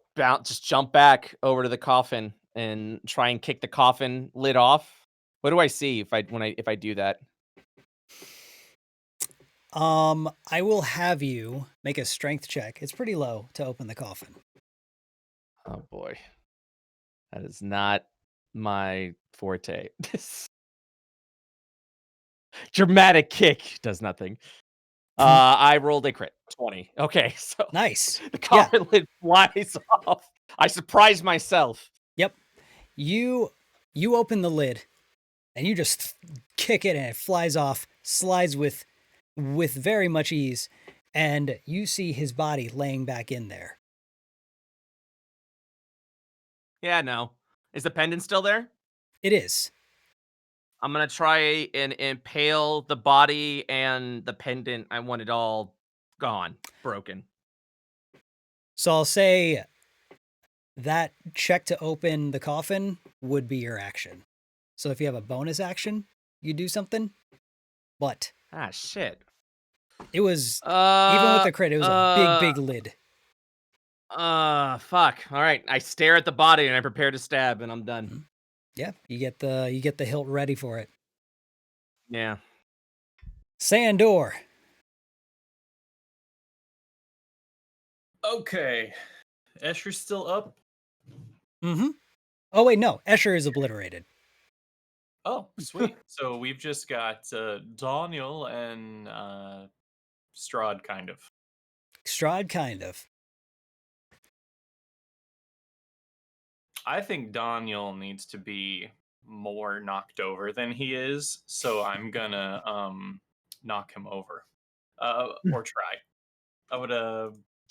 jump back over to the coffin and try and kick the coffin lid off. What do I see if I do that? I will have you make a strength check. It's pretty low to open the coffin. Oh boy. That is not my forte. Dramatic kick does nothing. I rolled a crit 20. Okay, so Nice. the coffin lid flies off. I surprised myself. Yep. You open the lid and you just kick it and it flies off, slides with very much ease, and you see his body laying back in there. Yeah, no. Is the pendant still there? It is. I'm gonna try and impale the body and the pendant. I want it all gone, broken. So I'll say that check to open the coffin would be your action. So if you have a bonus action, you do something. But Ah, shit. it was, even with the crit, it was a big lid. Fuck. All right. I stare at the body and I prepare to stab, and I'm done. Yeah, you get the hilt ready for it. Yeah. Sandor. Okay. Escher's still up. Mm-hmm. Oh wait, no, Escher is obliterated. Oh, sweet. So we've just got Daniel and Strahd, kind of. Strahd, kind of. I think Daniel needs to be more knocked over than he is, so I'm gonna knock him over. Or try. I would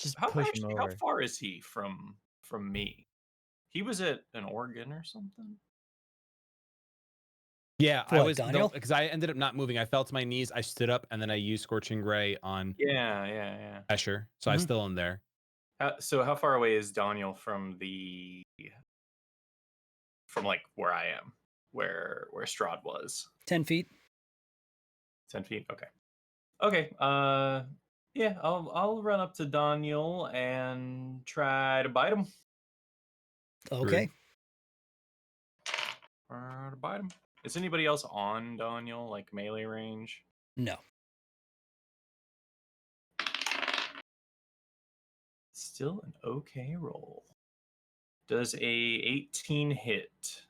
Just how push him actually, over. how far is he from me? He was at an organ or something? Yeah, For I what, was, Daniel? because I ended up not moving. I fell to my knees, I stood up, and then I used Scorching Ray on Yeah. Escher, so I still am there. So how far away is Daniel from like where I am, where Strahd was? 10 feet. 10 feet. Okay. Yeah. I'll run up to Daniel and try to bite him. Okay. Try to bite him. Is anybody else on Daniel, like melee range? No. Still an okay roll. Does a 18 hit?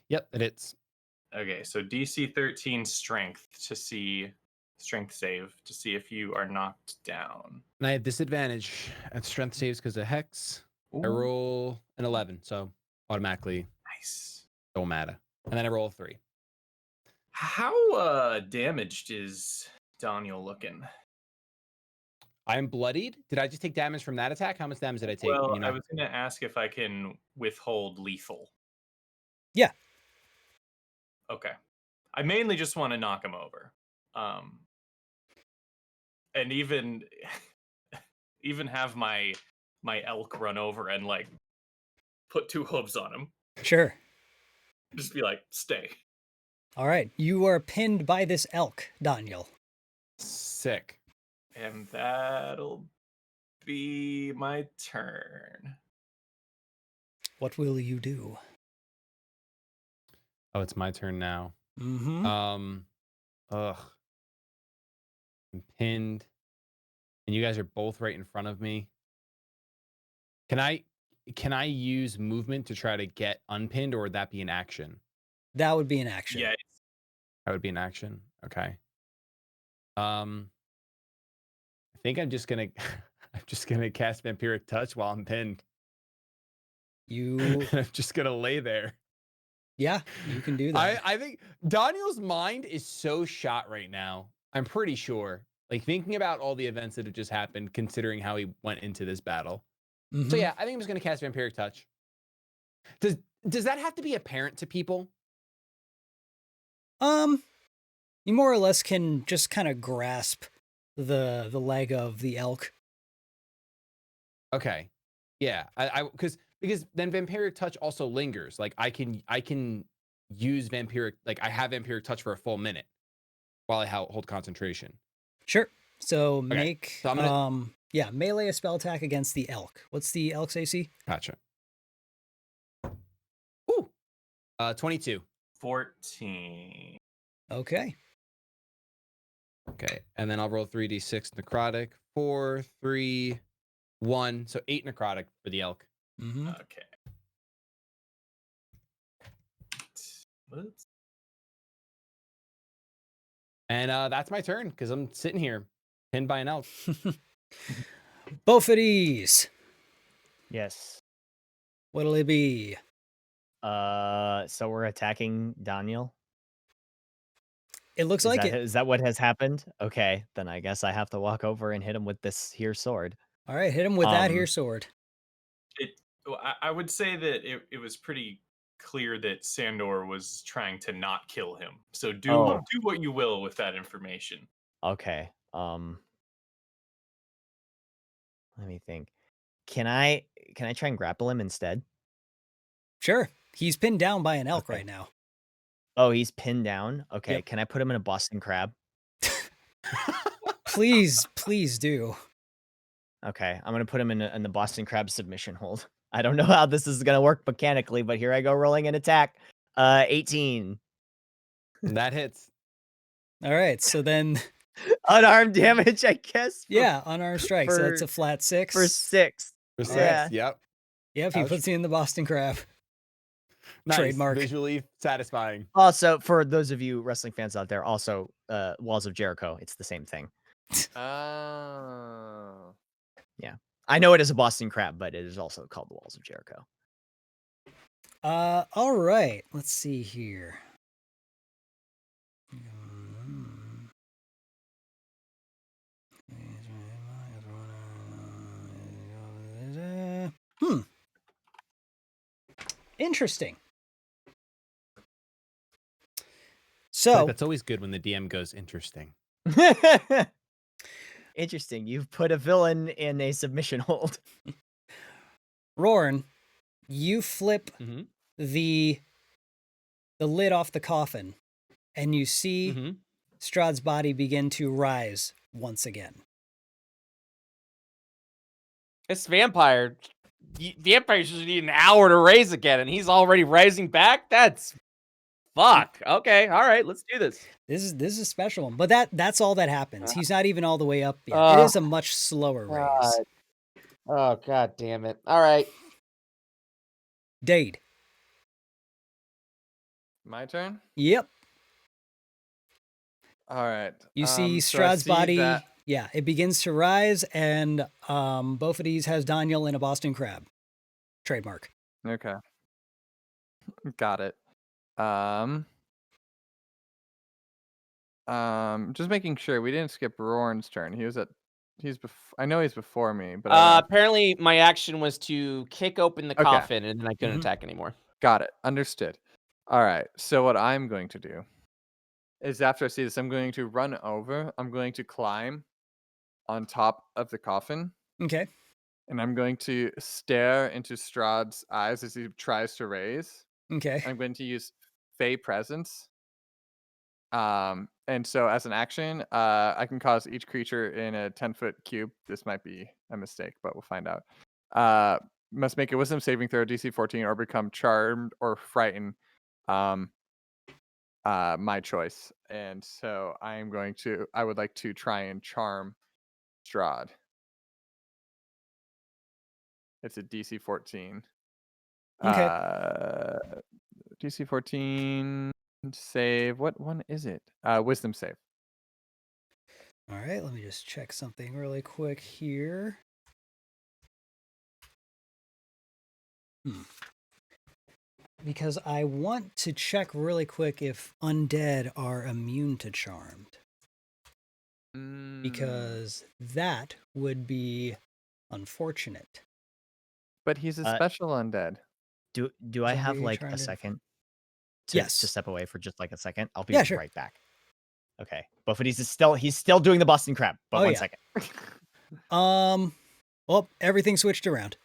Yep, it hits. Okay, so DC 13 strength save to see if you are knocked down. And I have disadvantage at strength saves because of Hex. I Ooh, roll an 11, so automatically nice. don't matter. And then I roll a 3. How damaged is Daniel looking? I'm bloodied. Did I just take damage from that attack? How much damage did I take? Well, I was going to ask if I can withhold lethal. Yeah. Okay. I mainly just want to knock him over. And even even have my elk run over and like put 2 hooves on him. Sure. Just be like, stay. All right. You are pinned by this elk, Daniel. Sick. And that'll be my turn. What will you do? Oh, it's my turn now. Mm-hmm. Ugh. I'm pinned. And you guys are both right in front of me. Can I use movement to try to get unpinned, or would that be an action? That would be an action. Yeah. That would be an action. Okay. I think I'm just gonna cast Vampiric Touch while I'm pinned. You I'm just gonna lay there. Yeah, you can do that. I think Daniel's mind is so shot right now. I'm pretty sure. Like thinking about all the events that have just happened, considering how he went into this battle. So Mhm. yeah, I think I'm just gonna cast Vampiric Touch. Does that have to be apparent to people? You more or less can just kind of grasp the leg of the elk. Okay. Yeah. Because then Vampiric Touch also lingers. Like I can use Vampiric, like I have Vampiric Touch for a full minute while I hold concentration. Sure. So Okay, make so I'm gonna- melee a spell attack against the elk. What's the elk's AC? Gotcha. Ooh. 22. 14. Okay. Okay. And then I'll roll 3d6 necrotic. 4, 3, 1. So 8 necrotic for the elk. Mm-hmm. Okay. Whoops. And that's my turn because I'm sitting here pinned by an elk. BOPHADES. Yes. What'll it be? So we're attacking Daniel. It looks like it. Is that what has happened? Okay, then I guess I have to walk over and hit him with this here sword. All right, hit him with that here sword. I would say that it was pretty clear that Sandor was trying to not kill him. So do what you will with that information. Okay. Let me think. Can I try and grapple him instead? Sure. He's pinned down by an elk Okay. right now. Oh, he's pinned down. Okay. Yep. Can I put him in a Boston Crab? Please do. Okay, I'm gonna put him in the Boston Crab submission hold. I don't know how this is gonna work mechanically, but here I go rolling an attack. 18. That hits. All right, so then Unarmed damage, I guess. Unarmed strike. So that's a flat 6. For 6. For 6. Yeah. Yep. Yep, he puts you in the Boston Crab. Nice. Trademark. Visually satisfying. Also, for those of you wrestling fans out there, also Walls of Jericho. It's the same thing. Oh. Yeah. I know it is a Boston Crab, but it is also called the Walls of Jericho. All right. Let's see here. Interesting. So That's always good when the DM goes interesting. Interesting. You've put a villain in a submission hold. RORN, you flip the lid off the coffin, and you see Strahd's body begin to rise once again. This vampire. Vampires usually need an hour to raise again, and he's already rising back? That's fuck. Okay, all right, let's do this. This is a special one, but that's all that happens. He's not even all the way up yet. It is a much slower raise. Oh, god damn it. All right. DAEDE. My turn? Yep. All right. You see so I Strahd's see body. that- Yeah, it begins to rise, and BOPHADES has Daniel in a Boston Crab. Trademark. Okay. Got it. Just making sure we didn't skip Rorn's turn. I know he's before me, but Apparently my action was to kick open the Okay. coffin, and then I couldn't attack anymore. got it. Understood. All right. So what I'm going to do is after I see this, I'm going to run over. I'm going to climb on top of the coffin, Okay. and I'm going to stare into Strahd's eyes as he tries to raise. Okay. I'm going to use Fey Presence. And so as an action, I can cause each creature in a 10-foot cube. This might be a mistake, but we'll find out. Must make a wisdom saving throw, DC 14, or become charmed or frightened. My choice. And so I would like to try and charm Strahd. It's a DC 14. Okay. DC 14 save. What one is it? Wisdom save. All right, let me just check something really quick here. Because I want to check really quick if undead are immune to charmed. Because that would be unfortunate. But he's a special undead. Do I have like a second to Yes. step away for just like a second? I'll be Yeah, sure. right back. Okay. Bophades is still doing the Boston Crab, but one second. Well, everything switched around.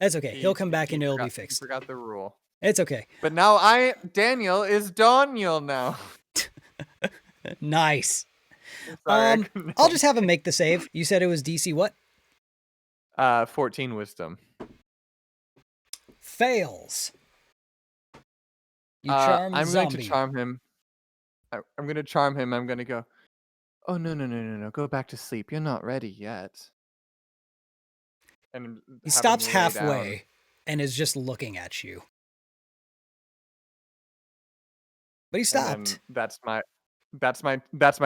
That's okay. He'll come back and it'll be He fixed. forgot the rule. It's okay. But now Daniel is Daniel now. Nice. Sorry, I'll just have him make the save. You said it was DC what? 14 wisdom. Fails. You charm I'm zombie. going to charm him. I'm going to charm him. I'm going to go, oh, no. Go back to sleep. You're not ready yet. And he stops halfway and is just looking at you. But he stopped. That's my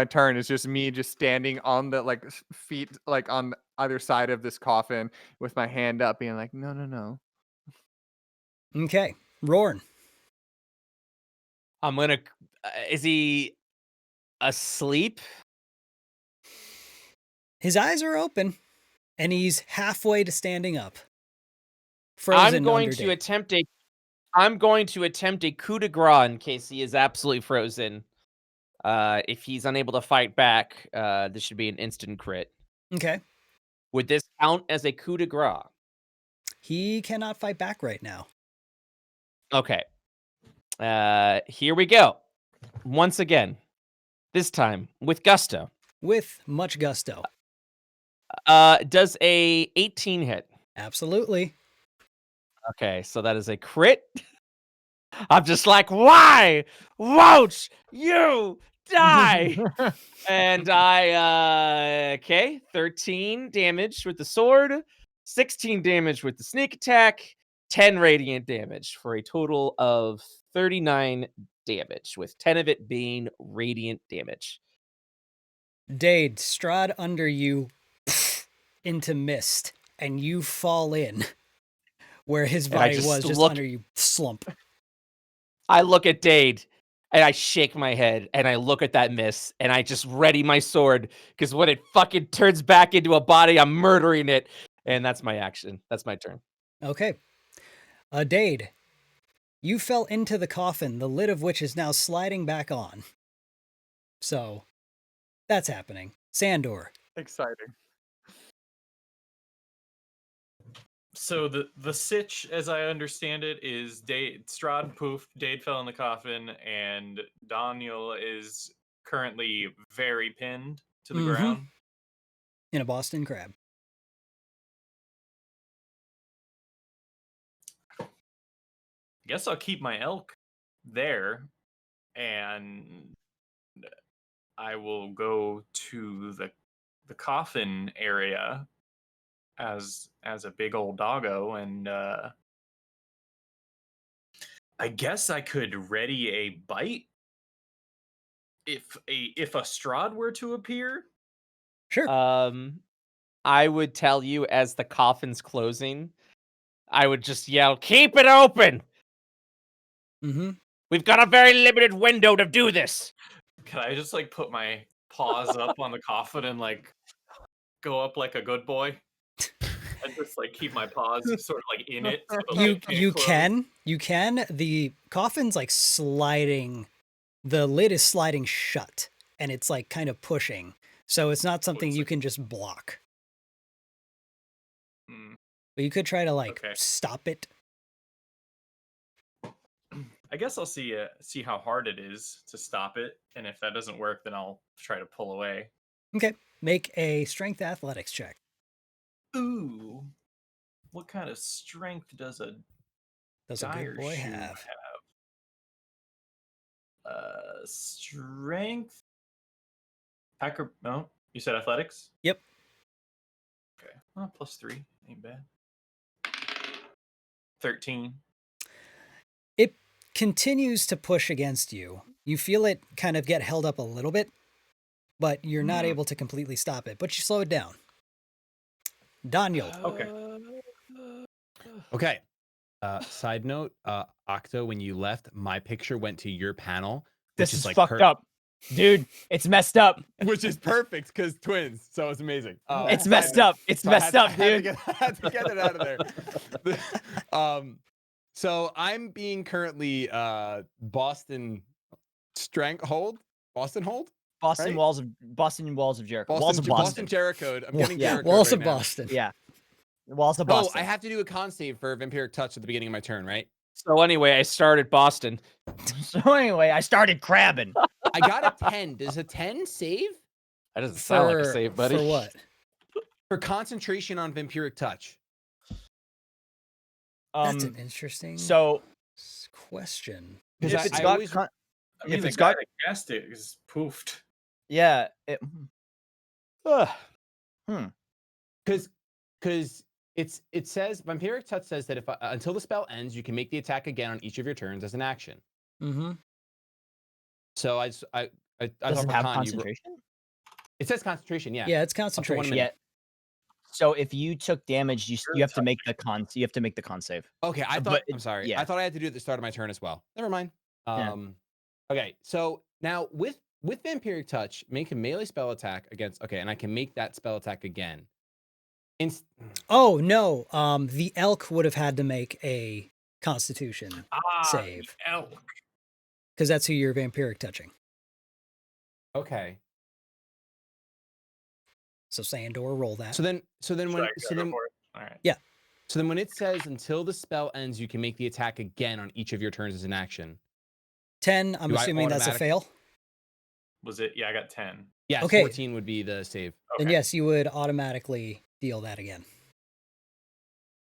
turn. It's just me just standing on the feet on either side of this coffin with my hand up being like, no. Okay. Rorn. I'm gonna. Is he asleep? His eyes are open, and he's halfway to standing up. Frozen. I'm going to attempt a coup de grace in case he is absolutely frozen. If he's unable to fight back, this should be an instant crit. Okay. Would this count as a coup de grace? He cannot fight back right now. Okay. Here we go. Once again. This time with gusto. With much gusto. Does a 18 hit? Absolutely. Okay, so that is a crit. I'm just like, why won't you die? And I, 13 damage with the sword, 16 damage with the sneak attack, 10 radiant damage for a total of 39 damage, with 10 of it being radiant damage. DAEDE, Strahd under you into mist, and you fall in where his body was, just under you, slump. I look at DAEDE, and I shake my head, and I look at that mist, and I just ready my sword, because when it fucking turns back into a body, I'm murdering it. And that's my action. That's my turn. Okay. DAEDE, you fell into the coffin, the lid of which is now sliding back on. So, that's happening. Sandor. Exciting. So the sitch, as I understand it, is Strahd poofed, DAEDE fell in the coffin, and Daniel is currently very pinned to the ground. In a Boston Crab. I guess I'll keep my elk there, and I will go to the coffin area as a big old doggo, and I guess I could ready a bite if a Strahd were to appear. Sure. I would tell you as the coffin's closing, I would just yell, "Keep it open! We've got a very limited window to do this." Can I just put my paws up on the coffin and go up like a good boy? And just keep my paws sort of in it. So You can. The coffin's sliding the lid is sliding shut, and it's like kind of pushing. So it's not something you can just block. Hmm. But you could try to like Okay. stop it. I guess I'll see how hard it is to stop it, and if that doesn't work, then I'll try to pull away. Okay. Make a strength athletics check. Ooh, what kind of strength does a Does a dire good boy shoe have? Strength. Hacker. No, you said athletics. Yep. Okay. Well, +3 ain't bad. 13. It continues to push against you. You feel it kind of get held up a little bit, but you're not able to completely stop it. But you slow it down. Daniel. Okay. Okay. Side note, Octo, when you left, my picture went to your panel. This which is like fucked up. Dude, it's messed up. Which is perfect because twins. So it's amazing. It's messed up. It's messed up, dude. I had to get it out of there. So I'm being currently Boston hold. Boston hold? Boston Right? Walls of Jericho. Walls of Boston. Boston Jericho. I'm getting Yeah. Jericho Walls right of now. Boston. Yeah. Walls of Oh, Boston. I have to do a con save for Vampiric Touch at the beginning of my turn, right? So anyway, I started Boston. So anyway, I started crabbing. I got a 10. Does a 10 save? That doesn't sound like a For- save, buddy. For what? For concentration on Vampiric Touch. That's an interesting So question. Because if it's I got always con- I mean, if the it's guy got that cast it is poofed. yeah, because it says Vampiric Touch says that if until the spell ends, you can make the attack again on each of your turns as an action. Mm-hmm. So I does thought it for have con, concentration? it says concentration, yeah. Yeah, it's Up to 1 concentration. minute. Yeah. So if you took damage, you have to make the con. You have to make the con save. Okay, I But thought. it- I'm sorry. yeah. I thought I had to do it at the start of my turn as well. Never mind. Yeah. Okay, so now with Vampiric Touch, make a melee spell attack against. Okay, and I can make that spell attack again. Oh no. The elk would have had to make a Constitution save Elk. because that's who you're vampiric touching. Okay. So Sandor, roll that. So then when All right. Yeah. So then when it says until the spell ends, you can make the attack again on each of your turns as an action. 10. I'm Do I assuming that's a automatic- fail. Was it? Yeah, I got 10. Yes, Okay. 14 would be the save. Then Okay. yes, you would automatically deal that again.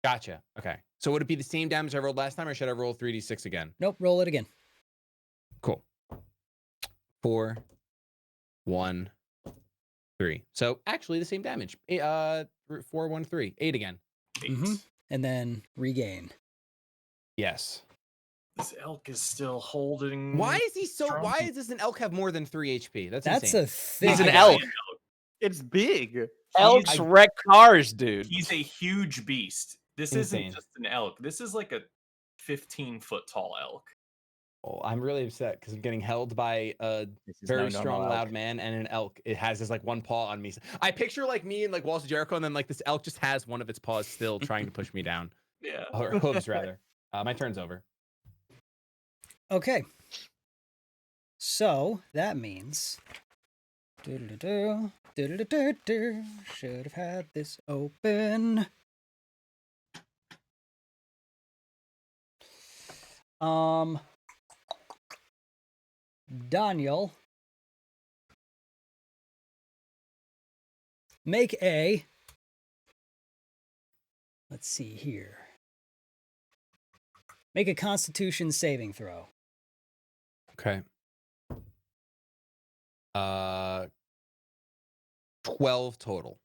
Gotcha. Okay. So would it be the same damage I rolled last time, or should I roll 3d6 again? Nope. Roll it again. Cool. 4, 1, 3. So actually the same damage. 4, 1, 3. 8 again. 8. Mhm. And then regain. Yes. This elk is still holding. Why is he so? strong. Why does an elk have more than 3 HP? That's That's insane. a thing. He's an I elk. got It's big. Elks wreck cars, dude. He's a huge beast. This Insane. isn't just an elk. This is like a 15-foot tall elk. Oh, I'm really upset because I'm getting held by a This is very no normal strong, elk. loud man and an elk. It has this like one paw on me. I picture like me and like Walls of Jericho, and then like this elk just has one of its paws still trying to push me down, Yeah. or hooves rather. My turn's over. Okay. So that means. Should have had this open. Daniel. Make a. Let's see here. Make a Constitution saving throw. Okay. 12 total.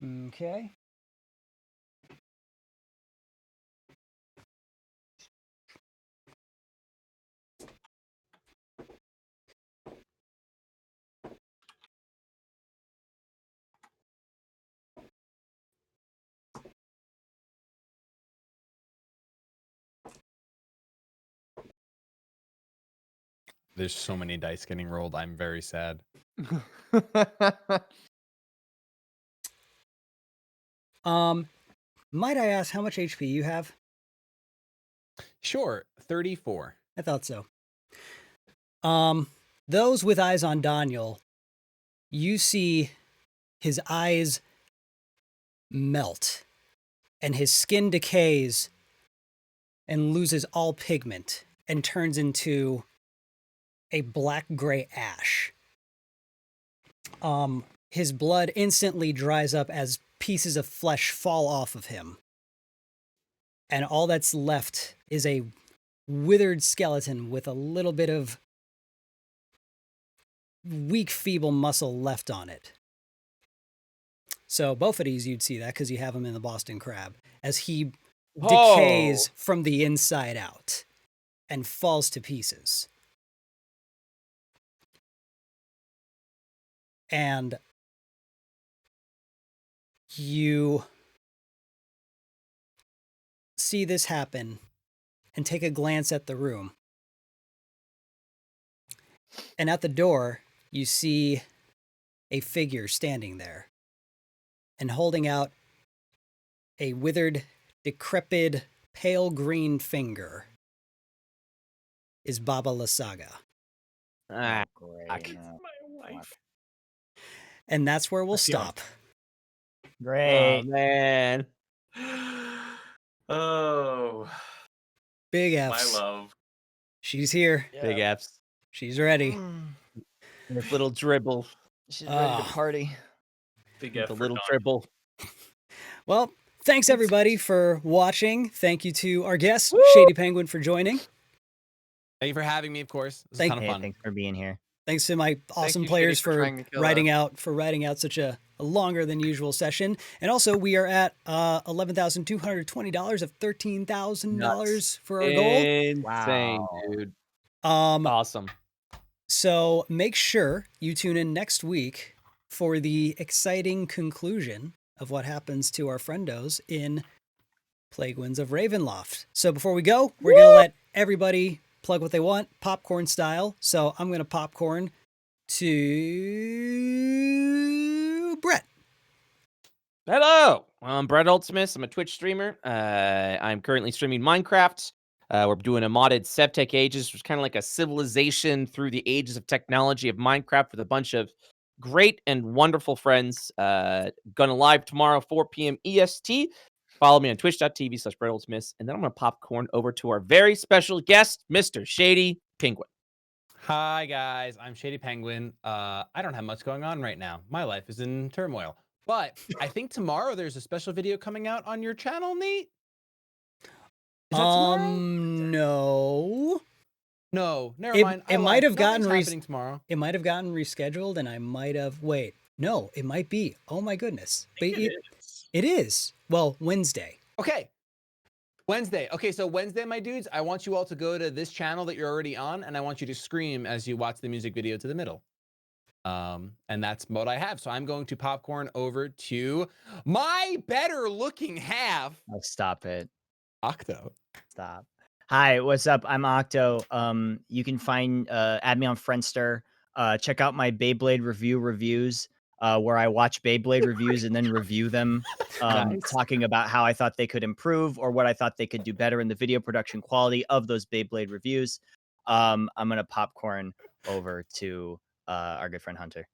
Okay. There's so many dice getting rolled. I'm very sad. Might I ask how much HP you have? Sure, 34. I thought so. Those with eyes on Daniel, you see his eyes melt and his skin decays and loses all pigment and turns into a black-gray ash. His blood instantly dries up as pieces of flesh fall off of him. And all that's left is a withered skeleton with a little bit of weak, feeble muscle left on it. So BOPHADES, you'd see that because you have him in the Boston Crab, as he decays from the inside out and falls to pieces. And you see this happen and take a glance at the room. And at the door, you see a figure standing there and holding out a withered, decrepit, pale green finger is Baba Lysaga. Ah, Great. My wife. And that's where we'll Let's go. stop. Great. oh man. Oh, Big my F's. love. She's here. Big F's. She's ready. With little dribble. She's ready to Ah. party. Big With F the for little Dawn. dribble. Well, thanks everybody for watching. Thank you to our guest, Shady Penguin, for joining. Thank you for having me, of course. This is Thank- a ton of Hey, fun. thanks for being here. Thanks to my awesome you, Shady, players for for trying to kill writing out such a longer than usual session. And also, we are at $11,220 of $13,000 for our goal. Insane, Wow. dude. Um, Awesome. So make sure you tune in next week for the exciting conclusion of what happens to our friendos in Plague Winds of Ravenloft. So before we go, we're going to let everybody plug what they want, popcorn style. So I'm going to popcorn to Brett. Hello, I'm Brett Ultimus. I'm a Twitch streamer. I'm currently streaming Minecraft. We're doing a modded Septec Ages, which is kind of like a civilization through the ages of technology of Minecraft with a bunch of great and wonderful friends. Gonna live tomorrow, 4 p.m. EST. Follow me on twitch.tv/Brett Ultimus. And then I'm going to popcorn over to our very special guest, Mr. Shady Penguin. Hi, guys. I'm Shady Penguin. I don't have much going on right now. My life is in turmoil. But I think tomorrow there's a special video coming out on your channel, Nate? Is that tomorrow? No. No, never It- mind. it might have gotten happening tomorrow. It might have gotten rescheduled and I might have... Wait. No, it might be. Oh my goodness. But It is. it is. Well, Wednesday. Okay. Wednesday. Okay, so Wednesday, my dudes, I want you all to go to this channel that you're already on, and I want you to scream as you watch the music video to the middle. And that's what I have. So I'm going to popcorn over to my better looking half, Oh, stop it. Octo. Stop. Hi, what's up? I'm Octo. You can find add me on Friendster. Check out my Beyblade reviews, where I watch Beyblade reviews and then review them, Nice. talking about how I thought they could improve or what I thought they could do better in the video production quality of those Beyblade reviews. I'm gonna popcorn over to our good friend Hunter.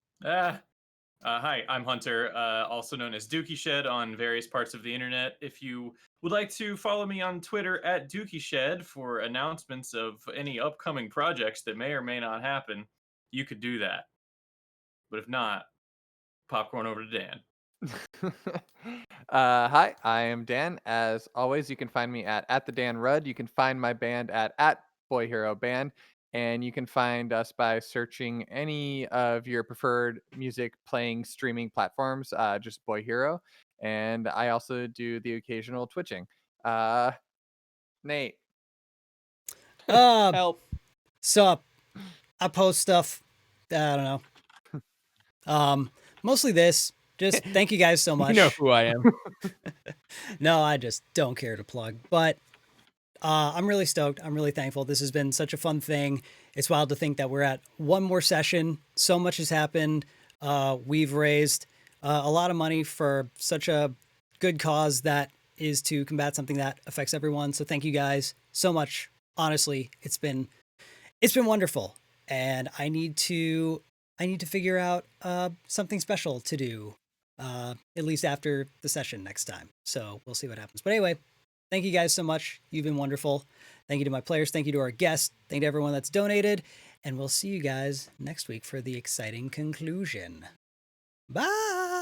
Hi, I'm Hunter, also known as Dookie Shed on various parts of the internet. If you would like to follow me on Twitter at Dookie Shed for announcements of any upcoming projects that may or may not happen, you could do that. But if not, popcorn over to Dan. Hi, I am Dan. As always, you can find me at the Dan Rudd. You can find my band at Boy Hero Band, and you can find us by searching any of your preferred music playing streaming platforms. Just Boy Hero, and I also do the occasional twitching. Nate. Help. So I post stuff. I don't know. Mostly this. Just thank you guys so much. You know who I am. No, I just don't care to plug. But I'm really stoked. I'm really thankful. This has been such a fun thing. It's wild to think that we're at one more session. So much has happened. We've raised a lot of money for such a good cause that is to combat something that affects everyone. So thank you guys. so much. Honestly, it's been wonderful, and I need to figure out something special to do, at least after the session next time. So we'll see what happens. But anyway, thank you guys so much. You've been wonderful. Thank you to my players. Thank you to our guests. Thank you to everyone that's donated. And we'll see you guys next week for the exciting conclusion. Bye!